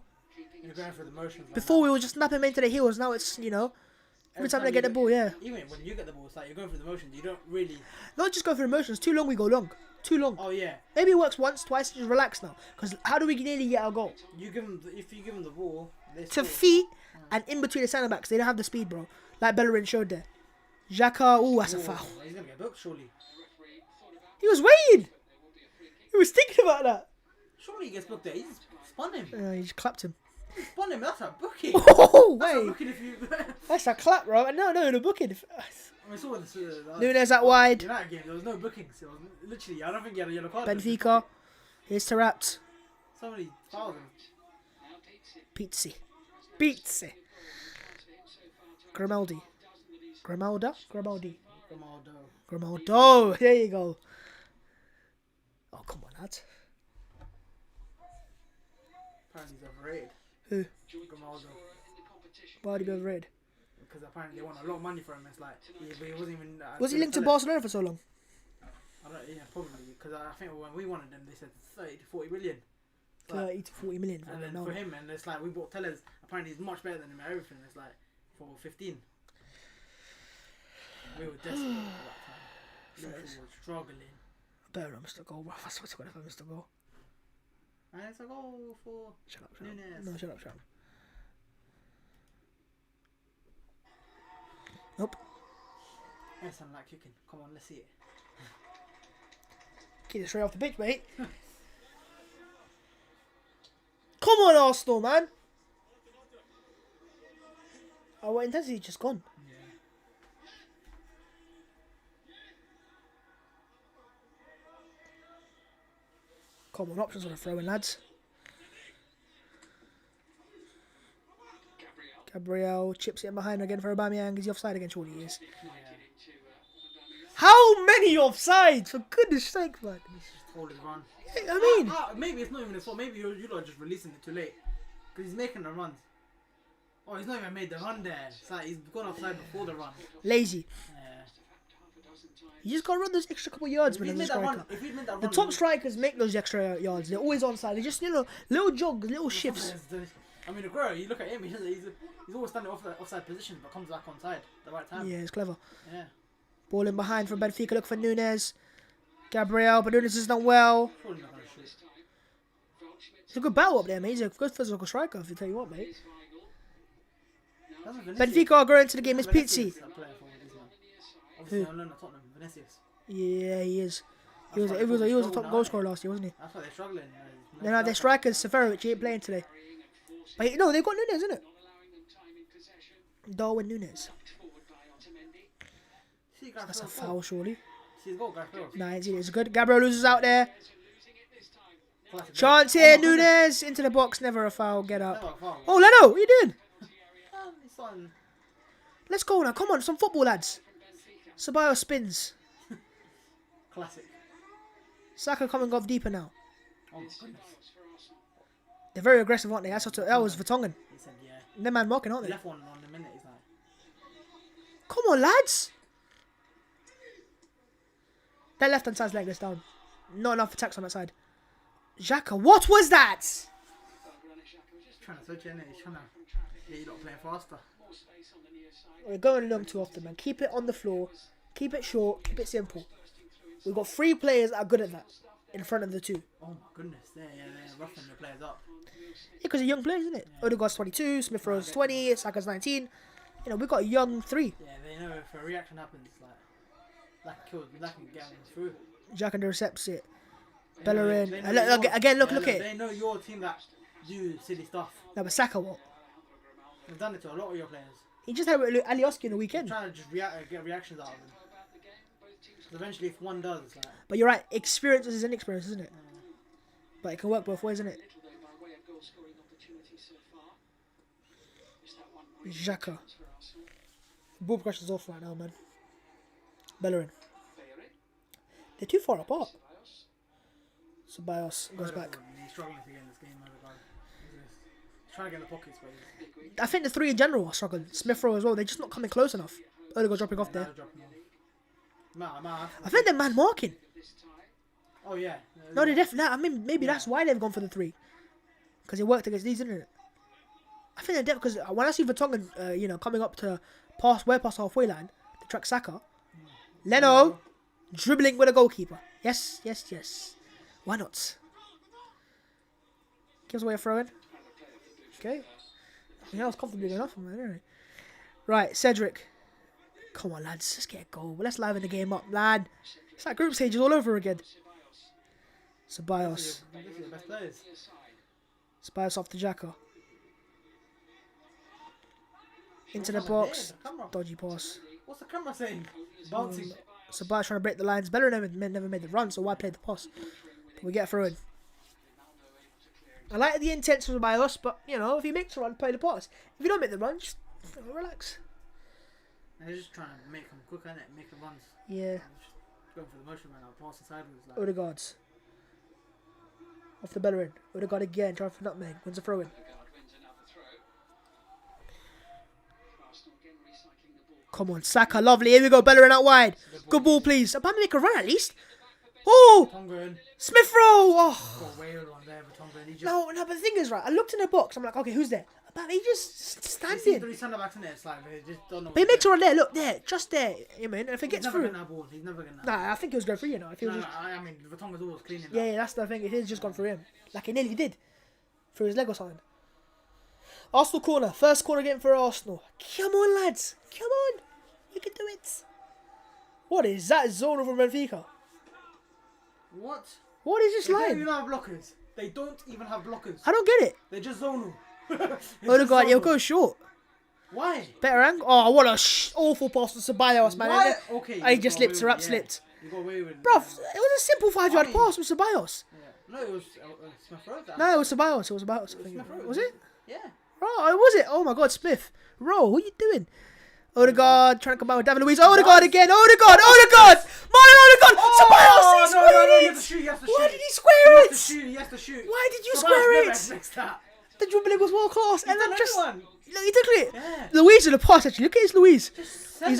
for the motions.
Before we were just snapping into the heels. Now it's, every time they get the ball, yeah.
Even when you get the ball, it's like you're going for the motions. You don't really.
Not just go for the motions. Too long, we go long. Too long.
Oh yeah.
Maybe it works once, twice. Just relax now. Because how do we nearly get our goal?
If you give them the ball,
to feet and in between the centre backs, they don't have the speed, bro. Like Bellerin showed there. Xhaka, that's a foul.
He's gonna get booked, surely.
He was waiting. He was thinking about that.
Surely he gets booked there. He just spun him.
He just clapped him.
He spun him. That's a booking.
Oh,
that's
wait.
A booking if you.
That's a clap, bro. No, the booking.
I saw the
Nunes out wide.
United game, there was no bookings. It was literally, I don't think he had a yellow card.
Benfica. Here's Taarabt.
Somebody fouled him.
Pizzi. Grimaldi. Grimaldo. There you go. Oh, come on, lads.
Apparently he's overrated.
Who?
Grimaldo.
Why would he be overrated?
Because apparently they want a lot of money for him. It's like, but he wasn't even.
Was he linked to Barcelona for so long?
Probably. Because I think when we wanted them, they said 30 to 40 million.
30 to 40 million.
And then for him, and it's like we bought Tellers. Apparently he's much better than him at everything. It's like for 15. We were desperate at that time. We were struggling.
Better not miss the goal, bro. I swear to God if I miss the goal.
And it's a goal for
Shut up.
Nunez.
No, shut up. Nope.
Yes, I'm like kicking. Come on, let's see it.
Get it straight off the pitch, mate. Come on, Arsenal, man. Oh, what intensity just gone?
Yeah.
Come on, options on the throw-in, lads. Gabriel chips it in behind again for Aubameyang. Is he offside again? Surely he is.
Yeah.
How many offsides? For goodness sake, man.
He's just hold his run.
I mean...
maybe it's not even his fault. Maybe you lot are just releasing it too late. Because he's making the runs. Oh, he's not even made the run there. It's like he's gone offside before the run.
Lazy.
Yeah.
You just got to run those extra couple yards, man, as a striker. The top strikers make those extra yards. They're always onside. They just, you know, little jogs, little shifts.
I mean, Aguero, you look at him, he's always standing off the offside position, but comes back onside at the right time.
Yeah, it's clever.
Yeah.
Ball in behind from Benfica. Look for Nunes. Gabriel, but Nunes has done well.
Probably not going to shoot.
It's a good battle up there, mate. He's a good physical striker, if you tell you what, mate. Benfica are going into the game. It's Pizzi.
Who? Tottenham, Vinicius.
Yeah, he is. He was a top goal scorer last year, wasn't he?
That's why they're struggling.
No, their strikers, Seferovic, he ain't playing today. But no, they've got Nunes, isn't it? Darwin Nunes. That's a foul, surely. Nah, it's good. Gabriel loses out there. Chance here, Nunes into the box. Never a foul. Get up. Oh, Leno, what you doing? Let's go now. Come on, some football, lads. Ceballos spins.
Classic.
Saka coming off deeper now.
Oh my goodness.
They're very aggressive, aren't they? That was Vertonghen.
He said, yeah.
They're man marking, aren't they?
Left one on the minute, he's like.
Come on, lads. That left hand side's leg is down. Not enough attacks on that side. Xhaka, what was that?
He's trying to switch in it. He's trying to get you lot playing faster.
We're going long too often, man. Keep it on the floor. Keep it short. Keep it simple. We've got 3 players that are good at that in front of the 2.
Oh my goodness, they're roughing the players up.
Yeah, because they're young players, isn't it? Yeah. Odegaard's 22, Smith Rowe's 20, Saka's 19. You know, we've got a young 3.
Yeah, they know if a reaction happens, that can get them through.
Jack intercepts it. Bellerin. Look, look at it.
They know your team that do silly stuff.
No, but Saka won't.
They've done it to a lot of your players.
He just had Alioski in the weekend.
They're trying to just get reactions out of them. Because eventually, if one does, it's like...
But you're right, experience is inexperience, isn't it? But it can work both ways, isn't it? Xhaka. Ball pressure's off right now, man. Bellerin. They're too far apart. Ceballos goes back.
He's struggling to get in this game, he's trying to get in the pockets, but
I think the 3 in general are struggling. Smith Rowe as well. They're just not coming close enough. Odegaard dropping off there. I think they're man marking.
Oh yeah.
No, they're definitely. I mean, maybe that's why they've gone for the 3. Because it worked against these, didn't it? I think they're definitely, because when I see Vertonghen, coming up to past halfway line to track Saka, Leno dribbling with a goalkeeper. Yes. Why not? Gives away a throw in. Okay. Yeah, that was comfortably enough from there, anyway. Right, Cedric. Come on, lads. Let's get a goal. Let's liven the game up, lad. It's like group stages all over again. Ceballos. Ceballos off to Xhaka. Into the box. Dodgy pass.
What's the camera saying? Bouncing.
Ceballos trying to break the lines. Bellerin never made the run, so why play the pass? But we get a throw in. I like the intention of Ceballos, but, if he makes a run, play the pass. If you don't make the run, just relax.
They're just trying to make them quick, innit? Make the runs.
Yeah.
Just going for the motion right now, passing sideways.
Odegaard's. Off the Bellerin. Odegaard again, trying for nutmeg. Wins a throw in. Come on, Saka, lovely. Here we go, Bellerin out wide. Good ball, please. About to make a run at least. Oh! Smith Rowe! Oh! No, but the thing is, right, I looked in the box. I'm like, okay, who's there? But he just standing.
Three centre backs in there. It's like they just don't know.
But he makes a run there. Look there, just there. You mean, if it gets through.
He's never getting that.
Nah, I think he was going through. If he was
I mean, Vertonghen's always cleaning.
Yeah, that's the thing. It has just gone through him, like he nearly did, through his leg or something. Arsenal corner, first corner game for Arsenal. Come on, lads, come on, you can do it. What is that zone over Benfica?
What?
What is this
They don't
line?
even have blockers. They don't even have blockers.
I don't get it.
They're just zonal.
Odegaard, you'll go short.
Why?
Better angle. Oh, what a awful pass to Ceballos, man.
Why? Okay.
He just slipped. Serap slipped.
You got away with it.
Bro, it was a simple 5-yard pass from Ceballos.
Yeah. No, it was Smith Rowe.
No, it was Ceballos. It was Ceballos. Was it?
Yeah.
Oh, was it? Oh my God, Smith. Bro, what are you doing? Odegaard trying to come out with David Luiz. Odegaard again. Odegaard. Martin Odegaard. Ceballos. He squared it. Why did he square it?
He has to shoot.
Why did you square it? The dribbling was world class. And then just... Look, he took it. Yeah. Luiz in the pass, actually. Look at his Luiz.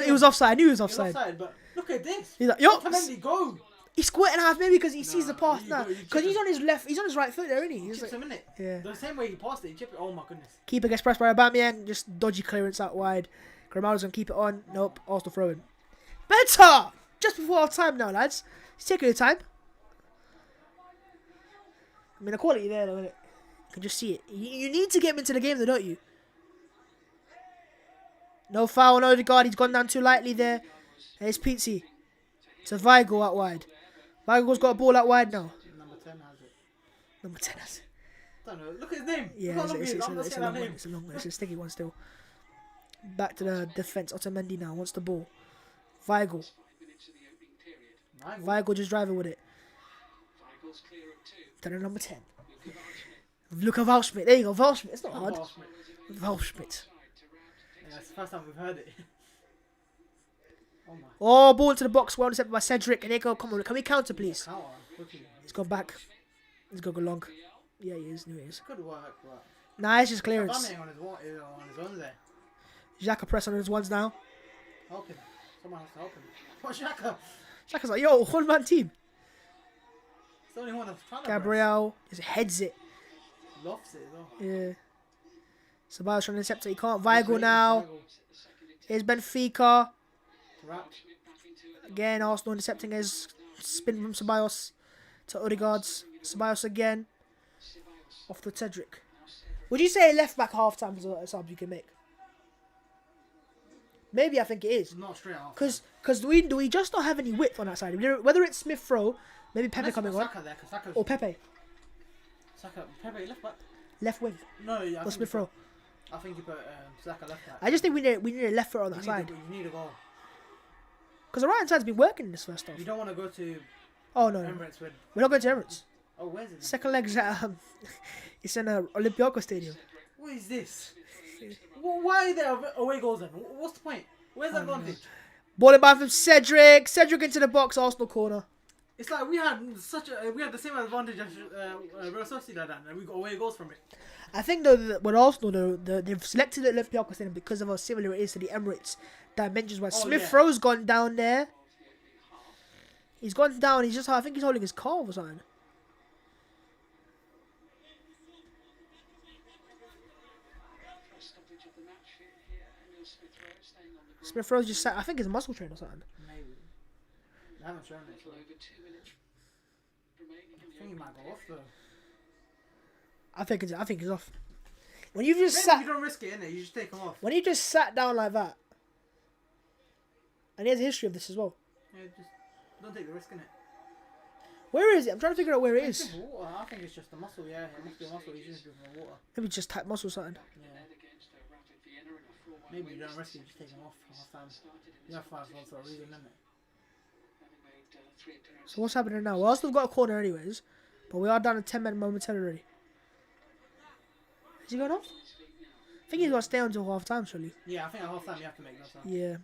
He was offside. I knew he was offside.
But look at this.
He's like, yo.
Go.
He's squirting half maybe because he sees the pass now. Because he's on his left, he's on his right foot there, isn't he?
He's like, him,
yeah.
The same way he passed it, he chipped it. Oh my goodness.
Keeper gets pressed by Aubameyang, just dodgy clearance out wide. Grimaldo's going to keep it on. Nope, Arsenal throwing. Better! Just before our time now, lads. He's taking your time. I mean, the quality there, though, you can just see it. You need to get him into the game, though, don't you? No foul on Odegaard. He's gone down too lightly there. There's Pizzi. To Weigl out wide. Weigel's got a ball out wide now.
Number 10 has it.
Number 10 has it.
I don't know. Look at his name.
Yeah, it's a long one. It's a long one. It's a sticky one still. Back to the defence. Otamendi now wants the ball. Weigl just driving with it. To the number 10. Look at Waldschmidt. There you go. Waldschmidt. It's not hard. Waldschmidt.
Yeah, it's the first time we've heard it.
Oh, ball into the box. Well intercepted by Cedric. And they go, come on, can we counter, please? He's gone back. He's going to go long. Yeah, he is. He is.
Good work, but...
Nah, it's just clearance.
On his own there.
Xhaka press on his ones now.
Help him. Someone has to help him. What, Xhaka?
Xhaka's like, yo, one-man team.
It's the only one that's trying to
Gabriel just heads it.
Lofts it as well.
Yeah. Ceballos trying to intercept it. He can't. Weigl now. Here's Benfica. Again, Arsenal intercepting his spin from Ceballos to Odegaard's. Ceballos again. Off to Cedric. Would you say left back half time is a sub you can make? Maybe I think it is.
Not straight off.
Because do we just not have any width on that side? Whether it's Smith Rowe, maybe Pepe coming on.
There,
or Pepe.
Pepe left back.
Left wing.
No, yeah.
Or Smith Rowe.
I think you put Saka left back.
I just think we need a left foot on that side.
You need a goal.
Because the right hand side's been working in this first half.
You don't want to go to
Emirates. We're not going to Emirates.
Oh, where's it?
Second leg's at it's in Olympiacos Stadium.
What is this? Why are there away goals then? What's the point? Where's the advantage?
Ball it back from Cedric. Cedric into the box. Arsenal corner.
It's like we had the same advantage as Real Sociedad and we got away goals from it.
I think though that with Arsenal they've selected the Olympiacos Stadium because of how similar it is to the Emirates dimensions. Where Smith Rowe's gone down there. He's gone down. I think he's holding his calf or something. Smith Rowe's just sat. I think he's a muscle train or something.
Maybe. I haven't shown it. So. I think he might go off though.
I think he's off. When you just
You don't risk it, innit? You just take him off.
When you just sat down like that, and he has a history of this as well.
Yeah, just don't take the risk, innit?
Where is it? I'm trying to figure out where it is.
Water. I think it's just the muscle. Yeah, it must be a muscle. He's just drinking water.
Maybe just tight muscle or something.
Yeah. Maybe you don't risk it, just take him off half time. You have 5 goals for a reason, isn't it?
So what's happening now? Well, Arsenal got a corner anyways, but we are down to 10 men momentarily already. Is he going off? I think he's got to stay until half time, surely.
Yeah, I think at half time you have to make that.
Yeah.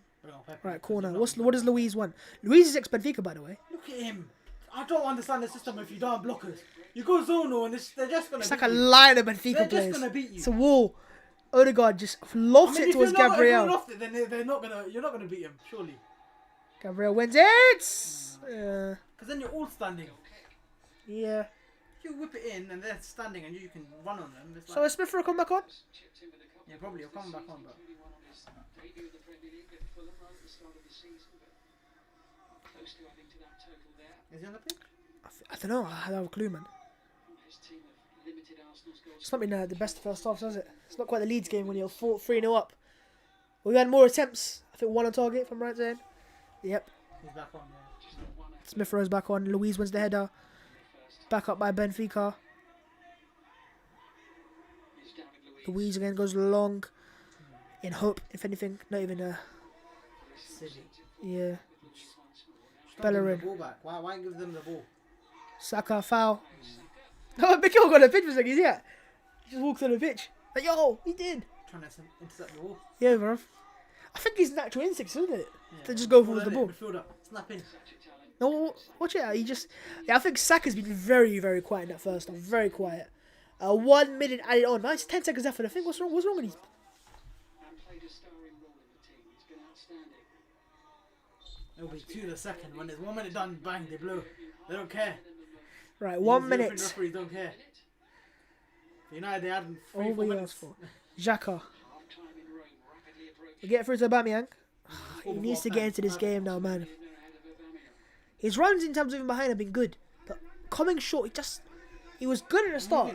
Right, corner. What does Luiz want? Luiz is ex-Benfica, by the way.
Look at him. I don't understand the system if you don't have blockers. You go zonal and they're just going to
It's like a line of Benfica players.
They're just going to beat you.
It's a wall. Odegaard just lofts it towards Gabriel.
If you then you're not gonna beat him, surely.
Gabriel wins it. Yeah.
Because then you're all standing.
Yeah.
If you whip it in and they're standing and you can run on them.
So is Smith Rowe come back on?
Yeah, probably he'll come back on, but. Is he on the pitch?
I don't know. I don't have a clue, man. It's not been the best first half, has it? It's not quite the Leeds game when you're 3-0 up. We had more attempts. I think 1 on target, if I'm right saying. Yep.
He's back on, yeah.
Smith Rowe's back on. Luiz wins the header. Back up by Benfica. Luiz again goes long. In hope, if anything. Not even a... Yeah. Bellerin.
Why give them the ball?
Saka, foul. Oh, Mikel got a pitch for a second, yeah. He just walks on the pitch. Like, yo, he did.
Trying to intercept the ball.
Yeah, bro. I think his natural instincts, isn't it? Yeah. To just go for the ball.
Snap in.
No, watch it out. He just... Yeah, I think Saka's been very, very quiet in that first half. Very quiet. 1 minute added on. Now it's 10 seconds after the thing. What's wrong with him?
It'll be 2 the second. When there's 1 minute done, bang, they blow. They don't care.
Right, 1 minute.
Referees don't care. United, they had 3
4
minutes.
Xhaka. We get through to Aubameyang. He needs to get into this game now, man. His runs in terms of him behind have been good. But coming short, he was good at the start.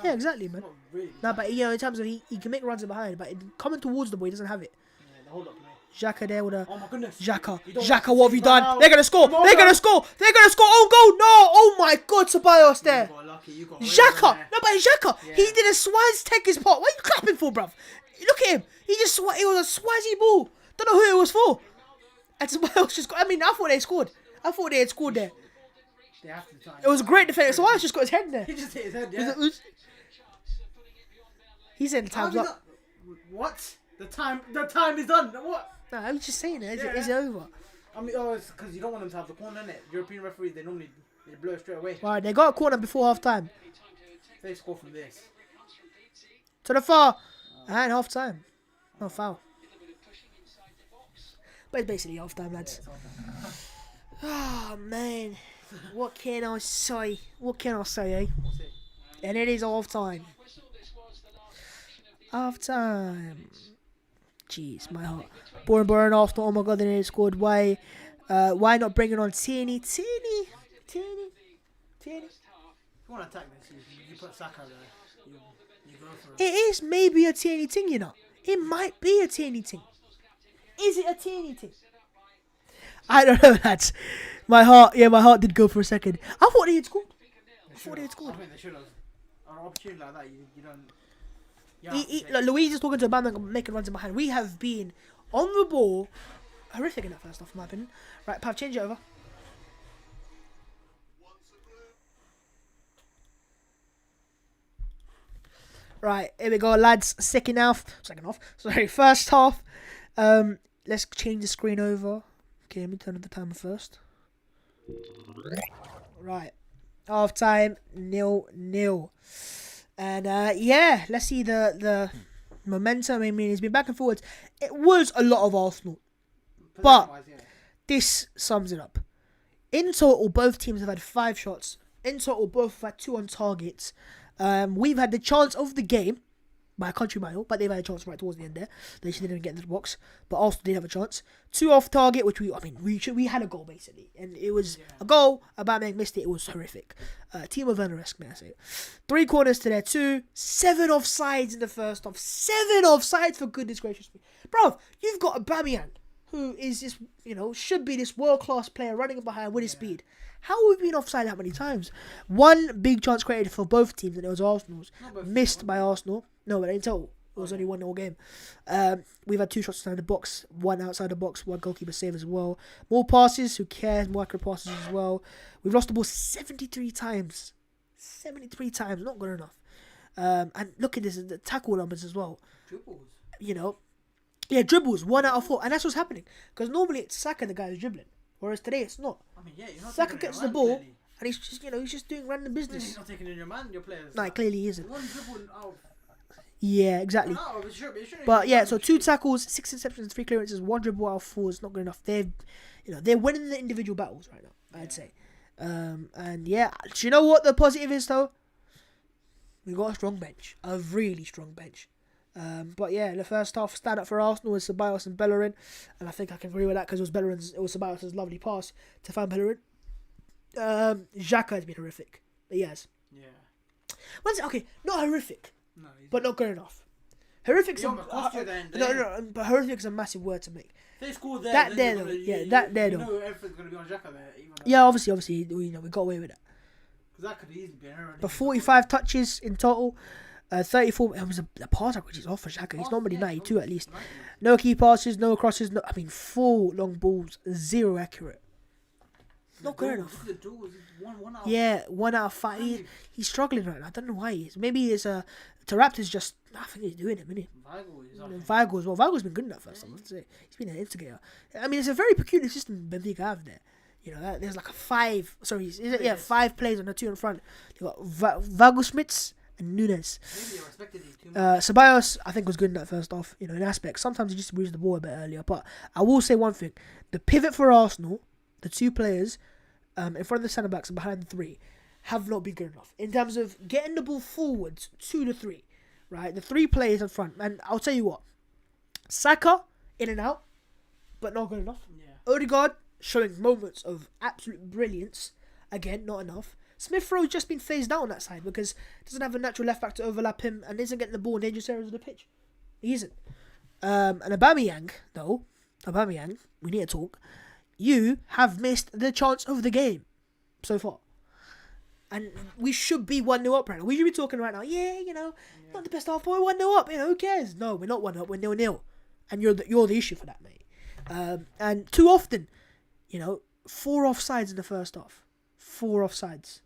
Yeah, exactly, man.
Really
no, but in terms of he can make runs in behind, but coming towards the ball, he doesn't have it.
Yeah, hold up, man.
Xhaka there with a...
Oh my goodness.
Xhaka, what have you done? They're going to score. They're going to score. Oh, goal. No. Oh, my God, Ceballos there. Xhaka. No, but Xhaka. Yeah. He did a Swaz take his part. What are you clapping for, bruv? Look at him. It was a Swazzy ball. Don't know who it was for. And Ceballos just got... I mean, I thought they scored. I thought they had scored there. It was a great defense. Ceballos just got his head there.
He just hit his head, yeah.
He said the time's up.
What? The time is done. What?
No, I was just saying it. Is it over?
I mean, it's because you don't want them to have the corner, innit? European referees, they normally blow it straight away.
Right, they got a corner before half time.
They score from this.
To the far. And half time. No foul. But it's basically half time, lads. Oh, man. What can I say? Eh? And it is half time. Half time. Jeez, my heart. Boring Arsenal. Oh my God, they nearly scored. Why not bring it on Tierney?
If you want to attack this, you put Saka there. You go for it.
It is maybe a Tierney thing, you know. It might be a Tierney thing. Is it a Tierney thing? I don't know, lads. My heart did go for a second. I thought they had scored.
I think they should have. On an opportunity like that, you don't...
Luiz is talking to Aubameyang making runs in behind. We have been on the ball. Horrific in that first half, in my opinion. Right, Pav, change it over. Right, here we go, lads. First half. Let's change the screen over. Okay, let me turn on the timer first. Right, half time, 0-0. And let's see the momentum. I mean, it's been back and forwards. It was a lot of Arsenal, but this sums it up. In total, both teams have had 5 shots. In total, both have had 2 on target. We've had the chance of the game by a country mile, but they've had a chance right towards the end there. They just didn't get into the box, but Arsenal did have a chance. 2 off target, which we had a goal basically, and it was a goal. Aubameyang missed it. It was horrific. Timo Werner-esque, may I say. 3 corners to their 2. 7 offsides in the first half. 7 offsides, for goodness gracious me, bro. You've got Aubameyang, who is this, should be this world-class player running behind with his speed. How have we been offside that many times? 1 big chance created for both teams, and it was Arsenal's. Missed by Arsenal. No, but in total, it was only 1-0 game. We've had 2 shots inside the box, 1 outside the box, 1 goalkeeper save as well. More passes, who cares? More accurate passes as well. We've lost the ball 73 times. 73 times, not good enough. And look at this, the tackle numbers as well.
Dribbles.
Yeah, dribbles, 1 out of 4. And that's what's happening. Because normally it's Saka the guy who's dribbling. Whereas today it's not.
I mean, you're not
Saka gets the ball, clearly. And he's just, he's just doing random business.
He's not taking in your man, your players.
No, clearly he isn't.
1 dribble out.
Yeah, exactly.
No,
but yeah, so 2 tackles, 6 interceptions, 3 clearances, 1 dribble out of 4 is not good enough. They're winning the individual battles right now, I'd say. And yeah, do you know what the positive is though? We got a strong bench, a really strong bench. But yeah, the first half stand up for Arsenal was Ceballos and Bellerin, and I think I can agree with that because it was Ceballos' lovely pass to find Bellerin. Xhaka has been horrific. He has.
Yeah.
Okay, not horrific, but not good enough. Horrific's but horrific's a massive word to make.
They scored there.
That there though.
You know everything's gonna be on Xhaka there.
Yeah, obviously, we got away with that.
Because that could easily be an error.
But 45 touches in total. 34. It was a pass which is off for Xhaka. He's normally 92 at least. No key passes, no crosses. 4 long balls, 0 accurate. Not good enough. Yeah, 1 out of 5. He's struggling right now. I don't know why he is. Maybe it's Tarapt's just. I think he's doing it, isn't he? Weigl as well. Weigl been good in that first time. He's been an instigator. I mean, it's a very peculiar system Benfica have there. You know, there's like 5 players on the 2 in front. You got Weigl, Schmitz, and Nunes. Ceballos, I think, was good in that first half. You know, in aspects. Sometimes he just loses the ball a bit earlier. But I will say one thing: the pivot for Arsenal, the 2 players, in front of the centre backs and behind the 3, have not been good enough in terms of getting the ball forwards to the 3. Right, the 3 players in front, and I'll tell you what: Saka in and out, but not good enough.
Yeah.
Odegaard showing moments of absolute brilliance, again not enough. Smith Rowe's just been phased out on that side because doesn't have a natural left back to overlap him and isn't getting the ball in dangerous areas of the pitch. He isn't. And Aubameyang, though, we need to talk. You have missed the chance of the game so far. And we should be 1-0 up right now. We should be talking right now. Not the best half, but we're 1-0 up. Who cares? No, we're not 1-0 up. We're 0-0. And you're the issue for that, mate. And too often, 4 offsides in the first half. 4 offsides.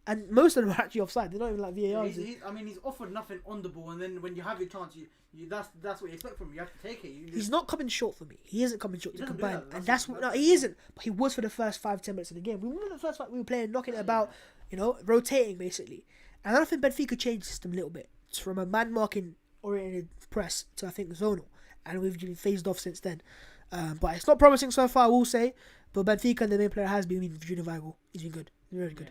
And most of them are actually offside. They're not even like VAR.
He's offered nothing on the ball, and then when you have your chance, that's what you expect from him. You have to take it.
He's not coming short for me. He isn't coming short to combine. And that's what... No, he isn't. But he was for the first 5-10 minutes of the game. We were the first 5 we were playing, knocking it about, rotating, basically. And I think Benfica changed the system a little bit. It's from a man-marking oriented press to, I think, zonal. And we've been phased off since then. But it's not promising so far, I will say. But Benfica, the main player, has been Junior Weigl. He's been good. He's really good.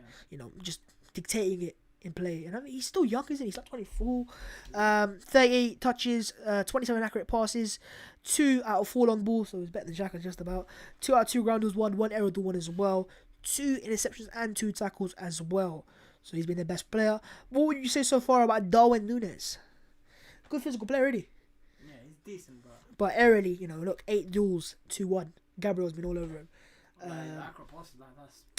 Just dictating it in play. And I mean, he's still young, isn't he? He's like 24. 38 touches, 27 accurate passes, 2 out of 4 long balls. So he's better than Xhaka just about. 2 out of 2 grounders, 1 error to 1 as well. 2 interceptions and 2 tackles as well. So he's been the best player. What would you say so far about Darwin Núñez? Good physical player, really.
Yeah, he's decent,
but aerially, look, 8 duels, 2-1. Gabriel's been all over him.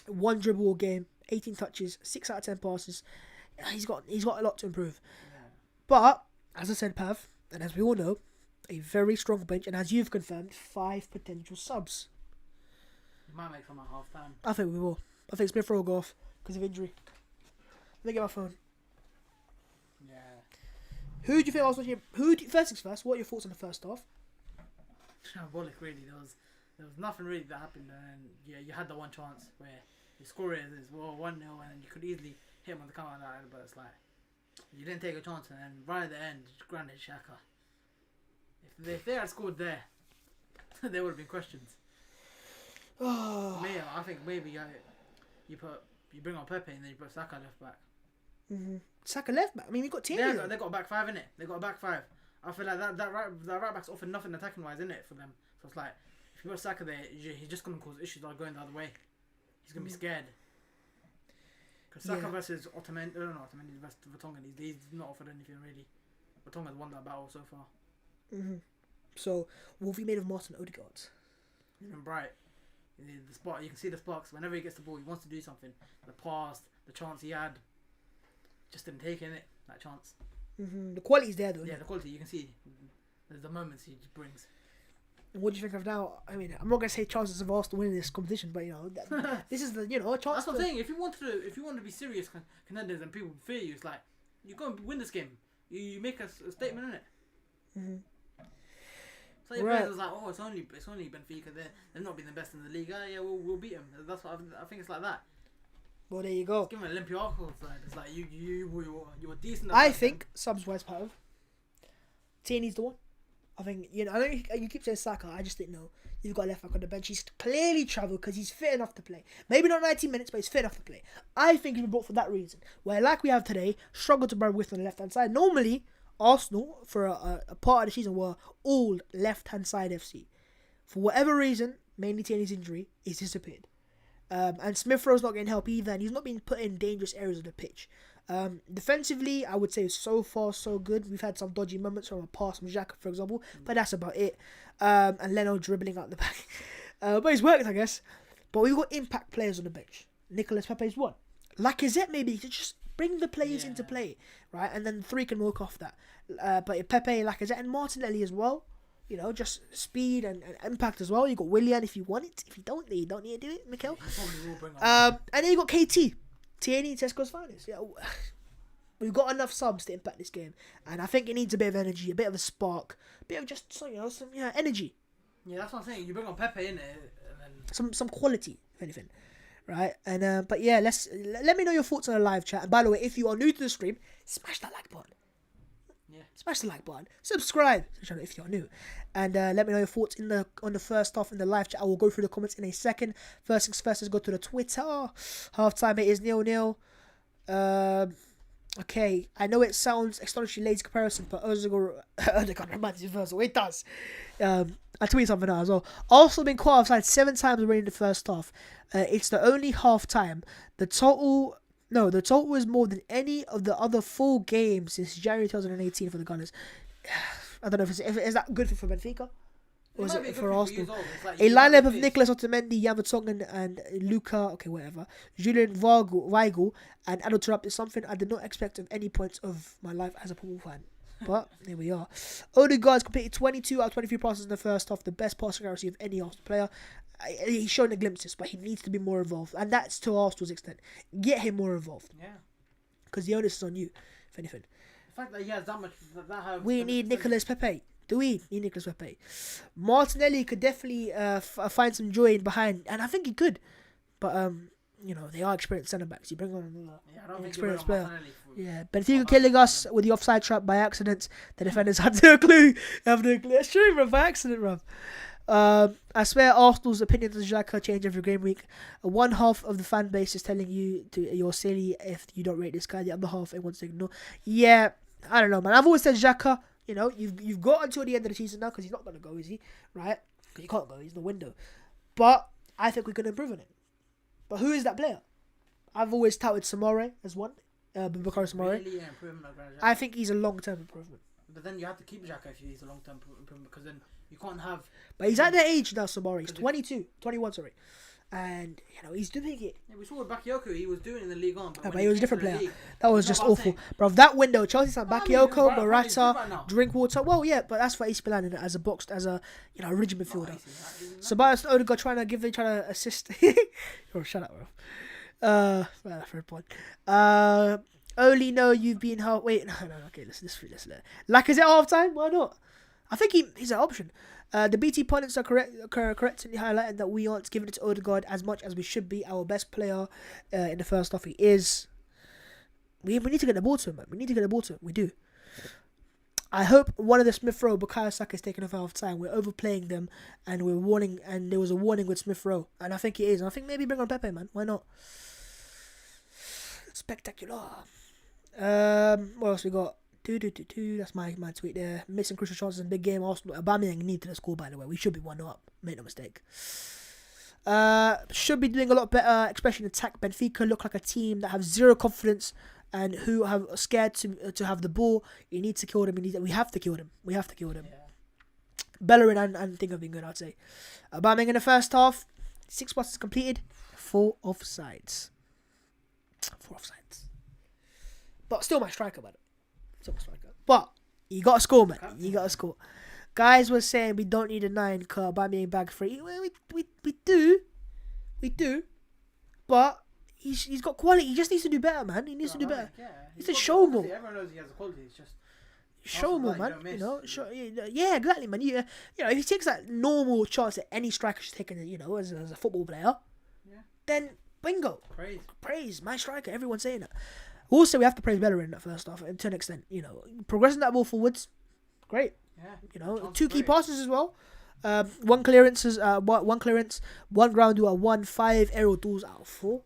1 dribble a game, 18 touches, 6 out of 10 passes. He's got a lot to improve. Yeah. But as I said, Pav, and as we all know, a very strong bench, and as you've confirmed, 5 potential subs.
We might make some at half time.
I think we will. I think Smith Rowe will go off because of injury. Let me get my phone.
Yeah.
Who do you think I was watching? First things first, what are your thoughts on the first half?
Shambolic, really. There was nothing really that happened, and you had the one chance where you score it as well, 1-0, and you could easily hit him on the counter, but it's like you didn't take a chance, and then right at the end, granted Xhaka. If they had scored there, there would have been questions. I think maybe you bring on Pepe and then you put Saka left back.
Mm-hmm. Saka left back. I mean, we got Tierney.
They got a back 5 in it. They got a back 5. I feel like that right back's offered nothing attacking wise in it for them. So it's like if you put Saka there, he's just gonna cause issues that are going the other way. He's gonna be scared. Because Saka versus Otamendi, versus Vertonghen, he's not offered anything really. Vertonghen's won that battle so far.
Mm-hmm. So what have we made of Martin Odegaard?
He's been bright. The spot, you can see the sparks. Whenever he gets the ball, he wants to do something. The pass, the chance he had, just didn't take in it. That chance.
Mm-hmm. The quality's there though.
Yeah, the quality you can see. There's the moments he just brings.
And what do you think of now? I mean, I'm not gonna say chances of Arsenal winning this competition, but this is the a chance.
That's what I'm saying. If you want to be serious contenders and people fear you, it's like you go and win this game. You make a statement in it.
Mm-hmm.
So your players was like, oh, it's only Benfica. They've not been the best in the league. We'll beat them. That's what I think. It's like that.
Well, there you go.
Give them an Olympiacos side. It's like you were decent.
I think subs wise, Pav, Tierney's the one. I think I know you keep saying Saka. I just didn't know you've got a left back on the bench. He's clearly travelled because he's fit enough to play. Maybe not 90 minutes, but he's fit enough to play. I think he's been brought for that reason. Where like we have today, struggled to burn width on the left hand side. Normally, Arsenal for a part of the season were all left hand side FC. For whatever reason, mainly Tierney's injury, he's disappeared. And Smith Rowe's not getting help either, and he's not being put in dangerous areas of the pitch. Defensively, I would say so far so good. We've had some dodgy moments from a pass from Xhaka, for example, but that's about it. And Leno dribbling out the back. But it's worked, I guess. But we've got impact players on the bench. Nicolas Pepe's one. Lacazette maybe to just bring the players into play, right? And then 3 can work off that. But Pepe, Lacazette, and Martinelli as well. You know, just speed and impact as well. You got Willian if you want it. If you don't, then you don't need to do it, Mikel. And then you got KT. Tierney, Tesco's finest. Yeah, we've got enough subs to impact this game, and I think it needs a bit of energy, a bit of a spark, a bit of just some energy.
Yeah, that's what I'm saying. You bring on Pepe in it, and then
some quality, if anything, right? And but yeah, let me know your thoughts on the live chat. And by the way, if you are new to the stream, smash that like button. Yeah, smash the like button. Subscribe to the channel if you're new, and let me know your thoughts on the first half in the live chat. I will go through the comments in a second. First things first, let's go to the Twitter. Halftime it is 0-0. Okay, I know it sounds astonishingly lazy comparison, but Odegaard reminds me of Virgil. It does. I tweeted something out as well. Arsenal been caught offside 7 times already in the first half. It's the only half time. The total is more than any of the other 4 games since January 2018 for the Gunners. I don't know if is that good for Benfica? Or is it for Arsenal? A lineup of Nicolas Otamendi, Jan Vertonghen, and Luca, okay, whatever, Julian Weigl, and Adel Taarabt is something I did not expect of any point of my life as a football fan. But here we are. Odegaard's completed 22 out of 23 passes in the first half, the best passing accuracy of any Arsenal player. He's shown the glimpses, but he needs to be more involved, and that's to Arsenal's extent. Get him more involved. Yeah. Because the onus is on you, if anything.
The fact that he has that much...
We need Nicolas Pepe. Do we need Nicolas Pepe? Martinelli could definitely find some joy in behind, and I think he could. But, they are experienced centre-backs. You bring on another experienced player. Yeah, Benfica killing us with the offside trap by accident. The defenders had no clue. It's true, bro. By accident, bro. I swear Arsenal's opinions on Xhaka change every game week. One half of the fan base is telling you you're silly if you don't rate this guy. The other half, it wants to ignore. Yeah, I don't know, man. I've always said Xhaka, you've got until the end of the season now because he's not going to go, is he? Right? Because he can't go. He's in the window. But I think we can improve on it. But who is that player? I've always touted Samore as one. Bukayo Samore.
Really improvement over Xhaka.
I think he's a long-term improvement.
But then you have to keep Xhaka if he's a long-term improvement because then you can't have...
But he's at that age now, Samore. He's 21, sorry. And, he's doing it.
Yeah, we saw with Bakayoko, he was doing it in the league on.
But he was a different player. That was just awful. Bro, that window, Chelsea signed Bakayoko, Morata, Drinkwater. Well, yeah, but that's for AC Milan as a rigid midfielder. Ceballos and Odegaard trying to assist. Oh, shut up, bro. Third point. Only know you've been half. Wait, no. Okay, let's Lacazette half time. Why not? I think he's an option. The BT pundits are correctly highlighting that we aren't giving it to Odegaard as much as we should be. Our best player in the first half, he is. We need to get the ball to him, man. We need to get the ball to him. We do. I hope one of the Smith Rowe, Bukayo Saka is taken off half time. We're overplaying them, and we're warning. And there was a warning with Smith Rowe, and I think it is. And I think maybe bring on Pepe, man. Why not? Spectacular. What else we got? That's my tweet there. Missing crucial chances in big game. Arsenal. Aubameyang need to score, by the way. We should be 1-0 up. Make no mistake. Should be doing a lot better, especially in attack. Benfica look like a team that have zero confidence and who have scared to have the ball. You need to kill them. We have to kill them. Yeah. Bellerin and think have been good, I'd say. Aubameyang in the first half. 6 passes completed. 4 offsides. But still my striker, man. But you got to score, man. You got to score. Guys were saying we don't need a 9 car by me bag free. We do. But he's got quality. He just needs to do better, man. He needs to do better.
Yeah.
He needs to show more.
Everyone knows he has the quality. It's just
show more, man. Yeah, exactly, man. If he takes that normal chance that any striker should take, as a football player, then bingo. Praise my striker. Everyone's saying that. Also, we have to praise Bellerin in that first half, and to an extent, progressing that ball forwards, great. Yeah. 2 key passes as well. 1 clearance, 1 ground duel, 5 aerial duels out of 4.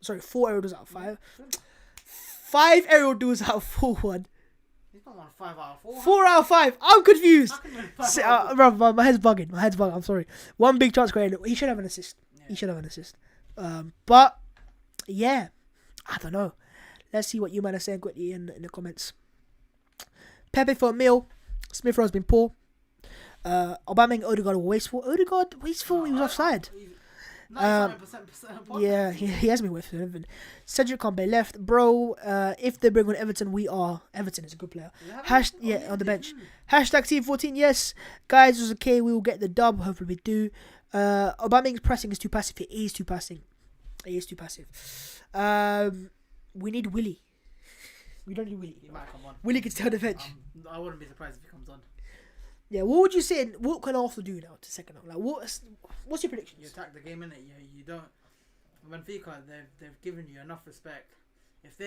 Sorry, 4 aerial duels out of 5. 5 aerial duels out of 4-1.
He's not 5 out of 4.
4 out of 5. I'm confused. Bro, my head's bugging. I'm sorry. 1 big chance created. He should have an assist. But yeah, I don't know. Let's see what you might have said quickly in the comments. Pepe for a meal. Smith Rowe's been poor. Aubameyang, Odegaard wasteful. Odegaard wasteful. He was offside.
99%
Yeah, he has been with him. Cedric Combe left, bro. If they bring on Everton, we are. Everton is a good player. On the bench. Hashtag Team 14. Yes, guys, it was okay. We will get the dub. Hopefully, we do. Aubameyang's pressing is too passive. He is too passive. We need Willie. We don't need Willie.
He might come on.
Willie can stay on the bench.
I wouldn't be surprised if he comes on.
Yeah, what would you say? What can Arsenal do now to second half? Like, what's your predictions?
You attack the game, innit? You don't. Benfica, they've given you enough respect. If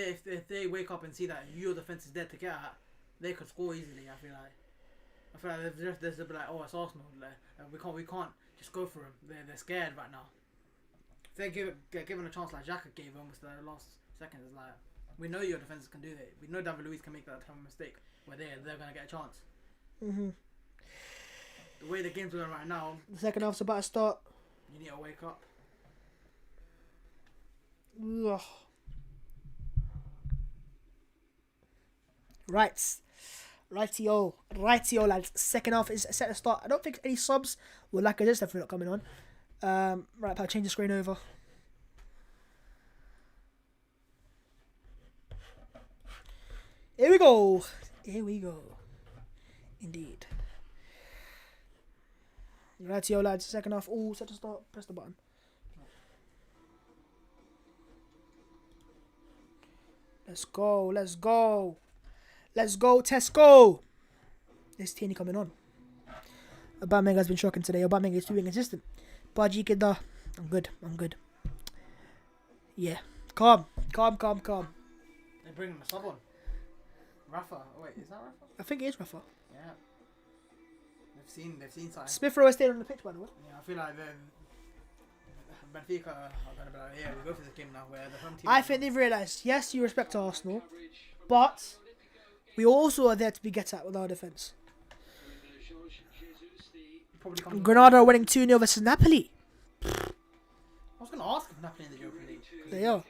they wake up and see that your defense is dead to get at, they could score easily. I feel like they'll be like, oh, it's Arsenal. Like, we can't just go for them. They're scared right now. If they get given a chance like Xhaka gave almost the last seconds, it's like, we know your defenses can do that. We know David Luiz can make that type of mistake where they're gonna get a chance. The way the game's going right now,
The second half's about to start.
you need to wake up.
Ugh. Rightio, lads. Second half is set to start. I don't think any subs will like this. Definitely not coming on. Right, I'll change the screen over. Here we go. Indeed. Rightio, lads. Second half all set to start. Press the button. Let's go, Tesco. This Tierney coming on. Aubameyang has been shocking today. Aubameyang is too inconsistent. Baji Kida. I'm good. Yeah. Calm.
They're bringing the sub on. Rafa. Oh, wait, is that Rafa?
I think it is Rafa.
Yeah. They've seen something.
Smith Rowe is staying on the pitch, by the way.
Yeah, I feel like Benfica are going to be like, yeah, we go for this game now where the home team...
I think they've realised, yes, you respect Arsenal, but we also are there to be get at with our defence. Granada are winning 2-0 versus Napoli.
I was going to ask if Napoli in the Europa League.
They are.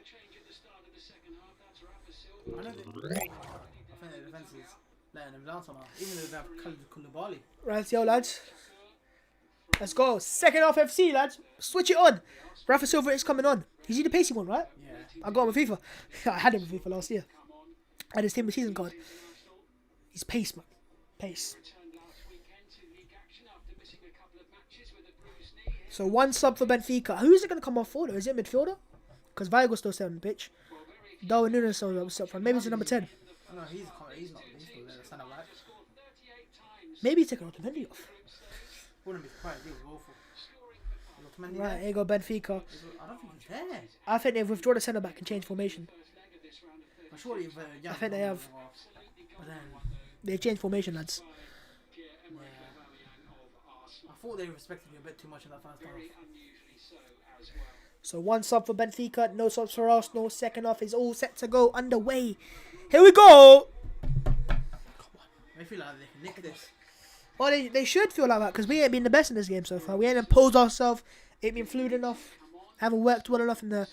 I think the defence is letting them down somehow, even though they have Koulibaly.
Right, yo, lads. Let's go. Second half FC, lads. Switch it on. Rafa Silva is coming on. He's the pacey one, right?
Yeah.
I got him with FIFA. I had him with FIFA last year. I had his team season card. He's pace, man. Pace. So one sub for Benfica. Who is it going to come off for though? Is it midfielder? Because Viago's still staying on the pitch. Darwin Núñez still up front. Maybe it's a number 10.
No, he's not. He's still there. Stand up right.
Maybe he's taking Otamendi off.
Wouldn't be surprised. He was awful.
Right, here you go, Benfica.
I don't think he's there.
I think they've withdrawn the centre back and changed formation.
But surely
I think they have.
But then,
They've changed formation, lads.
yeah. I thought they respected you a bit too much in that first half.
So one sub for Benfica, no subs for Arsenal. Second half is all set to go underway. Here we go.
Come on. I feel like they can nick this.
Well, they should feel like that because we ain't been the best in this game so far. We ain't imposed ourselves. Ain't been fluid enough. Haven't worked well enough in the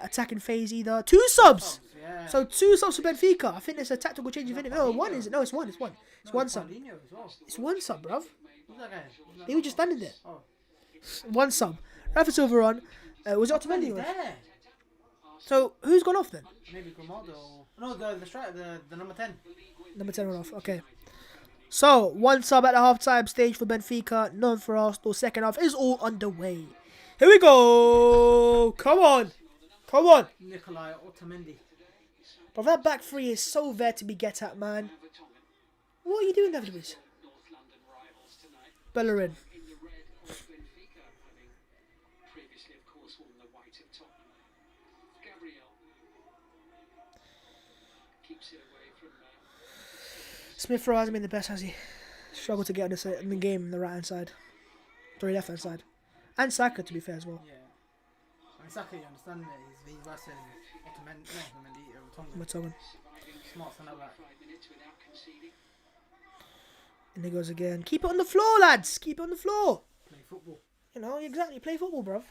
attacking phase either. 2 subs.
Yeah.
So 2 subs for Benfica. I think it's a tactical change of it. No, one is it? No, it's one. It's one. It's one sub. It's one sub, bruv.
Who's that guy?
They were just standing there.
Oh.
One sub. Rafa Silva on. Was it Otamendi?
He's there.
So who's gone off then?
Maybe Grimaldo. No, the striker, the number 10.
Number 10 went off. Okay. So one sub at the half-time stage for Benfica. None for Arsenal. Second half is all underway. Here we go. Come on.
Nikolai Otamendi.
But that back three is so there to be get at, man. What are you doing, David Luiz? Bellerin. Smith Rowe hasn't been the best, has he? Struggled to get on the game on the right hand side. Sorry, left hand side. And Saka, to be fair, as well.
Yeah. I mean, Saka, you understand that he's worse than
Otamendi.
Smart son of that.
And he goes again. Keep it on the floor, lads. Keep it on the floor.
Play football.
You know, exactly. Play football, bruv.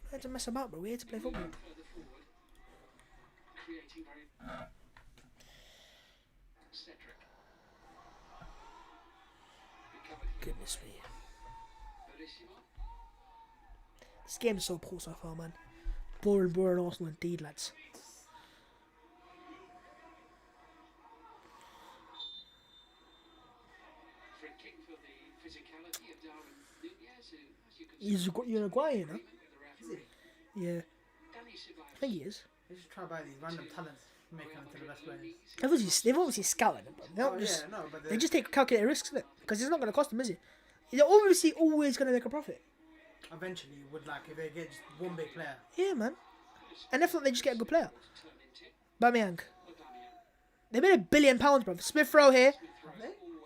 We had to mess about, bro. We had to play football. Goodness me. This game is so poor so far, man. Boring Arsenal indeed, lads. He's Uruguayan, you know?
Is he?
Yeah. I think he is.
They should try by these random talents, make them into the best players.
They've obviously scouted him, but they don't
but
they just take calculated risks in it. Because it's not going to cost them, is it? They're obviously always going to make a profit.
Eventually, you would, like, if they get just one big player.
Yeah, man. And if not, they just get a good player. Bamiyang. They made £1 billion, bro. Smith Rowe here.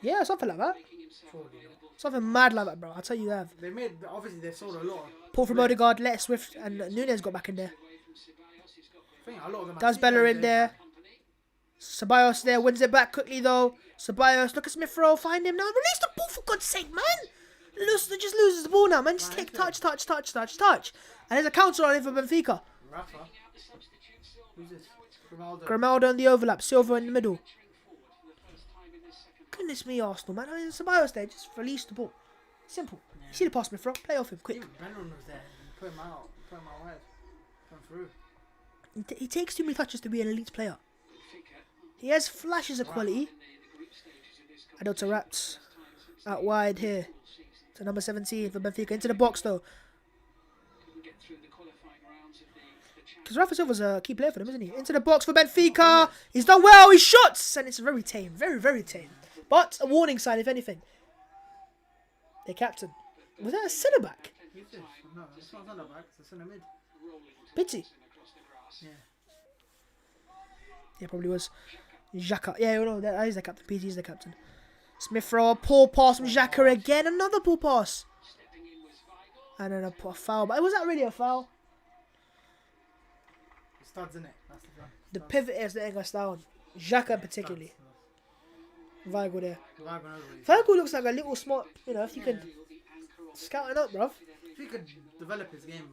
Yeah, something like that. Something mad like that, bro. I'll tell you that.
They made, obviously, they sold a lot.
Paul from Odegaard, Let Swift, and Nunez got back in there.
I think a lot of them
Does Bella in there. Ceballos there, wins it back quickly though. Ceballos, look at Smith Rowe, find him now. Release the ball for God's sake, man. Just loses the ball now, man. Just take touch. And there's a counter on it for Benfica.
Rafa. Who's this?
Grimaldo in the overlap, Silva in the middle. Goodness me, Arsenal, man. I mean, Ceballos there, just release the ball. Simple.
Yeah.
You see the pass, Smith Rowe, play off him, quick.
Even Benron was there. Put him out wide. Come through.
He takes too many touches to be an elite player. He has flashes of quality. Adota Rats out wide here to number 17 for Benfica. Into the box though. Because Rafa Silva's a key player for them, isn't he? Into the box for Benfica. He's done well. He shoots. And it's very tame. Very tame. But a warning sign, if anything. Their captain. Was that a centre back?
No, it's not centre back. It's a centre mid.
Pity.
Yeah.
Yeah, probably was. Xhaka. Yeah, no, that is the captain. PG is the captain. Smith Rowe, poor pass from Xhaka again. Another poor pass. And then a foul. But was that really a foul?
Studs in it. That's the one.
The pivot is the English down. Xhaka particularly. Weigl there. Weigl looks like a little smart, you know, if you could scout it up, bruv.
If he could develop his game.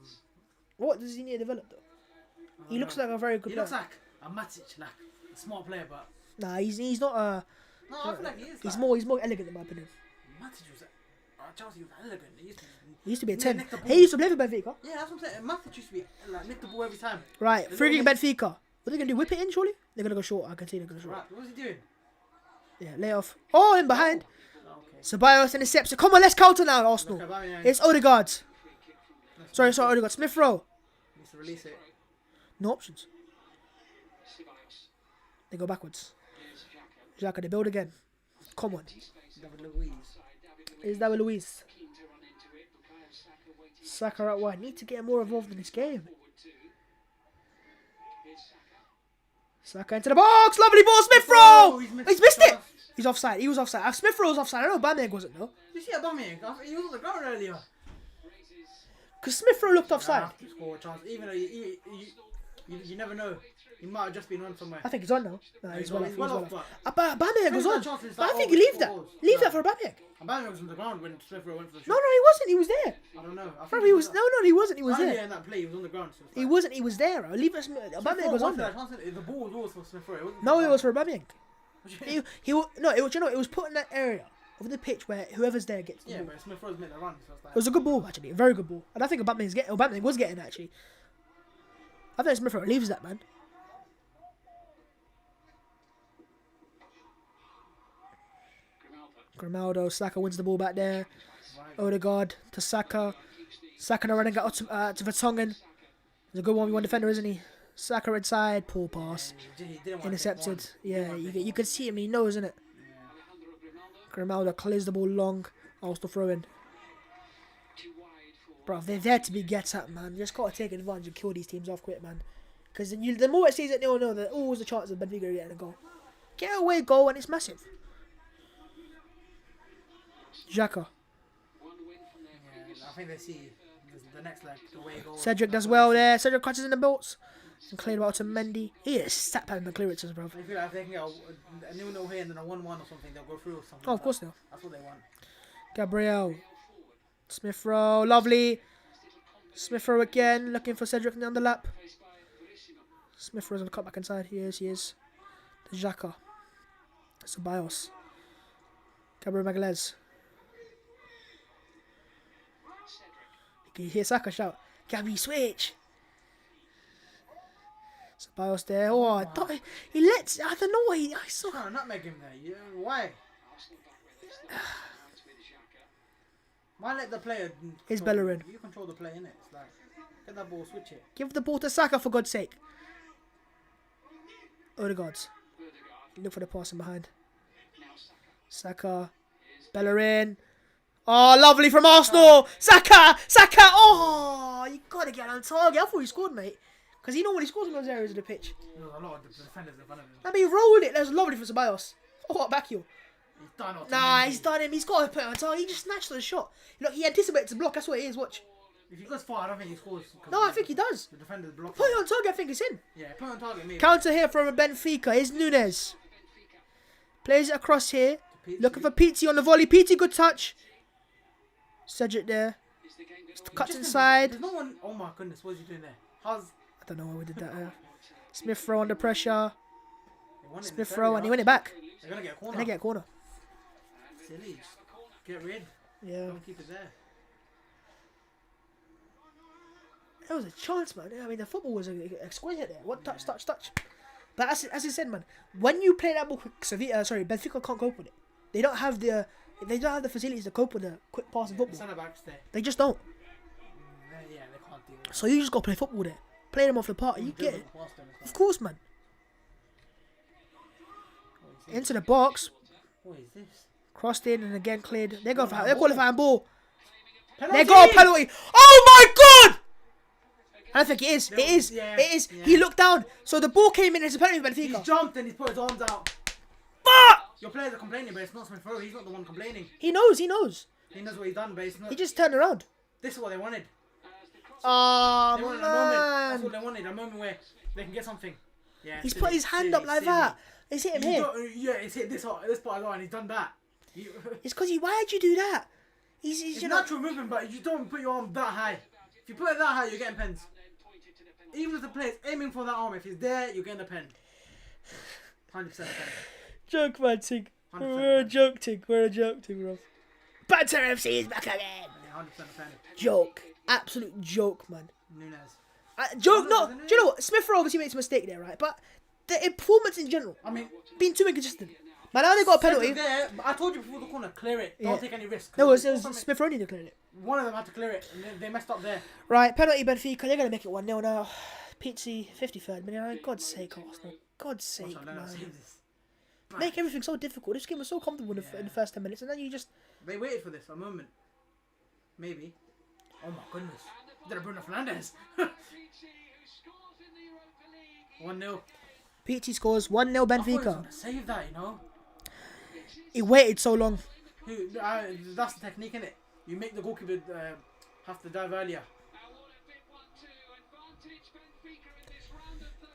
What does he need to develop though? He looks like a very good player.
He looks like a Matic, like a smart player, but
nah, he's not a.
No, I feel like he is.
He's
like,
more elegant in my opinion.
Matic was Chelsea was elegant.
He used to be a 10. He used to play for Benfica.
Yeah, that's what I'm saying. Matic used to be like nick the ball every time.
Right, free kick Benfica. What are they gonna do? Whip it in, surely? They're gonna go short. I can see they're gonna go short.
Right, what's he doing?
Yeah, lay off. Oh, in behind.
Oh, okay.
Ceballos intercepts it. Come on, let's counter now, Arsenal.
Okay,
It's Odegaard. Sorry, Odegaard. Smith Rowe.
Needs to release it.
No options. They go backwards. Xhaka, they build again. Come on. It's David Luiz. Saka out wide. Need to get more involved in this game. Saka into the box. Lovely ball. Smith Rowe. He's missed it. He's offside. He was offside. Smith Rowe was offside. I know Bamiyang wasn't though.
You see Aubameyang? He was on the ground earlier.
Because Smith Rowe looked offside.
Score a chance. Even though you never know. He might have just been on somewhere.
I think he's on now. No, he's well off.
But
Bamiyang was on. But I think you leave that. Leave that for Bamiyang.
Aubameyang was on the ground when Smith Rowe went for the shot.
No, he wasn't. He was there.
I don't know.
Bro, he was. No, he wasn't. He was there.
In that play, he was on the ground. So
he wasn't. He was there. Bro. Leave it. Aubameyang was on there.
The ball was always for Smith Rowe.
No, it was for Aubameyang. It was put in that area of the pitch where whoever's there gets the ball.
Yeah, but Smith Rowe's made the run. So
it was a good ball actually, a very good ball. And I think Aubameyang was getting actually. I think Smith Rowe leaves that, man. Grimaldo, Saka wins the ball back there. Odegaard to Saka. Saka now running out to Vertonghen. He's a good 1v1 defender, isn't he? Saka inside, poor pass. Intercepted. Yeah, you can see him, he knows, isn't it? Grimaldo clears the ball long. Arsenal throw in. Bro, they're there to be get at, man. You just got to take advantage and kill these teams off quick, man. Because the more it stays at 0-0, there's always a chance of Benfica getting a goal. Get away goal and it's massive. Xhaka.
I think they see the next leg, the way goal.
Cedric does well there. Cedric crutches in the bolts. And cleared out to Mendy. He is sat having the clearances, bro.
I feel like if they can get a 0-0 here and then a 1-1 or something, they'll go through or something.
Oh, of course they'll.
That's what they want.
Gabriel. Smith Rowe. Lovely. Smith Rowe again. Looking for Cedric in the underlap. Smith Rowe's going to cut back inside. He is. The Xhaka. Ceballos. Gabriel Magalhaes. You hear Saka shout, Gabby, switch. Ceballos there. Oh, I thought he lets. I don't know why. I saw.
No, not make him there. Yeah, why? Why let the player?
Is Bellerin?
You control the play, innit? It's like get that ball, switch it.
Give the ball to Saka for God's sake. Odegaard. Look for the passing behind. Saka. Bellerin. Oh, lovely from Arsenal. Saka. Oh, you gotta get on target. I thought he scored, mate. Because he normally scores in those areas of the pitch.
There was a lot of defenders in front of him.
I mean, he rolled it. That was lovely for Ceballos. Oh, what back heel.
He's done it.
Nah, he's done him. He's got to put it on target. He just snatched the shot. Look, he anticipated to block. That's what it is. Watch.
If he goes far, I don't think he scores.
No, I think he does.
The defender's blocked.
Put it on target. I think it's in.
Yeah, put it on target. Maybe.
Counter here from Benfica. Here's Nunes. Plays it across here. Looking for Pizzi on the volley. Pizzi, good touch. Cedric there. Cuts inside.
There's no one. Oh my goodness, what is he doing there? I
don't know why we did that. Smith Rowe under pressure. Smith Rowe, and he went it back.
They're gonna get a corner.
And they get a corner.
Silly. Get rid.
Yeah.
Don't keep it there.
That was a chance, man. I mean, the football was exquisite there. What touch. But as I said, man, when you play that ball quick, Benfica can't cope with it. They don't have the facilities to cope with the quick passing football.
Centre backs there.
They just don't.
Yeah, they can't do it.
So you just got to play football there. Play them off the park. You get it. Of course, man. Into the box.
What is this?
Crossed in and again cleared. They're going for handball.
Penalty!
They got a penalty. Oh my god! I think it is. It is.
Yeah,
it is.
Yeah.
He looked down. So the ball came in as a penalty for Benfica.
He's jumped and he's put his arms out.
But
your players are complaining, but it's not Smith Rowe. He's not the one complaining.
He knows.
He knows what he's done, but it's not.
He just turned around.
This is what they wanted.
Oh,
they wanted
man.
a moment. That's what they wanted. A moment where they can get something. Yeah.
He's put his hand up like that. It's hit him here.
Yeah, it's hit this part as well, and he's done that.
It's because why'd you do that? It's
natural movement, but you don't put your arm that high. If you put it that high, you're getting pens. Even if the player's aiming for that arm, if he's there, you're getting a pen. 100% pen.
Joke, man, Tig. We're a joke, Tig, bro. Banter FC is back again.
Yeah, 100% pen.
Joke. Absolute joke, man.
Nunes.
Joke, no. Do you know what? Smith Rowe obviously makes a mistake there, right? But the performance in general,
I mean,
being too inconsistent. But now they got a penalty.
There, I told you before the corner, clear it. Don't take any risks.
No, it was Smith Rowe to clear it.
One of them had to clear it, and they messed up there.
Right, penalty Benfica. They're going to make it 1-0 now. Pizzi, 53rd minute. God's sake, Arsenal. God's sake, man. Make everything so difficult. This game was so comfortable in the first 10 minutes, and then you just...
They waited for this, a moment. Maybe. Oh my goodness. They're Bruno Fernandes. 1-0.
Pizzi scores 1-0 Benfica.
Save that, you know.
He waited so long.
That's the technique, innit? You make the goalkeeper have to dive earlier.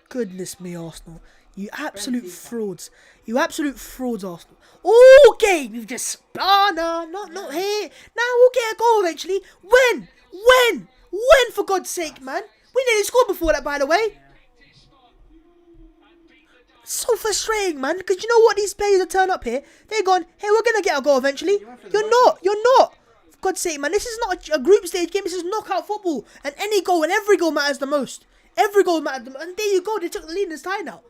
Goodness me, Arsenal. You absolute frauds. You absolute frauds, Arsenal. All game, you've just... Oh, no, not here. Now we'll get a goal eventually. When, for God's sake, man? We nearly scored before that, by the way. So frustrating, man. Because you know what? These players that turn up here, they're going, hey, we're going to get a goal eventually. You're not. For God's sake, man. This is not a group stage game. This is knockout football. And any goal and every goal matters the most. Every goal matters the most. And there you go. They took the lead in this tie now.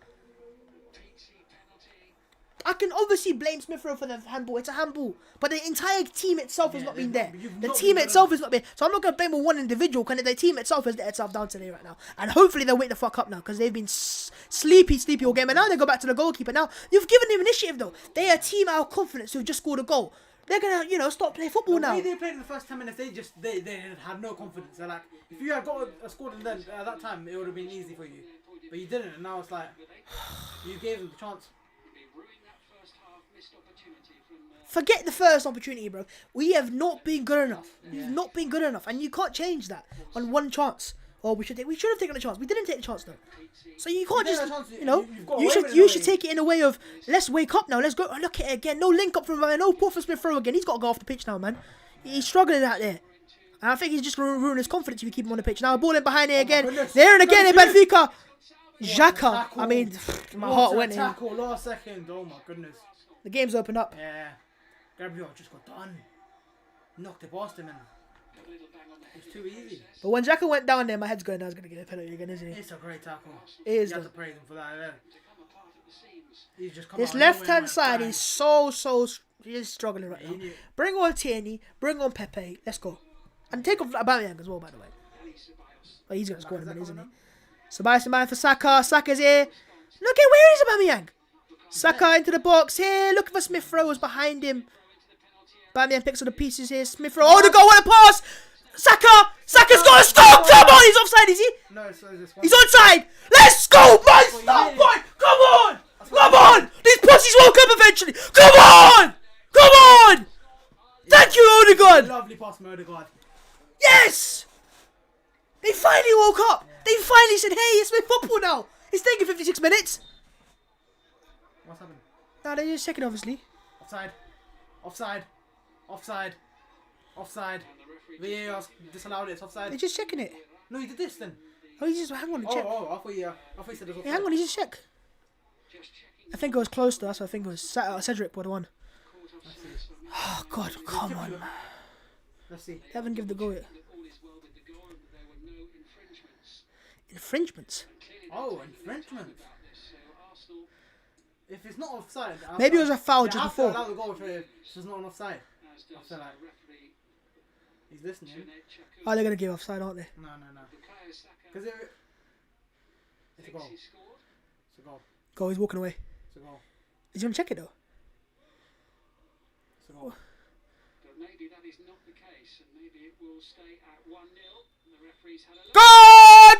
I can obviously blame Smith Rowe for the handball. It's a handball. But the entire team itself has not been there. The team itself has not been. So I'm not going to blame on one individual. Because the team itself has let itself down today right now. And hopefully they'll wake the fuck up now. Because they've been sleepy all game. And now they go back to the goalkeeper. Now, you've given them initiative though. They are a team out of confidence who've just scored a goal. They're going to, stop playing football now.
The way they played in the first 10 minutes, they had no confidence. They're like, if you had scored in then at that time, it would have been easy for you. But you didn't. And now it's like, you gave them the chance.
Forget the first opportunity, bro. We have not been good enough. We've not been good enough, and you can't change that on one chance. Or we should have taken a chance. We didn't take a chance though. So you can't just, you should take it in a way of let's wake up now. Let's go. Oh, look at it again. No link up from no Paul Smith Rowe again. He's got to go off the pitch now, man. He's struggling out there. And I think he's just going to ruin his confidence if you keep him on the pitch. Now ball in behind here again. There and again in Benfica. Xhaka. I mean, my heart went in.
Tackle last second. Oh my goodness.
The game's opened up.
Yeah. Gabriel just got done. Knocked it past him and it was too easy.
But when Xhaka went down there, my head's going, I was going to get a penalty again, isn't he?
It's a great tackle.
It is.
You have to praise him for that. Yeah. He's just come
This
out
left-hand side is so, he is struggling right now.
Yeah.
Bring on Tierney, bring on Pepe, let's go. And take off Aubameyang as well, by the way. Oh, he's going to score in a minute, isn't he? Ceballos in mind for Saka. Saka's here. Look at where is Aubameyang? Saka into the box here. Look for Smith Rowe is behind him. Aubameyang picks up the pieces here. Smith Rowe. Oh, the goal! What a pass! Saka! Saka's got a stop! Come on! He's offside, is he?
No, so this one.
He's onside! Let's go! Man, stop, boy! Come on! Come on! These pussies will come eventually! Come on! Come on! Thank you, Odegaard!
Lovely pass from Odegaard.
Yes! They finally woke up! Yeah. They finally said, hey, it's my football now! It's taking 56 minutes!
What's happened?
Nah, they're just checking, obviously.
Offside. Offside. Offside. Offside. VAR disallowed it. It's offside.
They're just checking it.
No, he did this then.
Oh, he just hang on and check.
I thought he said it was offside.
Hey, hang on, he just check. I think it was close to us. I think it was Cedric would have won. Oh, God, come on, man.
Let's see.
They haven't given the goal yet. Infringements?
Oh, infringement. If it's not offside,
maybe it was a foul just before.
Allow the goal if it's not an offside. I feel like he's listening.
Oh, they're gonna give offside, aren't they?
No. Because it's a goal. It's a goal.
Go, he's walking away.
It's a goal.
Is he gonna check it though?
It's a goal.
But maybe that is not the case, and maybe it will stay at 1-0. The referee's had a look.
Goal!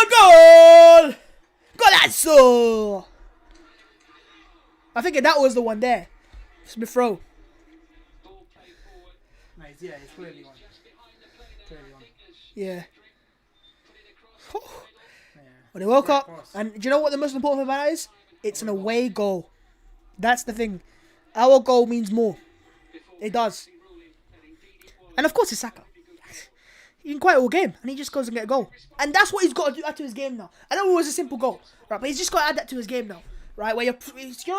Goal! Golazo! I think that was the one there. Smith Rowe.
Nice, yeah, it's clearly one.
Yeah. Well, they woke up, and do you know what the most important thing about it is? It's an away goal. That's the thing. Our goal means more. It does. And of course it's Saka. He can quite all game, and he just goes and get a goal. And that's what he's got to do add to his game now. I know it was a simple goal, right? But he's just got to add that to his game now, right? Where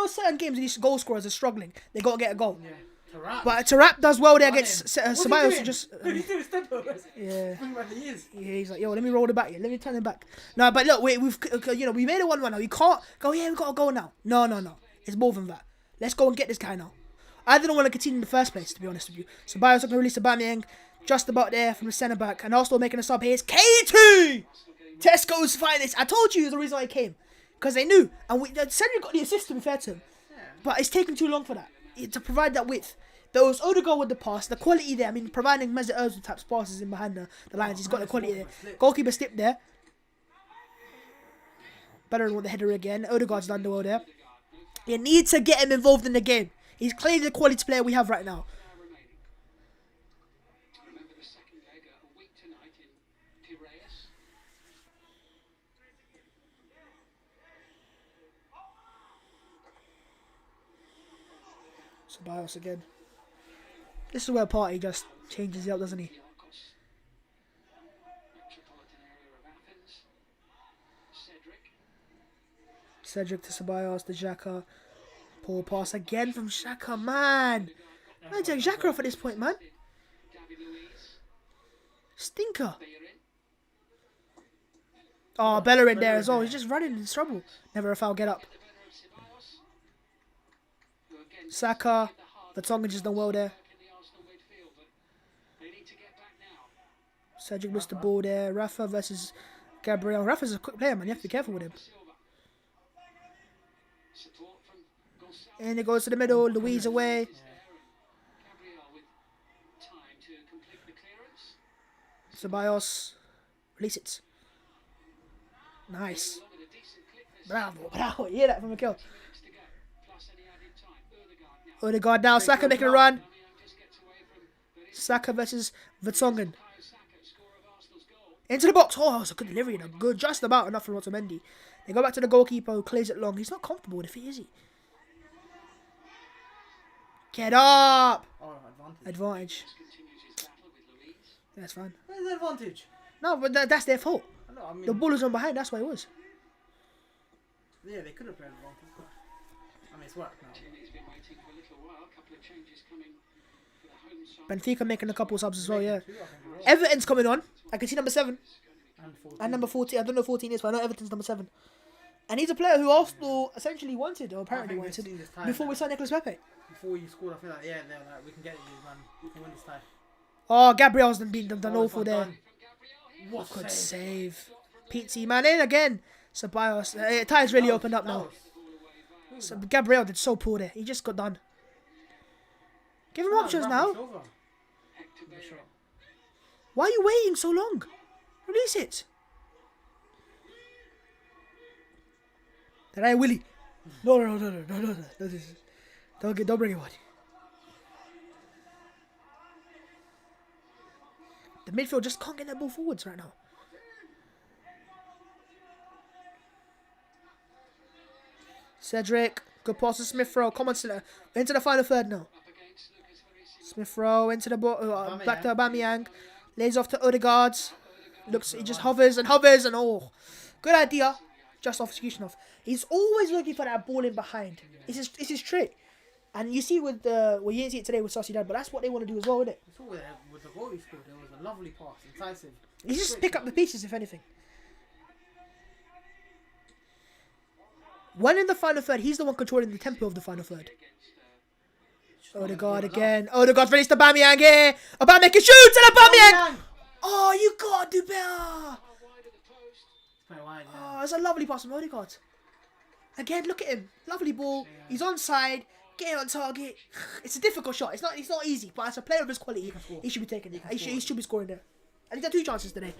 certain games these goal scorers are struggling, they got to get a goal. Yeah. But Tarap does well there against Ceballos. Just
he's doing step overs.
Yeah.
Yeah,
he's like, yo, let me roll it back here. Let me turn it back. No, but look, we made it 1-1 now. We can't go. Yeah, we got to go now. No. It's more than that. Let's go and get this guy now. I didn't want to continue in the first place, to be honest with you. Ceballos going to release Aubameyang just about there from the centre back, and Arsenal making a sub here. It's K2. Tesco's finest. I told you the reason why he came, because they knew, and Cedric got the assist, to be fair to him. But it's taken too long for that to provide that width. There was Odegaard with the pass, the quality there. I mean, providing Mesut Ozil types passes in behind the lines. He's got the quality there. Goalkeeper slip there. Better than with the header again. Odegaard's done the well there. You need to get him involved in the game. He's clearly the quality player we have right now. Ceballos again. This is where Partey just changes it up, doesn't he? Cedric to Ceballos to Xhaka. Poor pass again from Xhaka, man. I take Xhaka off at this point, man. Stinker. Oh, Bellerin there as well. He's just running in trouble. Never a foul, get up. Saka. Vertonghen just done well there. Cedric missed the ball there. Rafa versus Gabriel. Rafa's a quick player, man. You have to be careful with him. And it goes to the middle. Luiz away. Ceballos. Release it. Nice. Bravo. You hear that from Mikel? Odegaard now. Saka making a run. Saka versus Vertonghen. Into the box. Oh, that was a good delivery. Good, just about enough for Otamendi. They go back to the goalkeeper who clears it long. He's not comfortable with it, is he? Get up!
Oh,
Advantage. Yeah, that's fine.
Where's the advantage?
No, but that's their fault.
No, I mean,
The ball was on behind. That's what it was.
yeah, they could have played the wrong keeper. I mean, it's worked now.
Tierney's been waiting for a little while. A couple of changes coming for the home side.
Benfica making a couple subs as well. Yeah.
Two, I think, as well.
Everton's coming on. I can see number 7
And 14.
and number 14. I don't know 14 is, but I know Everton's number 7. And he's a player who Arsenal essentially wanted, or apparently
I think they've
wanted,
seen this time
before
now.
we signed Nicolas Pepe.
Before you scored, I feel like, yeah, they're like, we can get it, man. We can win this tie.
Oh, Gabriel's been done
Oh,
awful
it's
there.
done. What a
Good
save.
save. Pizzi, man, in again. Ceballos. Tie's really opened up
That
now.
was-
So Gabriel did so poor there. He just got done. Give him options
Rafa
now.
Silva. For sure.
Why are you waiting so long? Release it. Did I Willie? No. Don't bring it on. The midfield just can't get that ball forwards right now. Cedric, good pass to Smith Rowe. Come on, Silla. Into the final third now. Smith Rowe into the ball, back to Aubameyang. Lays off to Odegaard. Looks, he just hovers and oh, good idea. Just off execution off. He's always looking for that ball in behind. It's his trick. And you see with well, you didn't see it today with Sociedad, but that's what they want to do as well, isn't it?
You saw with the goal he scored, there was a lovely pass, incisive.
You just pick up the pieces, if anything. When in the final third, he's the one controlling the tempo of the final third. Odegaard again. Odegaard finished Aubameyang here. Aubameyang can shoot and Aubameyang. Oh, you gotta do better.
Very wide, yeah.
Oh, it's a lovely pass from Odegaard. Again, look at him. Lovely ball. He's onside. Getting on target. It's a difficult shot. It's not easy, but as a player of his quality, he should be taking it. He should be scoring there. And he's had 2 chances today.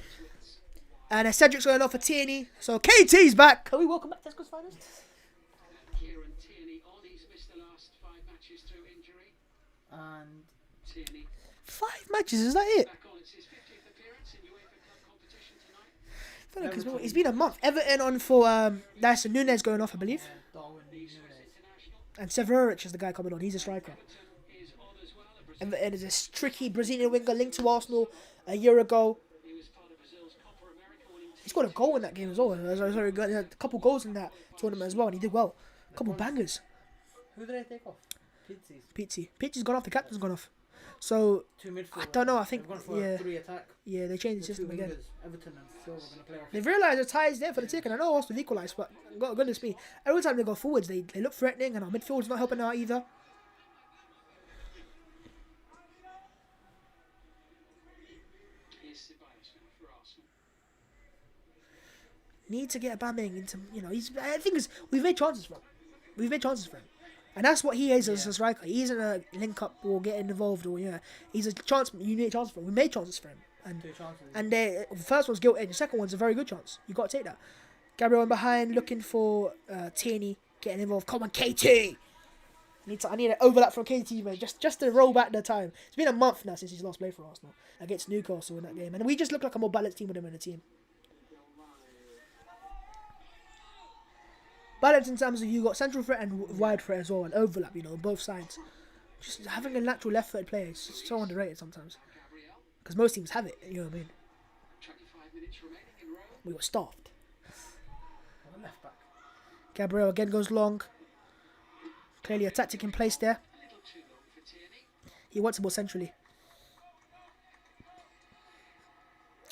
And Cedric's going off for Tierney. So KT's back. Can we welcome back Tesco's finest?
Kieran Tierney on. He's missed the last 5 matches through injury.
And
Tierney
5 matches, is that it?
back on. It's his 50th appearance in UEFA Cup competition tonight.
Funny, 'cause it's been a month. Everton on for that's Nunes going off, I believe.
Darwin Nunes.
And Severovic is the guy coming on. He's a striker.
Is on as well.
And there's a tricky Brazilian winger linked to Arsenal a year ago.
He was part of Brazil's Copa America winning
He scored a goal in that game as well. Sorry, he had a couple goals in that tournament as well, and he did well. A couple bangers.
Who did they take off? Pizzi's.
Pizzi's gone off. The captain's gone off. So
2 midfielders.
I don't know. I think
They've gone for a 3 attack.
yeah, they changed the
With 2
system again.
wingers. Everton and Silva going to play off.
They've realised the tie is there for the tick, and I know Arsenal have equalised, but goodness me, every time they go forwards, they look threatening, and our midfield's not helping out either.
Here's Ceballos now for Arsenal.
Need to get Aubameyang into, I think we've made chances for him. And that's what he is as a striker. He isn't a link up or getting involved or he's a chance. You need a chance for him. We made chances for him, and
2 chances.
the first one's guilt edge. The second one's a very good chance. You got to take that. Gabriel in behind, looking for Tierney getting involved. Come on, KT. I need an overlap from KT, man. Just to roll back the time. It's been a month now since he's last played for Arsenal against Newcastle in that game, and we just look like a more balanced team with him in the team. Balance in terms of you got central threat and wide threat as well, and overlap, both sides. Just having a natural left-footed player is just so underrated sometimes. Because most teams have it, you know what I mean?
25 minutes remaining in Rome.
We were starved.
On the left back.
Gabriel again goes long. Clearly a tactic in place there.
A little too long for Tierney.
He wants it more centrally.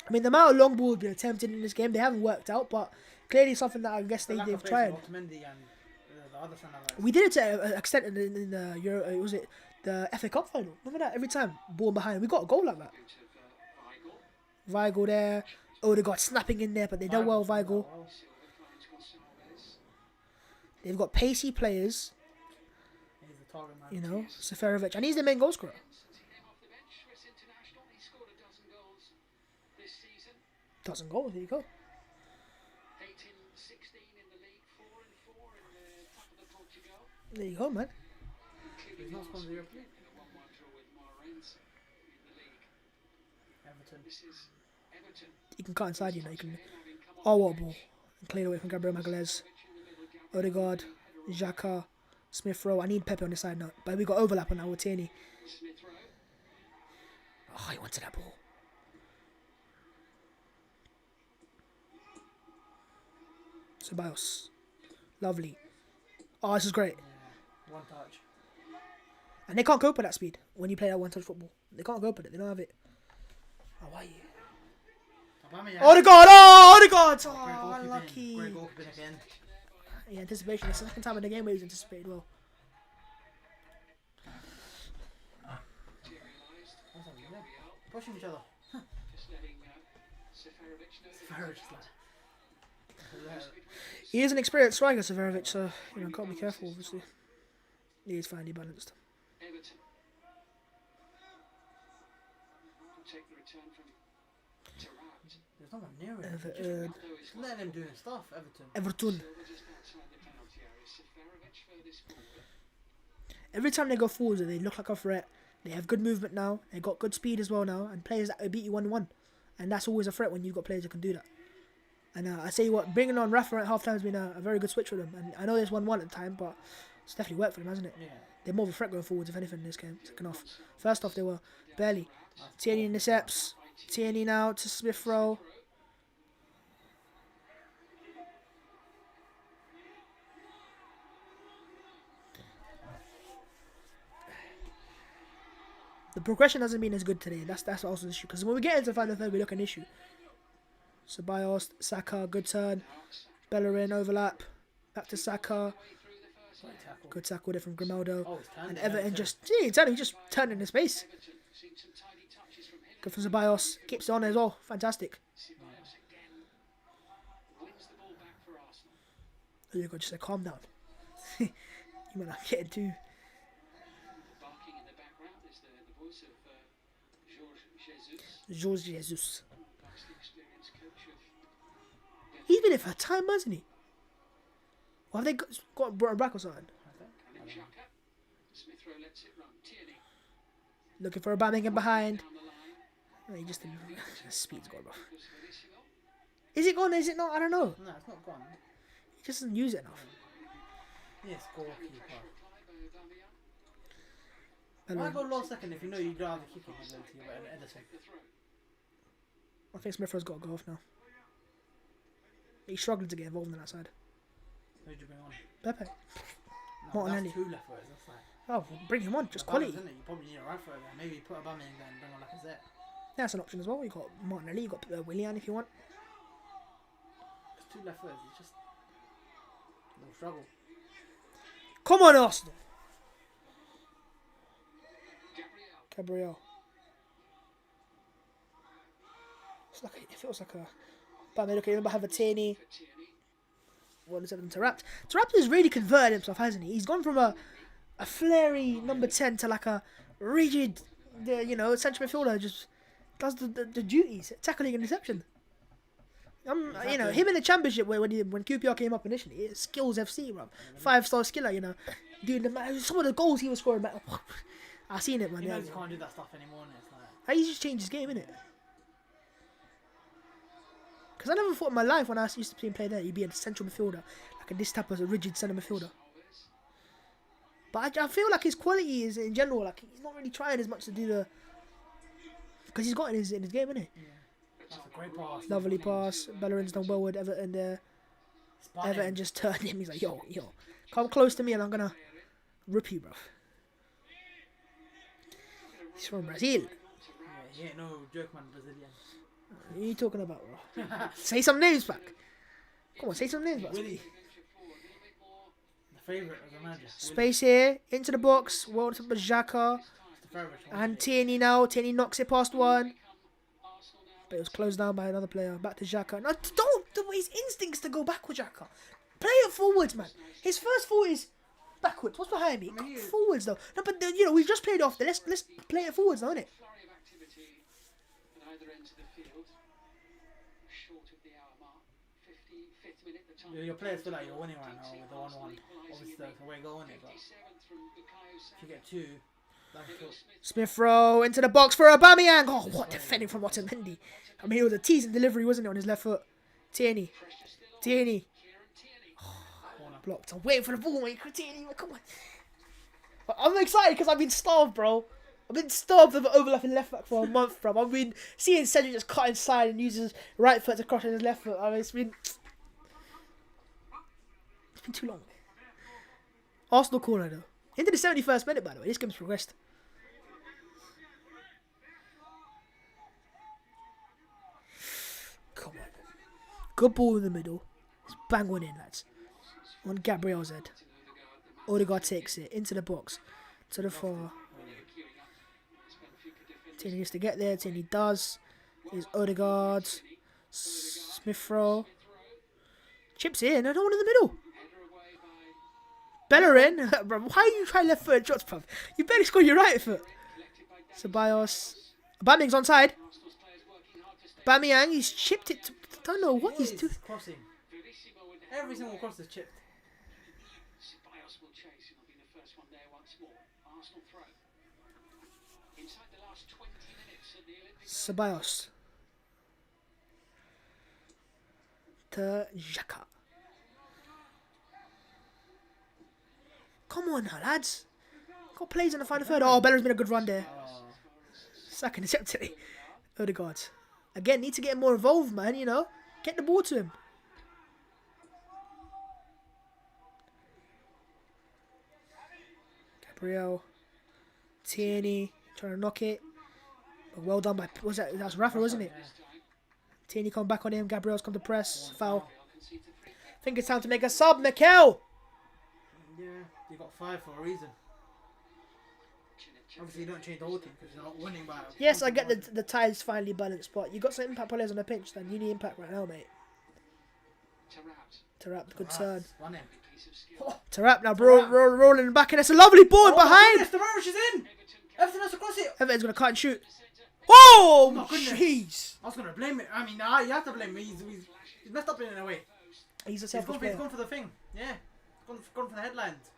I mean, the amount of long balls been attempted in this game, they haven't worked out, but clearly something that I guess
The lack
they've
of pace
tried.
of Otamendi and the other centre backs.
We did it to an extent in the Euro, was it the FA Cup final? Remember that? Every time, ball behind, we got a goal like that.
Bit of Weigl.
Weigl there. Odegaard snapping in there, but they done well, Weigl.
Silva finds Gonçalves.
They've got pacey players,
He's the target man.
Seferovic, and he's the main goal scorer.
Sitting him off the bench, Swiss international. He scored a dozen goals this season.
Dozen goals, there you go.
8 in 16 in the league, 4 and 4 in the top of the Portugal.
There you go, man.
He's not scored in the Europa League.
In a 1-1 draw with Moreirense in the league.
Everton.
This is Everton.
You can cut inside, you can.
Having come
Oh, what a ball. Cleared away from Gabriel Magalhaes. Odegaard, Xhaka, Smith Rowe. I need Pepe on the side now, but we got overlap on now with Tierney.
Smith Rowe.
Oh, he wanted that ball. Ceballos. Lovely. Oh, this is great.
Yeah. One touch.
And they can't cope with that speed when you play that one-touch football. They can't cope with it. They don't have it. Oh, why you? Oh, the God! Oh, the God! Oh, unlucky.
Great goalkeeping again.
Yeah, anticipation. It's the second time in the game where he's anticipated well.
Pushing each other.
He is an experienced striker, Severovic, so can't be careful. Obviously, he is finely balanced.
Everton. Take the return from Tarat.
There's no one near him.
Everton.
Just letting him doing stuff.
Everton.
Just outside the penalty area. Seferovic furthest forward.
Every time they go forward, they look like a threat. They have good movement now. They got good speed as well now, and players that will beat you 1-1, and that's always a threat when you've got players that can do that. And I say what, bringing on Rafa at half time has been a very good switch for them. And I know there's 1-1 at the time, but it's definitely worked for them, hasn't it?
Yeah.
They're more of a threat going forwards, if anything, in this game. Second off. First off, they were barely. Tierney intercepts. Tierney now to Smith Rowe. The progression hasn't been as good today. That's also the issue. Because when we get into the final third, we look at an issue. Ceballos, Saka, good turn. Bellerin, overlap. Back to Saka. Good tackle there from Grimaldo. And Everton just turned into space. Good from Ceballos. Keeps it on as well. Fantastic. Oh, you got just say calm down. You might not get too. Jorge Jesus. He's been here for a time, hasn't he? Or have they got brought him back or something? Looking for a Aubameyang behind. Oh, he just the speed's gone off. Is it gone? Is it not? I don't know.
No, it's not gone.
He just doesn't use it enough.
Yes, goalkeeper. Why go last second if you know you don't have the kicking ability or Edison?
I think Smith Rowe's got to go off now. He's struggling to get involved on that side.
Who'd you bring on?
Pepe.
No,
Martinelli.
that's 2 left footers. That's like.
Oh, bring him on. Just quality.
Isn't it? You probably need a right footer there. Maybe put Aubameyang there and bring on Lacazette.
Yeah, that's an option as well. You got Martinelli. You got Willian if you want.
There's 2 left footers. It's just a little struggle.
Come on, Arsenal. Gabriel. It feels like a. But look, I remember have a Tierney. What is it? Tarat. Tarat has really converted himself, hasn't he? He's gone from a flary number 10 to like a rigid, central midfielder. Just does the duties, tackling and reception. Him in the championship when QPR came up initially, it's skills FC, bro. 5-star skiller, doing some of the goals he was scoring. I've seen it, man.
He knows he can't do that stuff anymore. It's like.
He just changed his game, innit? Because I never thought in my life when I used to see him play there, he'd be a central midfielder, like this type of a rigid centre midfielder. But I feel like his quality is in general, like he's not really trying as much to do the. Because he's got in his game, innit?
Yeah. That's a great pass.
Lovely pass. Bellerin's done well with Everton there. Everton just turned him. He's like, yo, come close to me and I'm gonna rip you, bro. He's from Brazil.
Yeah, he ain't no joke, man, Brazilian.
What are you talking about, bro? Say some names back. Come on, say some names back.
Willie. The favourite of the manager.
Space here, into the box. Well, to Xhaka. And Tierney now. Tierney knocks it past one. But it was closed down by another player. Back to Xhaka. No, don't. His instincts to go back with Xhaka. Play it forwards, man. His first thought is backwards. What's behind me? Forwards, though. No, but, we've just played off. Let's play it forwards, don't it?
Your players feel like you're winning right now with the 1-1. Obviously, that's the way going, but if you get 2,
Smith Rowe into the box for Aubameyang. Oh, what defending from Otamendi. I mean, it was a teasing delivery, wasn't it, on his left foot? Tierney. Oh, blocked. I'm waiting for the ball, mate. Tierney, come on. But I'm excited because I've been starved, bro. I've been starved of overlapping left back for a month, bro. I've been seeing Cedric just cut inside and use his right foot to cross his left foot. I mean, it's been. been too long. Arsenal corner though. Into the 71st minute, by the way. This game's progressed. Come on. Good ball in the middle. Just bang one in, lads. On Gabriel's head. Odegaard takes it into the box. To the far. Tierney needs to get there. Tierney does. Here's Odegaard. Smith Rowe. Chips in. No one in the middle. Bellerin. Bro, why are you trying left foot shots, bruv? You better score your right foot. Ceballos. Aubameyang's onside. Aubameyang, he's chipped it. Don't know what he's doing.
Crossing. Every single cross is chipped.
Ceballos will chase and will be the first one there once more. Arsenal throw. Inside the last 20 minutes of the Olympic.
Ceballos. To Xhaka. Come on now, lads. Got plays in the final third. Oh, Bellerin's been a good run there. Second attempt today. Odegaard. Again, need to get more involved, man, you know. Get the ball to him. Gabriel. Tierney. Trying to knock it. But well done by... Was that? That's Rafa, wasn't it? Tierney come back on him. Gabriel's come to press. Foul. I think it's time to make a sub, Mikel.
Yeah, you got 5 for a reason. Obviously, you don't change the whole team because you're not winning by.
Yes, I get the ties finally balanced, but you got some impact players on the pitch, then you need impact right now, mate. Tarap, good turn.
Run in.
Tarap now, rolling back, and it's a lovely ball behind.
Yes, the Roach is in. Everton has to cross it.
Everton's gonna cut and shoot. Oh,
my goodness.
jeez.
I was gonna blame it. I mean, you have to blame me. He's messed up in a way.
He's a selfish player.
He's gone for the thing. Yeah, gone for the headlines.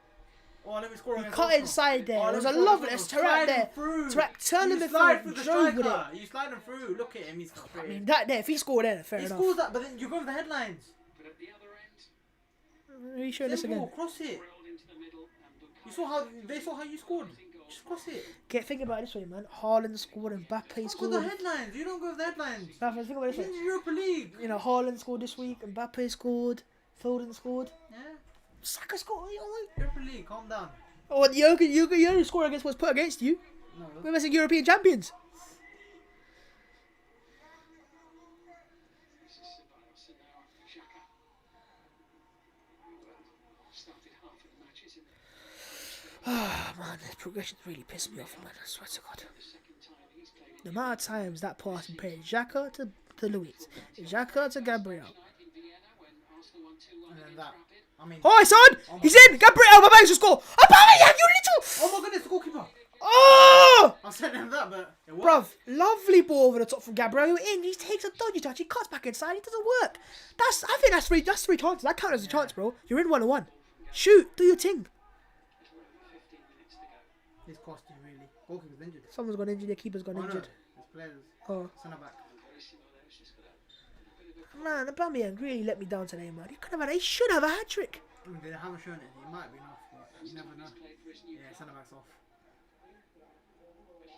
Oh, let me score.
He cut inside there. It was a lovely. It's Tarap there. Tarap turned him in front. Drove with it.
You slide him through. Look at him. He's
I mean, that there. If he scored there, fair enough.
He scores that, but then you go for the headlines.
But at the other end,
Are you showing this again?
Cross it.
into the middle and
You saw how they saw how you scored. Just cross it.
Think about it this way, man. Haaland scored and Mbappe
Go for
scored.
the headlines. You don't go for the headlines.
Think about it this
You're
way.
in the Europa League.
You know, Haaland scored this week. Mbappe scored. Foden scored.
Yeah.
Saka scored. You know what?
Europa League. Calm down.
Oh, you only score against what's put against you.
No.
We're missing European champions.
this is Ceballos and now Xhaka. Started half of the matches in
Ah, man, this progression really pissed me off, man. I swear to God.
the second time he's played
The amount of times that pass and played Xhaka to Luis, Xhaka to Gabriel.
in Vienna when Arsenal won 2-1
And then
against
that.
Rapid.
Oh, it's on! He's in! Gabriel, my man's to score! Aubameyang, you little...
Oh my goodness, the goalkeeper.
Oh!
I sent him that, but it worked.
Bruv, lovely ball over the top from Gabriel. You're in. He takes a dodgy touch. He cuts back inside. It doesn't work. I think that's three chances. That counts as a chance, bro. You're in 1-1. Shoot. Do your thing.
15 minutes to go.
He's cost you really. Goalkeeper's injured.
Someone's got injured. Their keeper's got
Oh, no.
injured.
His players.
Oh.
Centre back.
Verissimo there has just got a bit of a
Man, Aubameyang really let me down today, man. He should have a hat-trick.
I mean, they haven't shown it. He might be enough, but you never know.
played for his new
Yeah, centre back's off.
but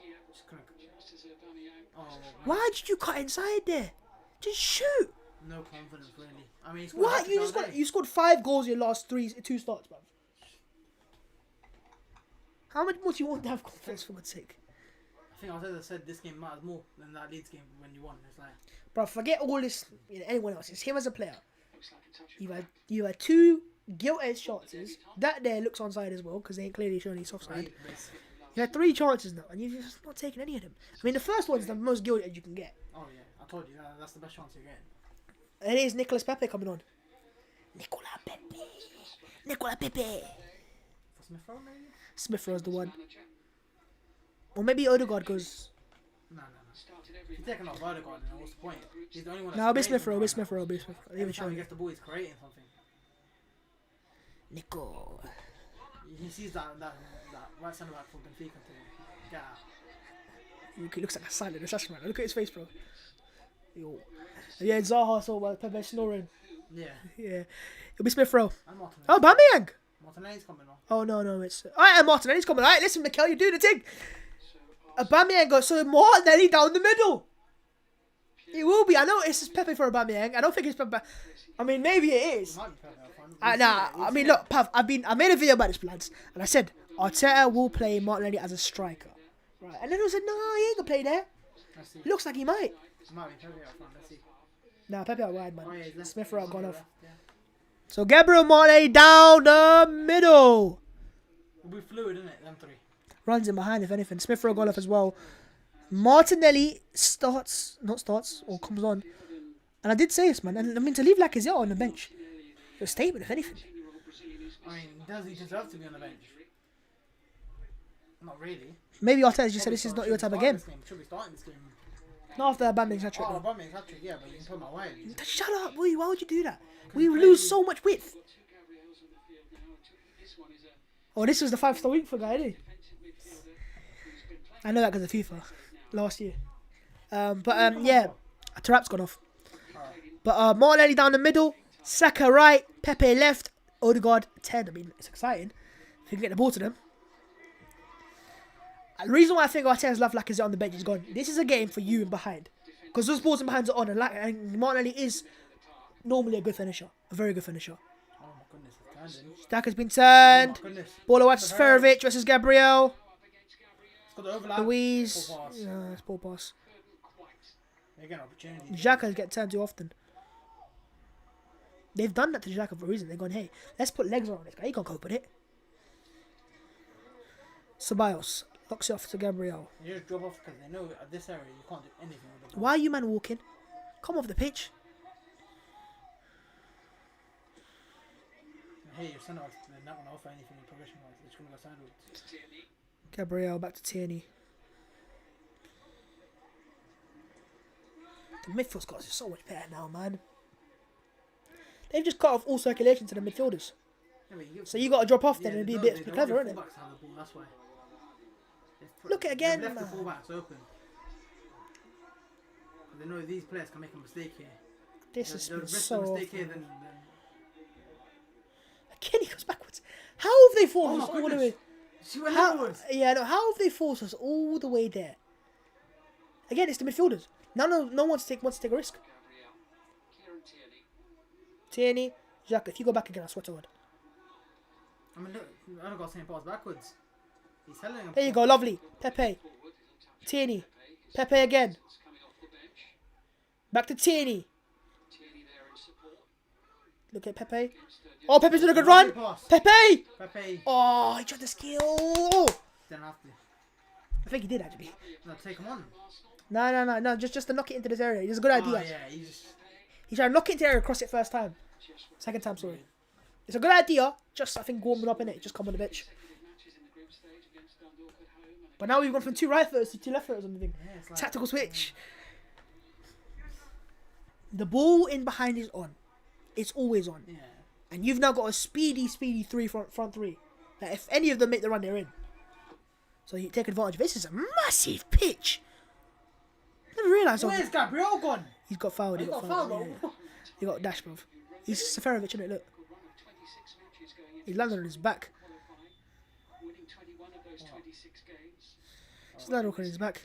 here
Just couldn't.
just as Aubameyang
Oh,
Why did you cut inside there? Just shoot.
no confidence really. I mean, he scored a
What?
hat-trick the other day.
You scored 5 goals in your last 2 starts, bruv. How much more do you want to have confidence, for God's sake?
I think Arteta said this game matters more than that Leeds game when you won. It's like,
Bro, forget all this, anyone else. It's him as a player.
looks like a touch.
You had 2 gilt-edged chances. That there looks onside as well, because they ain't clearly showing he's offside. You had 3 chances now, and you've just not taken any of them. I mean, the first one's the most gilt-edged you can get.
oh yeah, I told you that's the best chance you're getting.
And it is Nicolas Pepe coming on. Nicolas Pepe.
For Smith Rowe maybe?
Smith Rowe's the one.
Manager
Or maybe Odegaard goes...
No.
started every
If you're taking off Odegaard, then what's the point? He's the only one.
No,
that's
be Smith
creating
Rowe,
something right now.
Leave it
Every time
showing.
he gets the ball, he's creating something.
Nico.
He sees that right centre back from Benfica to get out.
He looks like a silent assassin, man. Look at his face, bro. Yo. Yeah, Zaha saw while Pepe snoring.
Yeah.
Yeah. It'll be Smith Rowe.
And Martinelli.
Oh, Aubameyang.
Martinelli's coming on.
Oh, no, it's... Alright, and Martinelli's coming. Alright, listen, Mikel, you're doing the thing. Aubameyang got so Martinelli down the middle. It will be. I know it's Pepe for Aubameyang. I don't think it's Pepe. I mean, maybe it is.
Might be Pepe up front.
I mean, look, Pav, I made a video about this, lads, and I said Arteta will play Martinelli as a striker, right? And then I said, no, he ain't gonna play there. It looks like he might.
Might be Pepe up front. Let's see.
Nah, Pepe out wide, man.
Oh, yeah, he's left.
Smith Rowe gone off.
Yeah.
So Gabriel Martinelli down the middle.
It'll be fluid, isn't it? Them three.
Runs in behind, if anything. Smith Rowe gone off as well. Martinelli not starts, or comes on. And I did say this, man. And I mean, to leave Lacazette on the bench, it's a statement, if anything.
I mean, does he deserve to be on the bench? Not really.
Maybe Arteta just said this is not your type of game.
Should be starting this game.
Not after that Bambi's hat-trick.
Oh, Bambi's hat-trick, yeah, but you can put him away.
Shut up, boy. Why would you do that? We lose so much width. Oh, this was the 5-star week for guy, didn't he? I know that because of FIFA last year. Yeah, Tarap's gone off. But Martinelli down the middle, Saka right, Pepe left, Odegaard 10. I mean, it's exciting if you can get the ball to them. The reason why I think Arteta's left Lacazette on the bench is gone. This is a game for you and behind, because those balls and behinds are on, and Martinelli is normally a good finisher, a very good finisher.
Oh my goodness, it's
Stack has been turned.
Oh my goodness.
Ball away to Sferovic versus Gabriel.
It's got the overlap.
Louise.
Poor pass.
Yeah, it's poor pass.
They get an opportunity.
Xhaka get turned too often. They've done that to Xhaka for a reason. They've gone, hey, let's put legs on this guy. He can't cope with it. Ceballos locks it off to Gabriel.
You just drop off because they know at this area you can't do anything with the ball.
Why are you man walking? Come off the pitch.
Hey, your centre backs, they're not going to offer anything in progression wise. They're just going to go sideways.
Gabriel back to Tierney. The midfield squad is so much better now, man. They've just cut off all circulation to the midfielders.
Yeah,
So you got to drop off then and be a bit clever, isn't it?
That's why.
Look at it again,
They've left
man.
the fullbacks open. They know these players can make a mistake here.
This has
They'll
been
risk
so
a mistake
awful.
here, then
Again, he goes backwards. How have they forced us
my
all the
goodness.
way?
See what
How,
happened?
yeah, no. How have they forced us all the way there? Again, it's the midfielders. No one wants to take a risk. Tierney, Xhaka. If you go back again, I swear to God.
I mean, look, I don't got the same pass backwards. He's telling him.
There you go, lovely. Pepe, Tierney, Pepe again. Back to Tierney. Look at Pepe. Oh, Pepe's doing a good run. Pepe.
Pepe.
Oh, he tried to steal.
Didn't have to.
I think he did actually.
No, take him on.
No. Just to knock it into this area. It's a good idea.
Oh, yeah,
He tried to knock it into the area, cross it first time. Second time, sorry. It's a good idea. Just, I think, warming up in it. Just come on the pitch. But now we've gone from 2 right footers to 2 left footers on the thing.
Yeah, like,
Tactical switch. The ball in behind is on. It's always on.
Yeah.
And you've now got a speedy front three. Like if any of them make the run, they're in. So you take advantage of it. This is a massive pitch. Never realised.
Where's Gabriel gone?
He's got fouled. He got fouled. Yeah. He got dashed, bruv. He's Seferovic, isn't it? Look. He's landed on his back. He's landed on his back.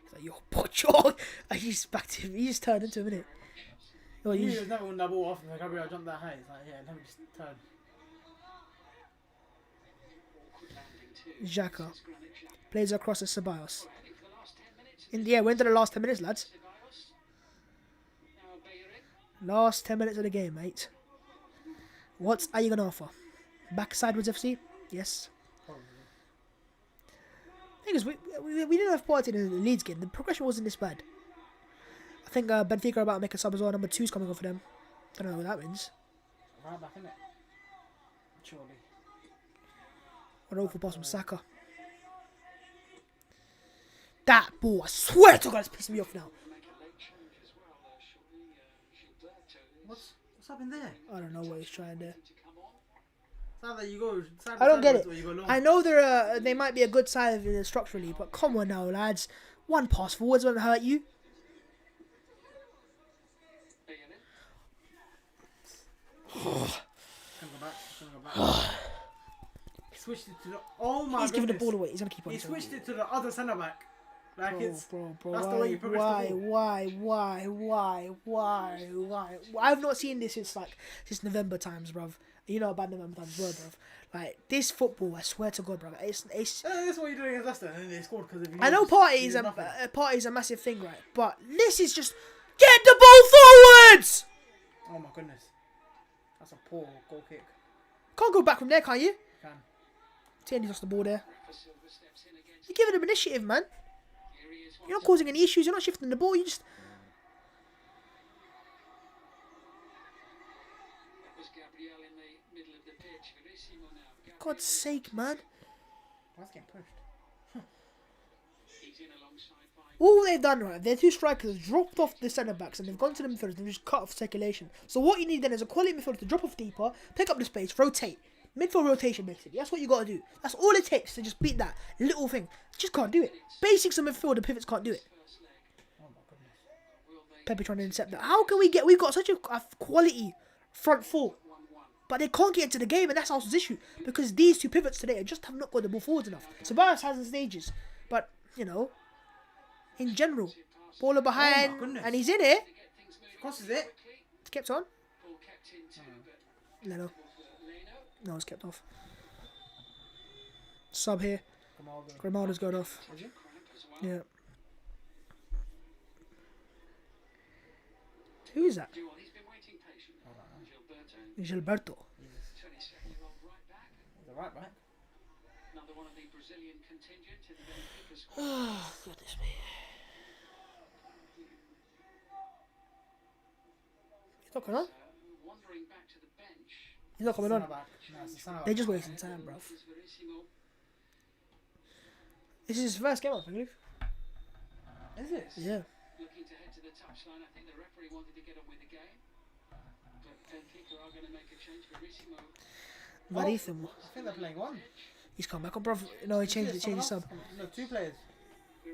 He's like, yo, Watchalong. He's back to him. He just turned into him, innit? Oh,
He was never going to ball off and Gabriel jumped that high. It's like, yeah, let me just turn.
Xhaka plays across to Ceballos. We're into the last 10 minutes, lads. Last 10 minutes of the game, mate. What are you going to offer? Back sideways FC? Yes. The thing is, we didn't have quality in the Leeds game. The progression wasn't this bad. I think Benfica are about to make a sub as well. Number 2's coming on for them. Don't know what that means.
Right back, innit? Surely.
What an awful pass from Saka. That ball, I swear to God, it's pissing me off now.
What's happened there?
I don't know what he's trying there.
It's not that you go
I don't get it.
or you go long.
I know they might be a good side of it structurally, but come on now, lads. One pass forwards won't hurt you.
Go back. He switched it to the. Oh my
He's
goodness.
giving the ball away. He's going to keep on.
He switched it to the other centre back. Like
Bro,
that's the way you progress the ball.
why? I've not seen this since November times, bruv. You know about November times, bruv. Like this football, I swear to God, bruv. It's.
That's what you're doing against Leicester, and they scored because of you.
I know party is a massive thing, right? But this is just get the ball forwards.
Oh my goodness, that's a poor goal kick.
Can't go back from there, can't you?
You can.
Tierney lost the ball there. You're giving them initiative, man. You're not causing any issues. You're not shifting the ball. You just. God's sake, man.
Why is it getting pushed?
All they've done, right, their two strikers dropped off the centre backs and they've gone to the midfielders and just cut off circulation. So what you need then is a quality midfielder to drop off deeper, pick up the space, rotate. Midfield rotation, basically. That's what you got to do. That's all it takes to just beat that little thing. Just can't do it. Basics of midfield, the pivots can't do it.
Oh my goodness.
Pepe trying to intercept that. How can we've got such a quality front four, but they can't get into the game, and that's Arsenal's issue. Because these two pivots today just have not got the ball forwards enough. Ceballos has in stages, but, you know, in general, baller behind, and he's in it.
Crosses it.
It's kept on. No. No, it's kept off. Sub here. Grimaldo's going off. Yeah. Who is that? Gilberto.
The right back.
Another one of the Brazilian contingent in the Benfica squad.
Oh, goodness me. He's not coming on.
Wandering back to the bench.
He's not coming on. They're just
They're
wasting time, bruv. This is his first game, I believe.
Is it?
Yeah.
Looking to head to the touchline. I think the referee wanted to get on with the game. But Benfica are going to make a change.
Verissimo.
I think they're playing one.
He's come back on, bruv. No, he changed his sub.
No, two players.
They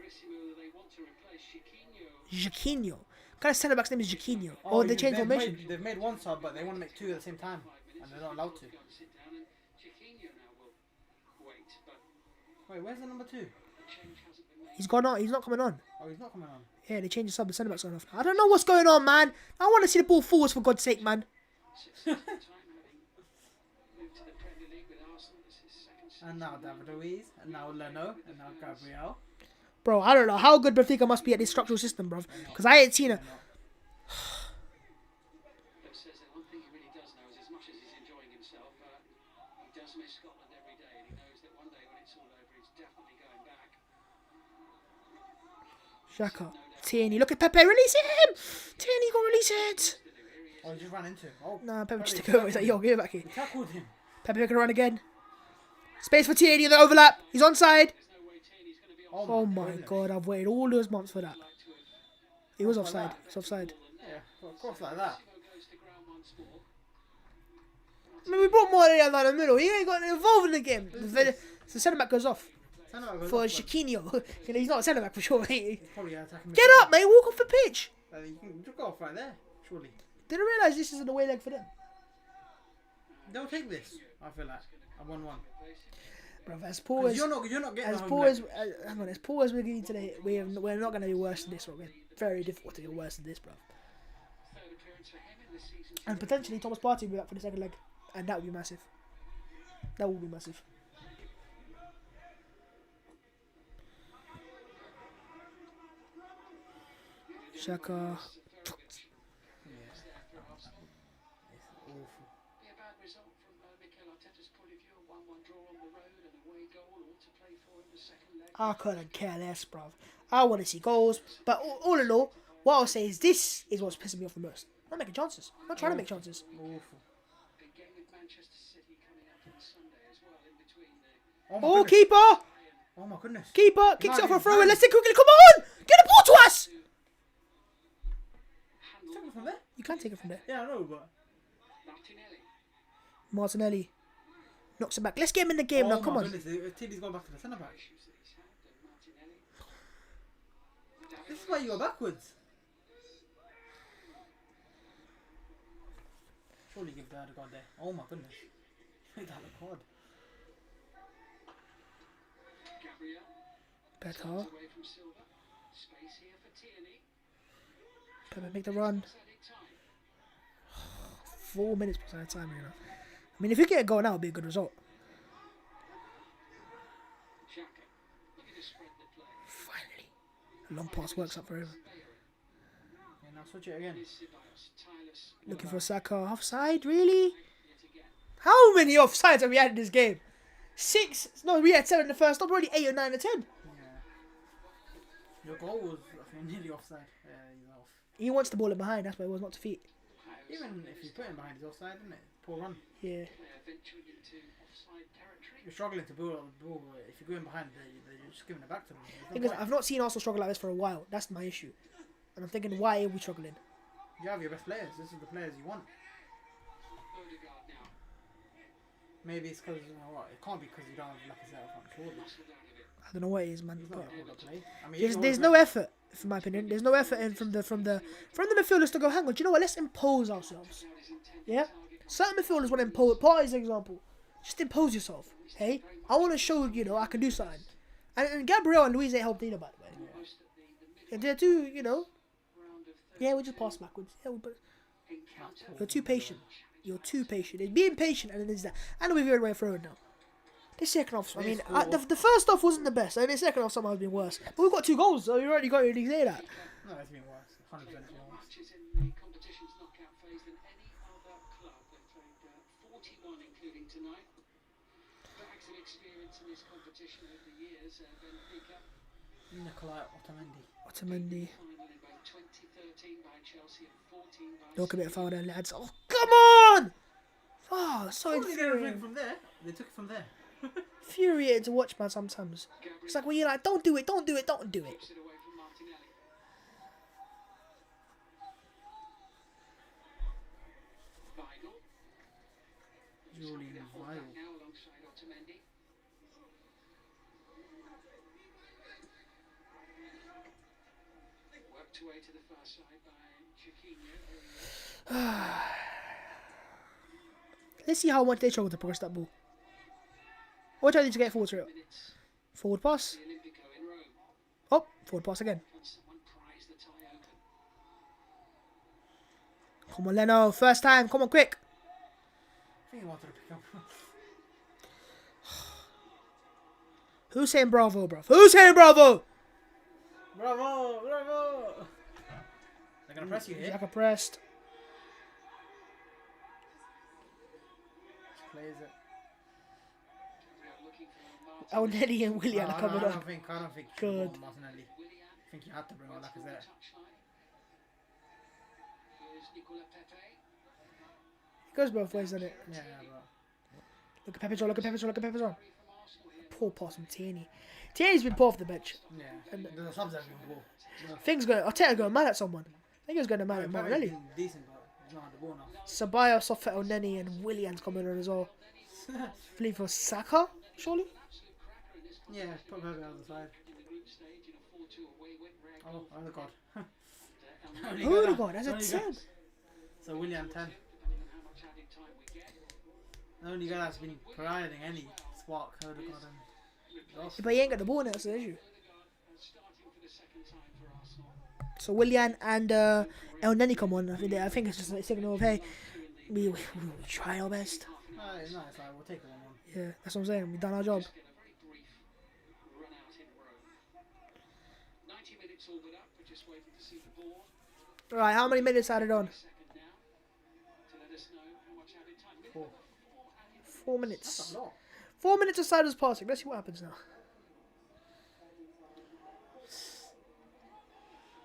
want to replace Chiquinho.
Jaquinho. Kind of centre back's name is Jaquinho. Oh, they changed formation.
They've made one sub, but they want to make two at the same time. And they're not allowed to.
Sit down and Chiquinho now will wait. But
Wait, where's the number two?
change hasn't been made.
He's gone on. He's not coming on.
Oh, he's not coming on.
Yeah, they changed the sub. The centre back's gone off. I don't know what's going on, man. I want to see the ball forwards for God's sake, man.
Time having moved to the Premier League with Arsenal. This is second season.
And now David Luiz, and now Leno, and now Gabriel.
Bro, I don't know how good Benfica must be at this structural system, bruv. Because I ain't seen it.
But says that one thing he really does know is as much as he's enjoying himself, he does miss Scotland every day, and he knows that one day when it's all over, he's definitely going back.
Shaka. Tierney. Look at Pepe. Release him. Tierney, go release it.
Oh, he just ran into him. Oh,
Nah, Pepe just took it over. He's like, yo, give it back here.
he tackled him.
Pepe can run again. Space for Tierney in the overlap. He's onside. Oh my God, I've waited all those months for that. He was offside. He's offside.
Yeah, of course, like that.
I mean, we brought more down the middle. He ain't got involved in the game. The centre back goes off for Chiquinho. He's not a centre back for sure. Get up, mate. Walk off the pitch.
You can just go off right there, surely.
Didn't realise this is an away leg for them.
They'll take this. I feel like a 1-1.
Bro, as poor as
you're not getting
as
the
poor
home
as hang on, as poor as we're getting today, we're not going to be worse than this, bro. We're very difficult to get worse than this, bro. And potentially Thomas Partey will be back for the second leg, and that would be massive. That will be massive. Shaka. I couldn't care less, bruv. I want to see goals, but all in all, what I'll say is this is what's pissing me off the most. I'm not making chances. I'm not trying to make chances. Oh, keeper!
Oh my goodness.
Keeper kicks it off a throw in. Let's take quickly. Come on! Get the ball to us!
Take it from there?
You can't take it from there.
Yeah, I know, but.
Martinelli knocks it back. Let's get him in the game now. Come on.
Tilly's gone back to the centre back. This is why you go backwards. Surely give that a god there. Oh my goodness. Make that look hard.
Better.
Space here for Tierney.
Pepe, make the run. 4 minutes plus out time, you know. I mean, if you get a goal now, it would be a good result. Finally. A long pass works out for him.
Yeah, now switch it again.
Looking for Saka. Offside, really? How many offsides have we had in this game? 6? No, we had 7 in the first. I'm already 8 or 9 or 10.
Yeah. Your goal was, I think, nearly offside. Yeah, he's off.
He wants the ball in behind. That's why it was not to feet.
Even if you put him behind, he's offside, isn't it? Poor run.
Yeah.
You're struggling to build up the ball. If you're going behind, you're just giving it back to them.
Because I've not seen Arsenal struggle like this for a while. That's my issue. And I'm thinking, why are we struggling?
You have your best players. This is the players you want. Maybe it's because, you know what, it can't be because you don't have Lacazette up front, surely.
I don't know what it is, man.
He's not going to play. I mean,
There's no effort, in my opinion. There's no effort in from the midfielders to go, hang on, do you know what? Let's impose ourselves. Yeah? Certain midfielders want to impose. Partey's an example. Just impose yourself. Hey? I want to show, you know, I can do something. And Gabriel and Luis ain't helped either, by the way. Yeah. And they're too, you know. Yeah, we just pass backwards. Yeah, you're too patient. You're too patient. It's being patient, and then there's that. And we've veered away through it now. This second half, I mean, the first half wasn't the best. I mean, the second half somehow has been worse. But we've got 2 goals, so you already got to say that.
No, it's been worse. 100% been worse.
Matches in the competition's knockout phase than any other club. They've played 41, including tonight. Bags of experience in this competition over the years. Benfica.
Nicolai Otamendi.
Otamendi.
Final in both 2013 by Chelsea and 14 by.
Don't commit a foul there, lads. Oh, come on! Oh, so infuriating.
From there. They took it from there.
Infuriating to watch, man, sometimes. It's like when you're like, don't do it, don't do it, don't do it.
Julian Vile.
Worked away to the far side by Chiquinho.
Let's see how much they struggle to progress that ball. What do I need to get forward to it? Forward pass. Oh, forward pass again. Come on, Leno. First time. Come on, quick.
I think he wanted to pick up.
Who's saying bravo, bruv? Who's saying bravo?
Bravo, bravo. They're going to press you here.
Xhaka pressed.
Plays it.
Oh, Nelly and Willian are coming on.
I don't think
Good.
Martinelli. I think you had to bring on Lacazette.
It goes both ways, doesn't it?
Yeah, bro.
Look at Pepe's on, look at Pepe's on, look at Pepe's on. Poor pass from Tierney. Tierney's been poor off the bench.
Yeah, and the subs have been poor. Yeah.
Things going, Arteta going mad at someone. I think he was going to mad at Martinelli.
Decent, but he's not on the ball now.
Ceballos, Sofet, Nenny and Willian's coming on as well. I believe for Saka, surely?
Yeah, put Pepe on the side. Oh the god.
Oh the god, that's a 10.
So Willian 10. The only guy that's been providing any spark, Odegaard and
But he ain't got the ball now, that's the issue. So Willian and El Neni come on. I think it's just like a signal of, hey, we try our best.
It's nice, like, we'll take it on.
Yeah, that's what I'm saying. We've done our job. Right, how many minutes added on? 4 minutes.
That's a lot.
4 minutes of Sider's passing. Let's see what happens now.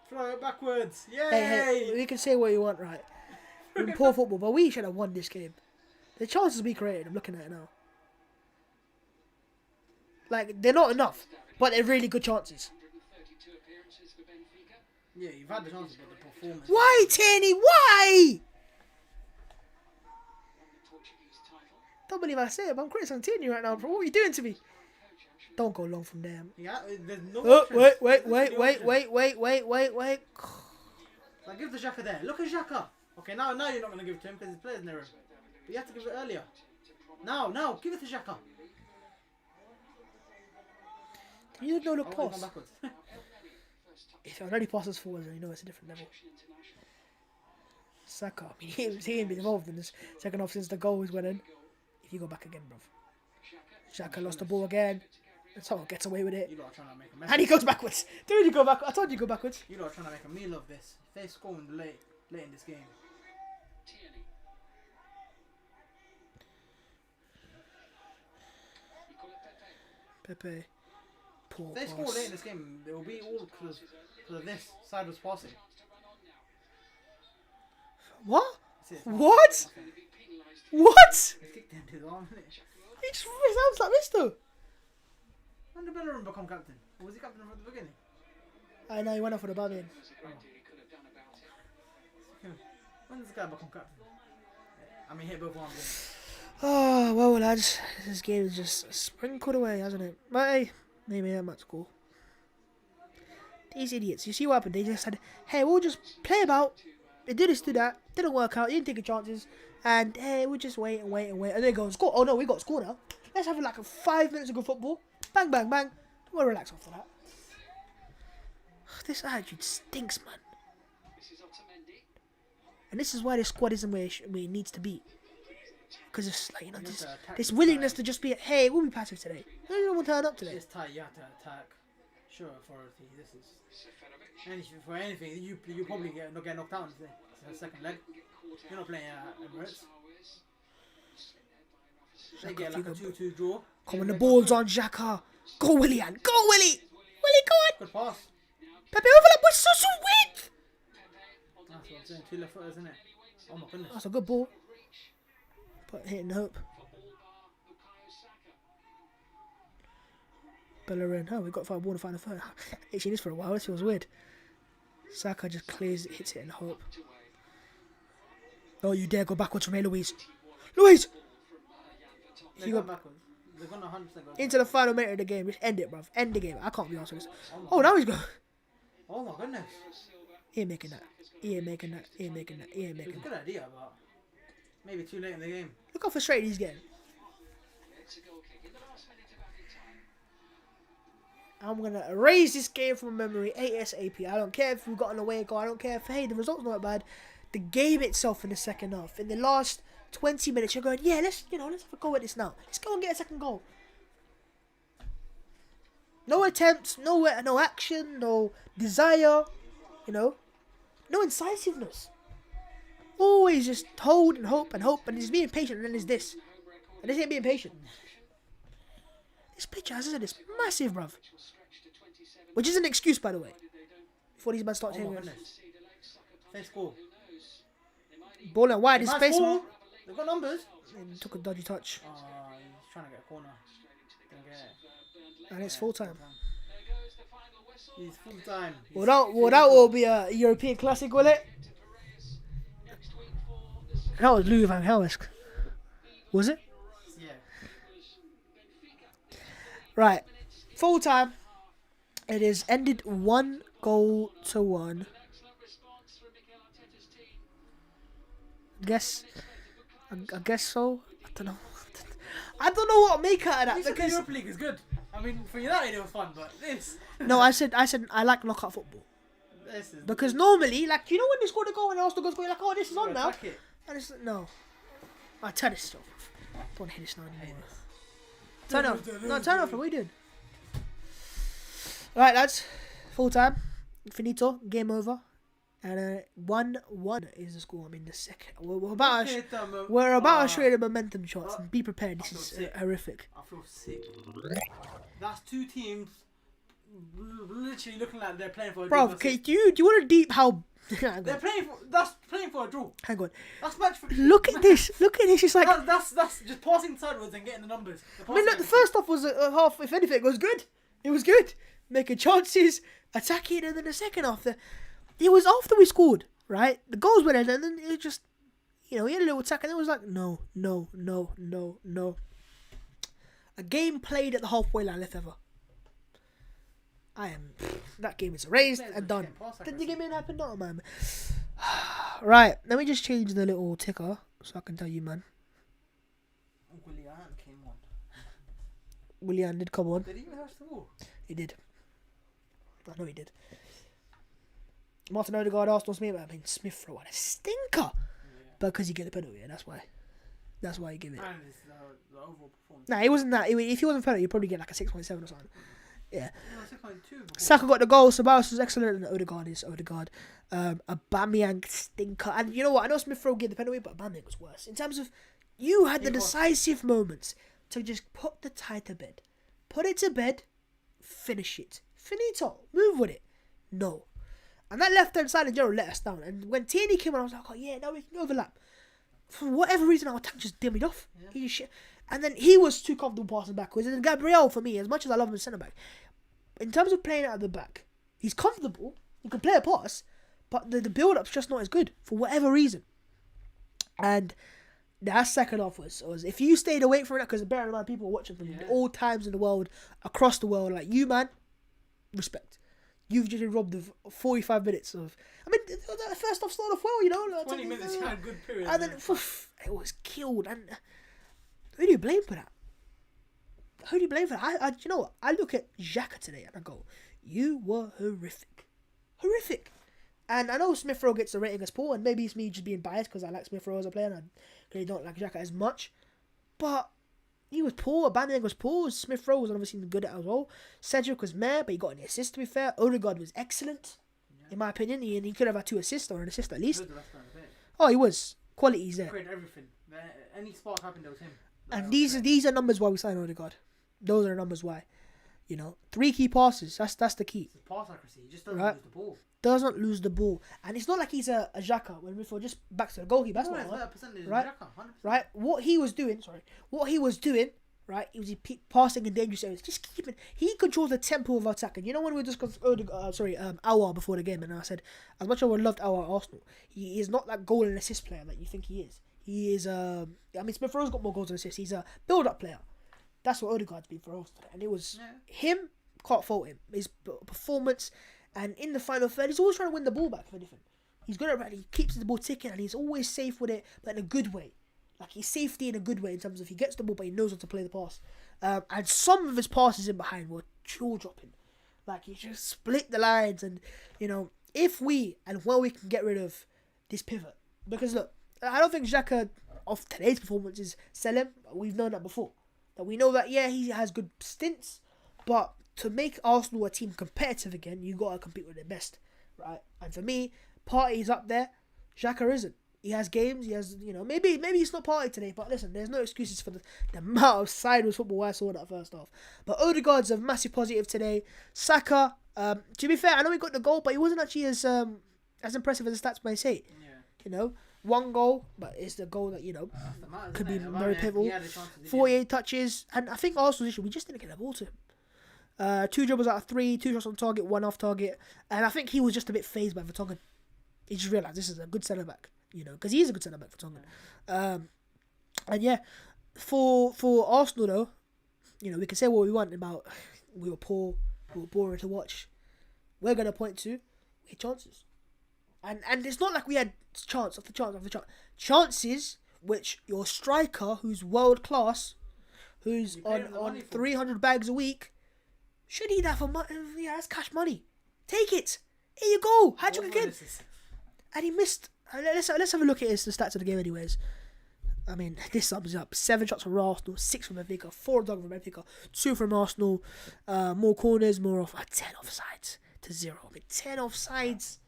Throw it backwards. Yay!
Hey, you can say what you want, right? We're in poor football, but we should have won this game. The chances we created, I'm looking at it now. Like, they're not enough, but they're really good chances.
Yeah, you've had the chances, but the performance...
Why, Tierney? Why? Don't believe I say it, but I'm criticizing Tierney right now, bro. What are you doing to me? Don't go long from there.
Yeah, there's no
wait.
Like, give the Xhaka there. Look at Xhaka. Okay, now you're not going to give it to him because his player's near him. But you have to give it earlier. Now, give it to Xhaka.
You don't look
Oh,
past. If it already passes forward, then you know it's a different level. Saka, I mean, he ain't been involved in this second half since the goal was winning. If you go back again, bruv. Xhaka lost the ball again. And someone gets away with it.
You lot are trying to make a mess.
And he goes backwards. Dude, you go back. I told you go backwards.
You lot are trying to make a meal of this. If they score late in this game.
Pepe. Poor
If they score
pass.
late in this game, it will be all because of this side was passing.
What?
That's it.
What? What?
He kicked him to his arm, innit?
He just sounds like this though.
When did Bellerin become captain? Or was he captain from the beginning?
I know he went off for the Bavarian.
When does this guy become captain? I mean, hit both arms.
Oh, well, lads. This game is just sprinkled away, hasn't it? But hey, maybe that much cool. These idiots, you see what happened? They just said, hey, we'll just play about. They did this, do that. Didn't work out. Didn't take any chances. And hey, we'll just wait and wait and wait. And they go and score. Oh no, we got to score now. Let's have like a 5 minutes of good football. Bang, bang, bang. We'll relax after that. This attitude stinks, man. And this is why this squad isn't where it needs to be. Because it's like, you know, this willingness to just be, hey, we'll be passive today. No one will turn up today.
It's tight, you have to attack. Sure, authority. This is for anything. You probably get knocked out in the second leg. You're not playing Emirates. They get like a 2-2 draw.
Come on, the ball's on Xhaka. Go, Willian. Go, Willie. Willie, go on.
Good pass.
Pepe overlap with so weak.
That's what I'm saying. 2 left footers, isn't it? Oh my goodness.
That's a good ball. But hitting hope. Bellerin. Oh, we've got 5 ball to find a third. Itching this for a while. This feels weird. Saka just clears it, hits it in hope. Oh, you dare go backwards from here, Louise. Louise!
They're going backwards. They're going to 100% go
into the final minute of the game. Just end it, bruv. End the game. I can't be honest with this. Oh, now he's going.
Oh my goodness.
He ain't making that. He ain't making that. He ain't making that. He ain't making
It's a
that.
good idea, but maybe too late in the game.
Look how frustrated he's getting. I'm going to erase this game from memory ASAP. I don't care if we've got an away goal. I don't care if, hey, the result's not bad. The game itself in the second half, in the last 20 minutes, you're going, yeah, let's have a go at this now. Let's go and get a second goal. No attempts, no action, no desire, no incisiveness. Always just hold and hope, and he's being patient, and then there's this. And this ain't being patient. This pitch, as I said, is massive, bruv. Which is an excuse, by the way. Before these men start taking it.
They score.
Ball and wide, his space.
They've got numbers.
And took a dodgy touch.
He's trying to get a corner.
And it's full time.
He's full time.
Well, that will be a European classic, will it? That was Louis van Gaal. Was it?
Yeah.
Right. Full time. It is ended 1-1. I guess so. I don't know. I don't know what to make out of that
Because the Europa League is good. I mean, for United it was fun, but this.
No, I said I like knockout football.
This is
Because normally, like, you know when they score the goal and Arsenal goes, you're like, oh, this is on now.
it.
And it's no. I turn this off. Don't want to hear this now anymore. Turn off. No, turn off. What are you doing? Right, lads. Full time. Finito. Game over. And 1-1 is the score. I mean, the second. We're about to show you the momentum shots. And be prepared. This is horrific.
I feel sick. That's 2 teams literally looking like they're playing for a draw.
Bro, okay, do you want to deep how...
They're playing for a draw.
Hang on.
That's match for...
Look at this. Look at this. It's like...
That's just passing sideways and getting the numbers.
I mean, look, the first half was a half, if anything, it was good. It was good. Making chances, attacking, and then the second half, it was after we scored, right? The goals went in, and then it just, he had a little attack, and it was like, no. A game played at the halfway line, left ever. That game is erased and done. Did the game even happen? No, man. Right, let me just change the little ticker so I can tell you, man.
Willian came on.
Willian did come on.
Did he even have to go?
He did. I know he did. Martin Odegaard, Arsenal, Smith. I mean, Smith Rowe had a stinker. Because he get the penalty, that's why. That's why he give it.
And it's the overall performance.
Nah, it wasn't that. If he wasn't penalty, he'd probably get like a 6.7 or something. Yeah.
6.2.
Saka got the goal. Ceballos was excellent, and Odegaard is Odegaard. Aubameyang stinker. And you know what? I know Smith Rowe gave the penalty, but Aubameyang was worse. In terms of, you had the decisive moments to just put the tie to bed. Put it to bed. Finish it. Finito. Move with it. No. And that left-hand side in general let us down. And when Tierney came on, I was like, oh yeah, now we can overlap. For whatever reason, our attack just dimmed off. Yeah. And then he was too comfortable passing backwards. And Gabriel, for me, as much as I love him as centre-back, in terms of playing out of the back, he's comfortable. He can play a pass, but the build-up's just not as good for whatever reason. And that second half was if you stayed awake from it, because bear in mind, people were watching from all times in the world, across the world, like you, man, respect. You've just been robbed of 45 minutes of... I mean, the first half started off well, you know. Like
20 minutes, you had a good period.
And then it was killed. And who do you blame for that? Who do you blame for that? You know what? I look at Xhaka today and I go, you were horrific. Horrific. And I know Smith Rowe gets the rating as poor, and maybe it's me just being biased because I like Smith Rowe as a player and I really don't like Xhaka as much. But... he was poor. Aubameyang was poor. Smith Rowe was obviously good at it as well. Cedric was meh, but he got an assist to be fair. Odegaard was excellent, in my opinion. He could have had 2 assists or an assist at least. Oh, he was. Quality's there.
Created everything. Any spark happened, that was him.
And these are numbers why we signed Odegaard. Those are the numbers why. 3 key passes. That's the key.
It's pass accuracy. He just doesn't lose the ball.
Doesn't lose the ball. And it's not like he's a Xhaka when we just back to the goalkeeper. That's not right.
Xhaka, 100%.
Right. What he was doing, right, he was passing in dangerous areas. Just keeping. He controls the tempo of our attack. And you know when we discussed Aouar before the game, and I said, as much as I would loved Aouar at Arsenal, he is not that goal and assist player that you think he is. He is Smith Rowe's got more goals and assists. He's a build-up player. That's what Odegaard's been for us today. And it was him. Can't fault him. His performance. And in the final third, he's always trying to win the ball back, if anything. He's good at it. He keeps the ball ticking, and he's always safe with it, but in a good way. Like, he's safety in a good way in terms of he gets the ball, but he knows how to play the pass. And some of his passes in behind were jaw-dropping. Like, he just split the lines. And, if we can get rid of this pivot. Because, look, I don't think Xhaka, of today's performance, is selling. We've known that before. That we know that, he has good stints, but... to make Arsenal a team competitive again, you got to compete with the best, right? And for me, Partey's up there. Xhaka isn't. He has games. He has, maybe it's not Partey today, but listen, there's no excuses for the amount of sideways football I saw in that first half. But Odegaard's a massive positive today. Saka, to be fair, I know he got the goal, but he wasn't actually as impressive as the stats may say. Yeah. 1 goal, but it's the goal that, could be very pivotal. 48 touches, and I think Arsenal's issue, we just didn't get the ball to him. 2 dribbles out of 3, 2 shots on target, 1 off target, and I think he was just a bit phased by Vertonghen. He just realised this is a good centre back, because he is a good centre back, Vertonghen. And yeah, for Arsenal though, we can say what we want about we were poor, we were boring to watch. We're gonna point to we had chances, and it's not like we had chance after chance after chance. Chances which your striker, who's world class, who's on 300 bags a week. Should eat that for money. Yeah, that's cash money. Take it. Here you go. Hat-trick again. And he missed. Let's have a look at the stats of the game anyways. I mean, this sums up. 7 shots from Arsenal, 6 from Benfica, 4 from Benfica, 2 from Arsenal. More corners, more off. 10 offsides to 0. I mean, 10 offsides.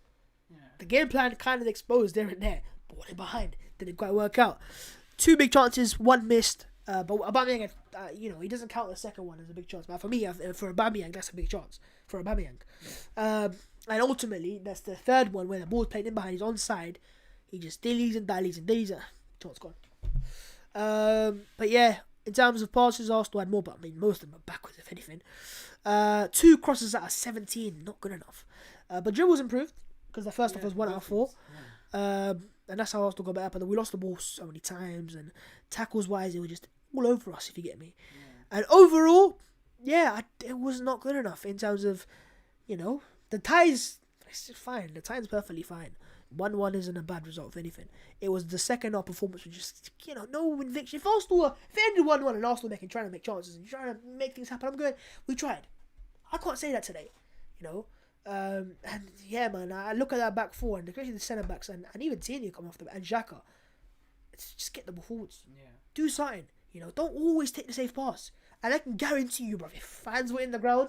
Yeah. The game plan kind of exposed there and there. But what behind didn't quite work out. 2 big chances, 1 missed. But Aubameyang, he doesn't count the second one as a big chance. But for me, for Aubameyang, that's a big chance for Aubameyang. And ultimately, that's the third one where the ball's played in behind. He's onside. He just dillies and dallies and dillies. Chance gone. But yeah, in terms of passes, Arsenal had more, but I mean, most of them are backwards, if anything. 2 crosses out of 17, not good enough. But dribbles improved because the first half was 1 out of 4. And that's how Arsenal got better. But we lost the ball so many times, and tackles wise, it was just all over us, if you get me. Yeah. And overall, it was not good enough in terms of, the ties. It's fine. The tie's perfectly fine. 1-1 isn't a bad result, if anything. It was the second half performance was just, no conviction. If it ended 1-1 and Arsenal trying to make chances and trying to make things happen, I'm going, we tried. I can't say that today, And yeah, man, I look at that back four, and especially the centre backs, and even Tierney coming off them, and Xhaka. Just get the ball forwards.
Yeah.
Do something. Don't always take the safe pass. And I can guarantee you, bro, if fans were in the ground,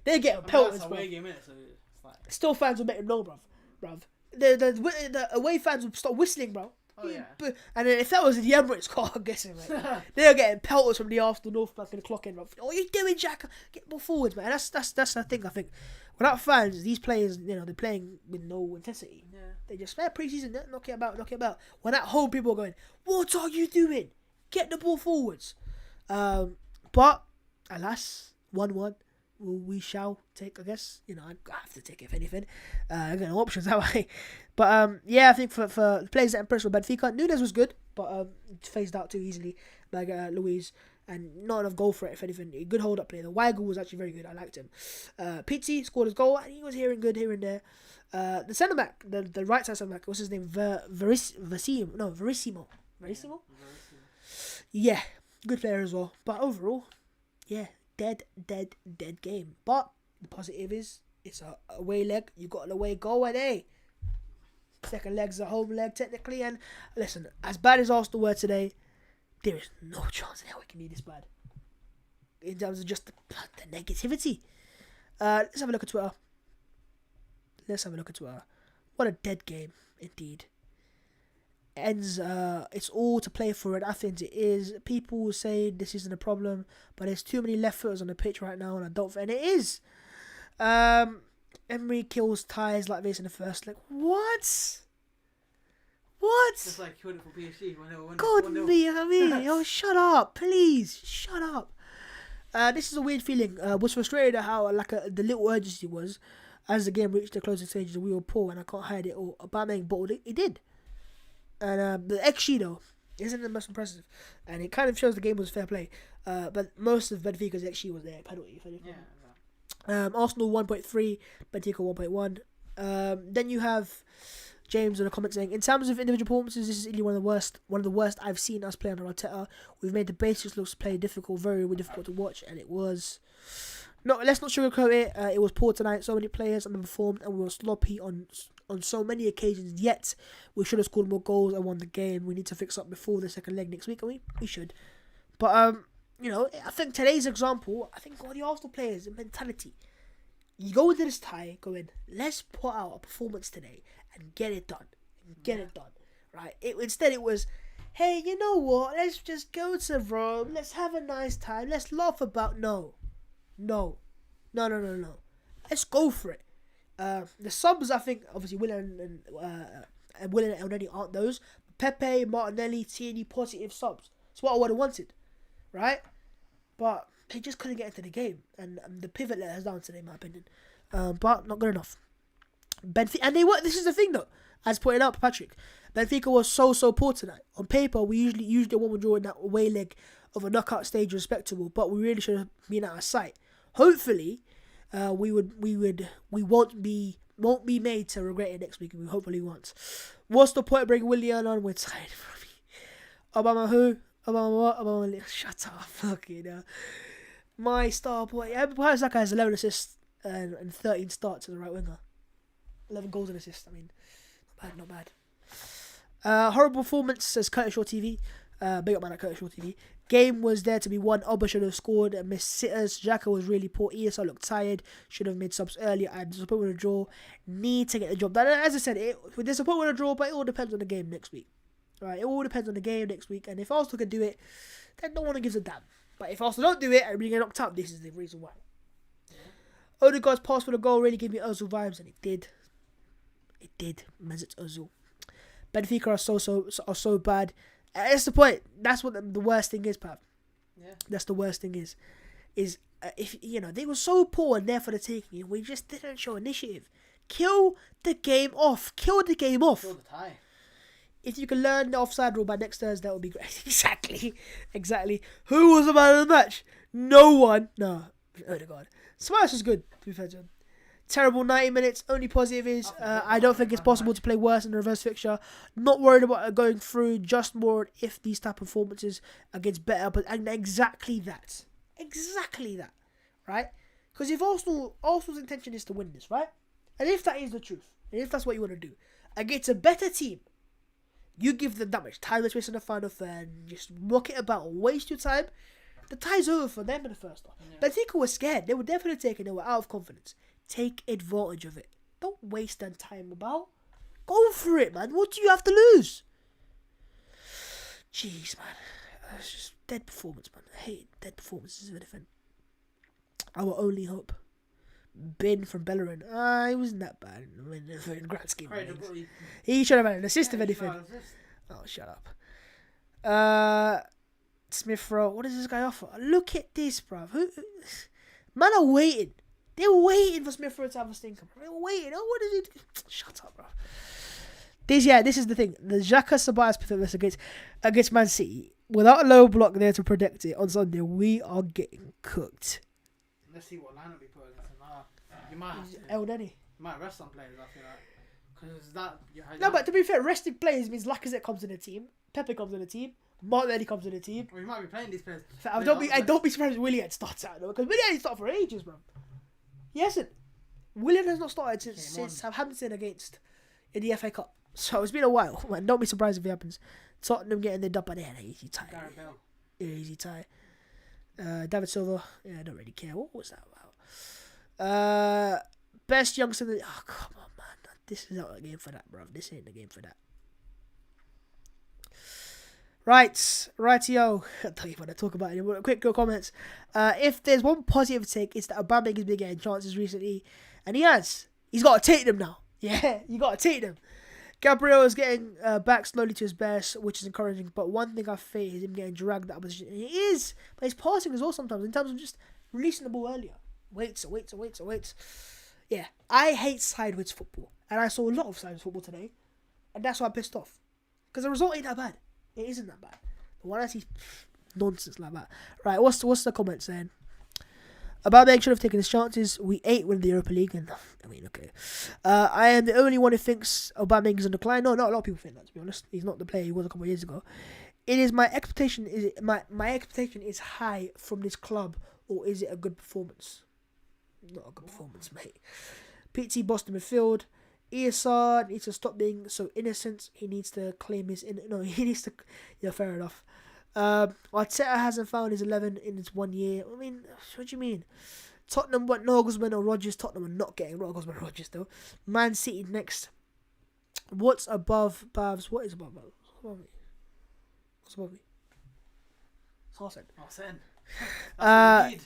they're getting pelted.
That's away game, innit? So it's like...
Still, fans will make them know, bruv. The away fans will start whistling, bro.
Oh, yeah.
And then if that was in the Emirates car, I'm guessing, right? They're getting pelted from the Arsenal North back in the clock in, bruv. What are you doing, Jack? Get more forwards, man. That's the thing, I think. Without fans, these players, they're playing with no intensity.
Yeah.
They just, pre-season, knock it about. When at home, people are going, what are you doing? Get the ball forwards. But, alas, 1-1. We shall take, I guess. I have to take it, if anything. I've got no options that way. But, yeah, I think for the players that impressed with Benfica, Nunes was good, but phased out too easily by Luis. And not enough goal for it, if anything. A good hold-up play. The Weigl was actually very good. I liked him. Pizzi scored his goal, and he was here and there. The centre-back, the right-side centre-back, what's his name? Verissimo. Yeah, good player as well. But overall, yeah, dead game. But the positive is, it's a away leg. You got an away goal, and hey, second leg's a home leg, technically. And listen, as bad as Arsenal were today, there is no chance in hell it can be this bad. In terms of just the negativity. Let's have a look at Twitter. What a dead game, indeed. Ends, it's all to play for, and I think it is. People say this isn't a problem, but there's too many left footers on the pitch right now, and I don't think, and it is. Emery kills ties like this in the first leg. What?
Just like killed it for PSG when they were winning.
God me, I mean, shut up, please, shut up. This is a weird feeling. Was frustrated at how the little urgency was as the game reached the closing stages. We were poor, and I can't hide it all. Aubameyang bottled it. He did. And the XG though isn't the most impressive, and it kind of shows the game was fair play. But most of Benfica's XG was their penalty. Yeah. Arsenal 1.3, Benfica 1.1. Then you have James in the comment saying, in terms of individual performances, this is really one of the worst I've seen us play under Arteta. We've made the basics look play difficult, very difficult to watch, and it was. No, let's not sugarcoat it. It was poor tonight. So many players underperformed, and we were sloppy on so many occasions. Yet we should have scored more goals and won the game. We need to fix up before the second leg next week, and we should. But I think today's example. I think all the Arsenal players, the mentality. You go into this tie going, let's put out a performance today and get it done. Right? Instead it was, hey, you know what? Let's just go to Rome. Let's have a nice time. Let's laugh about... No. Let's go for it. The subs, I think, obviously, Willian and Elneny aren't those. Pepe, Martinelli, Tierney, positive subs. It's what I would have wanted. Right? But... they just couldn't get into the game, and the pivot let us down today, in my opinion. But not good enough. Benfica, and they were. This is the thing, though, as pointed out, Patrick. Benfica was so poor tonight. On paper, we usually one would draw in that away leg of a knockout stage, respectable, but we really should have been out of sight. Hopefully, we won't be made to regret it next week. We hopefully won't. What's the point of bringing Willian on? We're tired from me. Obama who? Obama, shut up, fucking my star boy. Perhaps that guy has 11 assists and 13 starts as a right winger. 11 goals and assists. I mean, not bad. Horrible performance, says Curtis Shaw TV. Big up man at Curtis Shaw TV. Game was there to be won. Oba should have scored and missed sitters. Xhaka was really poor. ESR looked tired. Should have made subs earlier. I'm disappointed with a draw. Need to get the job done. As I said, we're disappointed with a draw, but it all depends on the game next week. Right, it all depends on the game next week, and if Arsenal can do it, then no one gives a damn. But if Arsenal don't do it and we get knocked out, this is the reason why. Yeah. Odegaard's pass for the goal really gave me Ozil vibes, and it did. Mesut Ozil. Benfica are so bad. That's the point. That's what the worst thing is, Pav. Yeah. That's the worst thing is if they were so poor and there for the taking, we just didn't show initiative. Kill the game off. Kill the tie. If you can learn the offside rule by next Thursday, that would be great. Exactly. Who was the man of the match? No one. No. Odegaard. Smash was good, to be fair to him. Terrible 90 minutes. Only positive is I don't think it's possible to play worse in the reverse fixture. Not worried about going through. Just more if these type of performances against better. And exactly that. Right? Because if Arsenal's intention is to win this, right? And if that is the truth, and if that's what you want to do, against a better team, you give them that much time to waste in the final third, and just muck it about, waste your time, the tie's over for them in the first half.
Yeah.
Benfica were scared. They were definitely taking it. They were out of confidence. Take advantage of it. Don't waste their time about. Go for it, man. What do you have to lose? Jeez, man. It's just dead performance, man. I hate dead performances of anything. Our only hope. Ben from Bellerin. He wasn't that bad in the grand scheme of things. He should have had an assist if anything. Oh, shut up. Smith Rowe. What does this guy offer? Look at this, bruv. Man are waiting. They're waiting for Smith Rowe to have a stinker. They're waiting. Oh, what is it? Shut up, bruv. This is the thing. The Xhaka Sabias performance against Man City, without a low block there to protect it on Sunday, we are getting cooked.
Let's see what lineup we put against him. You might have to.
El Neni.
You might rest some players, I feel like. Because that...
No, but to be fair, rested players means Lacazette comes in the team, Pepe comes in the team, Martinelli comes in the team.
Well, you might be playing these players.
Don't be surprised if Willian starts out, though, because Willian ain't started for ages, bro. He hasn't. Willian has not started since Southampton against in the FA Cup. So it's been a while, man. Don't be surprised if it happens. Tottenham getting the dub, but they had an easy tie. Easy tie. David Silva, I don't really care. What was that about? Best youngster. Oh, come on, man. This is not a game for that, bro. This ain't the game for that. Rightio. I don't even want to talk about it anymore. Quick comments. If there's one positive take, it's that Aubameyang has been getting chances recently, and he has. He's got to take them now. Yeah, you got to take them. Gabriel is getting back slowly to his best, which is encouraging. But one thing I fear is him getting dragged out of position. He is, but he's passing as well sometimes in terms of just releasing the ball earlier. Waits. Yeah, I hate sideways football, and I saw a lot of sideways football today, and that's why I'm pissed off. Because the result ain't that bad. It isn't that bad. But when I see nonsense like that, right? What's the comment saying? Aubameyang should have taken his chances. We ate with the Europa League, and I mean, okay. I am the only one who thinks Aubameyang is on decline. No, not a lot of people think that. To be honest, he's not the player he was a couple of years ago. It is my expectation. My expectation is high from this club, or is it a good performance? Not a good performance, mate. PT Boston midfield. ESR needs to stop being so innocent. He needs to claim his he needs to. Yeah, fair enough. Arteta hasn't found his 11 in his 1 year. I mean, what do you mean? Tottenham want Nagelsmann or Rodgers. Tottenham are not getting Nagelsmann or Rodgers though. Man City next. What's above Babs? What is above Babs? What's above me? It's Arsene.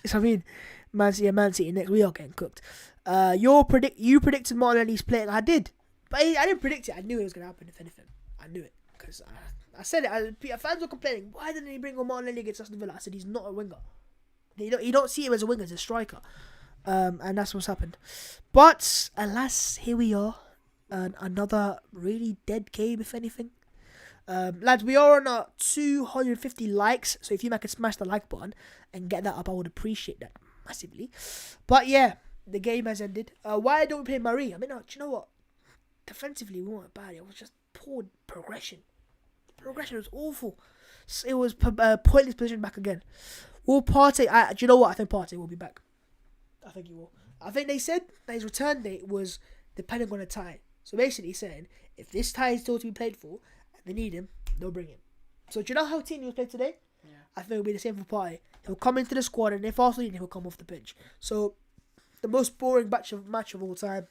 So I mean, Man City next. We are getting cooked. You predicted Martinelli's playing. I did, but I didn't predict it. I knew it was gonna happen. If anything, I knew it because I said it. Fans were complaining. Why didn't he bring on Martinelli against Aston Villa? I said he's not a winger. You don't see him as a winger, as a striker. And that's what's happened. But alas, here we are, another really dead game. If anything, lads, we are on 250 likes. So if you could smash the like button and get that up, I would appreciate that massively. But yeah, the game has ended. Why don't we play Marie? I mean, do you know what? Defensively, we weren't bad. It was just poor progression. The progression was awful. It was pointless position back again. Will Partey? Do you know what? I think Partey will be back. I think he will. I think they said that his return date was depending on a tie. So basically saying, if this tie is still to be played for, and they need him, they'll bring him. So do you know how Tini was played today? Yeah. I think it'll be the same for Partey. He'll come into the squad, and if Arsenal need him, he'll come off the bench. So the most boring match of all time.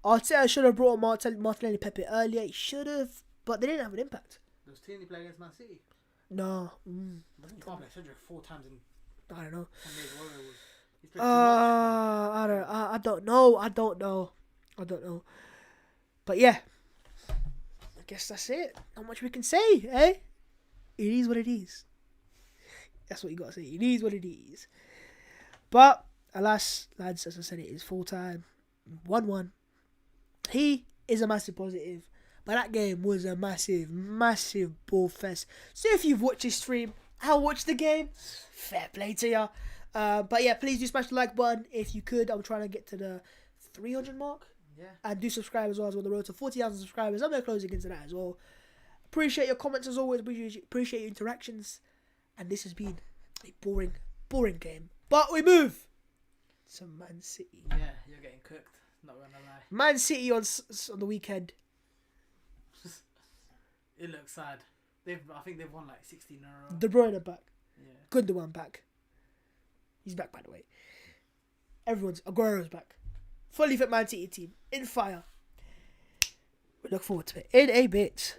Arteta should have brought Martinelli Pepe earlier. He should have, but they didn't have an impact.
Does Tierney play against Man City?
No.
You can't play Cedric 4 times in.
I don't know. I don't know. But yeah, I guess that's it. Not much we can say, eh? It is what it is. That's what you gotta say. It is what it is. But alas, lads, as I said, it is full time. 1-1. He is a massive positive. But that game was a massive ball fest. So if you've watched this stream, I'll watch the game. Fair play to ya. But yeah, please do smash the like button if you could. I'm trying to get to the 300 mark.
Yeah. And
do subscribe as well on the road to 40,000 subscribers. I'm very closing into that as well. Appreciate your comments as always. Appreciate your interactions. And this has been a boring game. But we move Some Man City.
Yeah, you're getting cooked. Not gonna lie.
Man City on the weekend.
It looks sad. I think they've won like 16 in a row.
De Bruyne back.
Yeah.
Gundogan back. He's back, by the way. Aguero's back. Fully fit Man City team. In fire. We look forward to it. In a bit.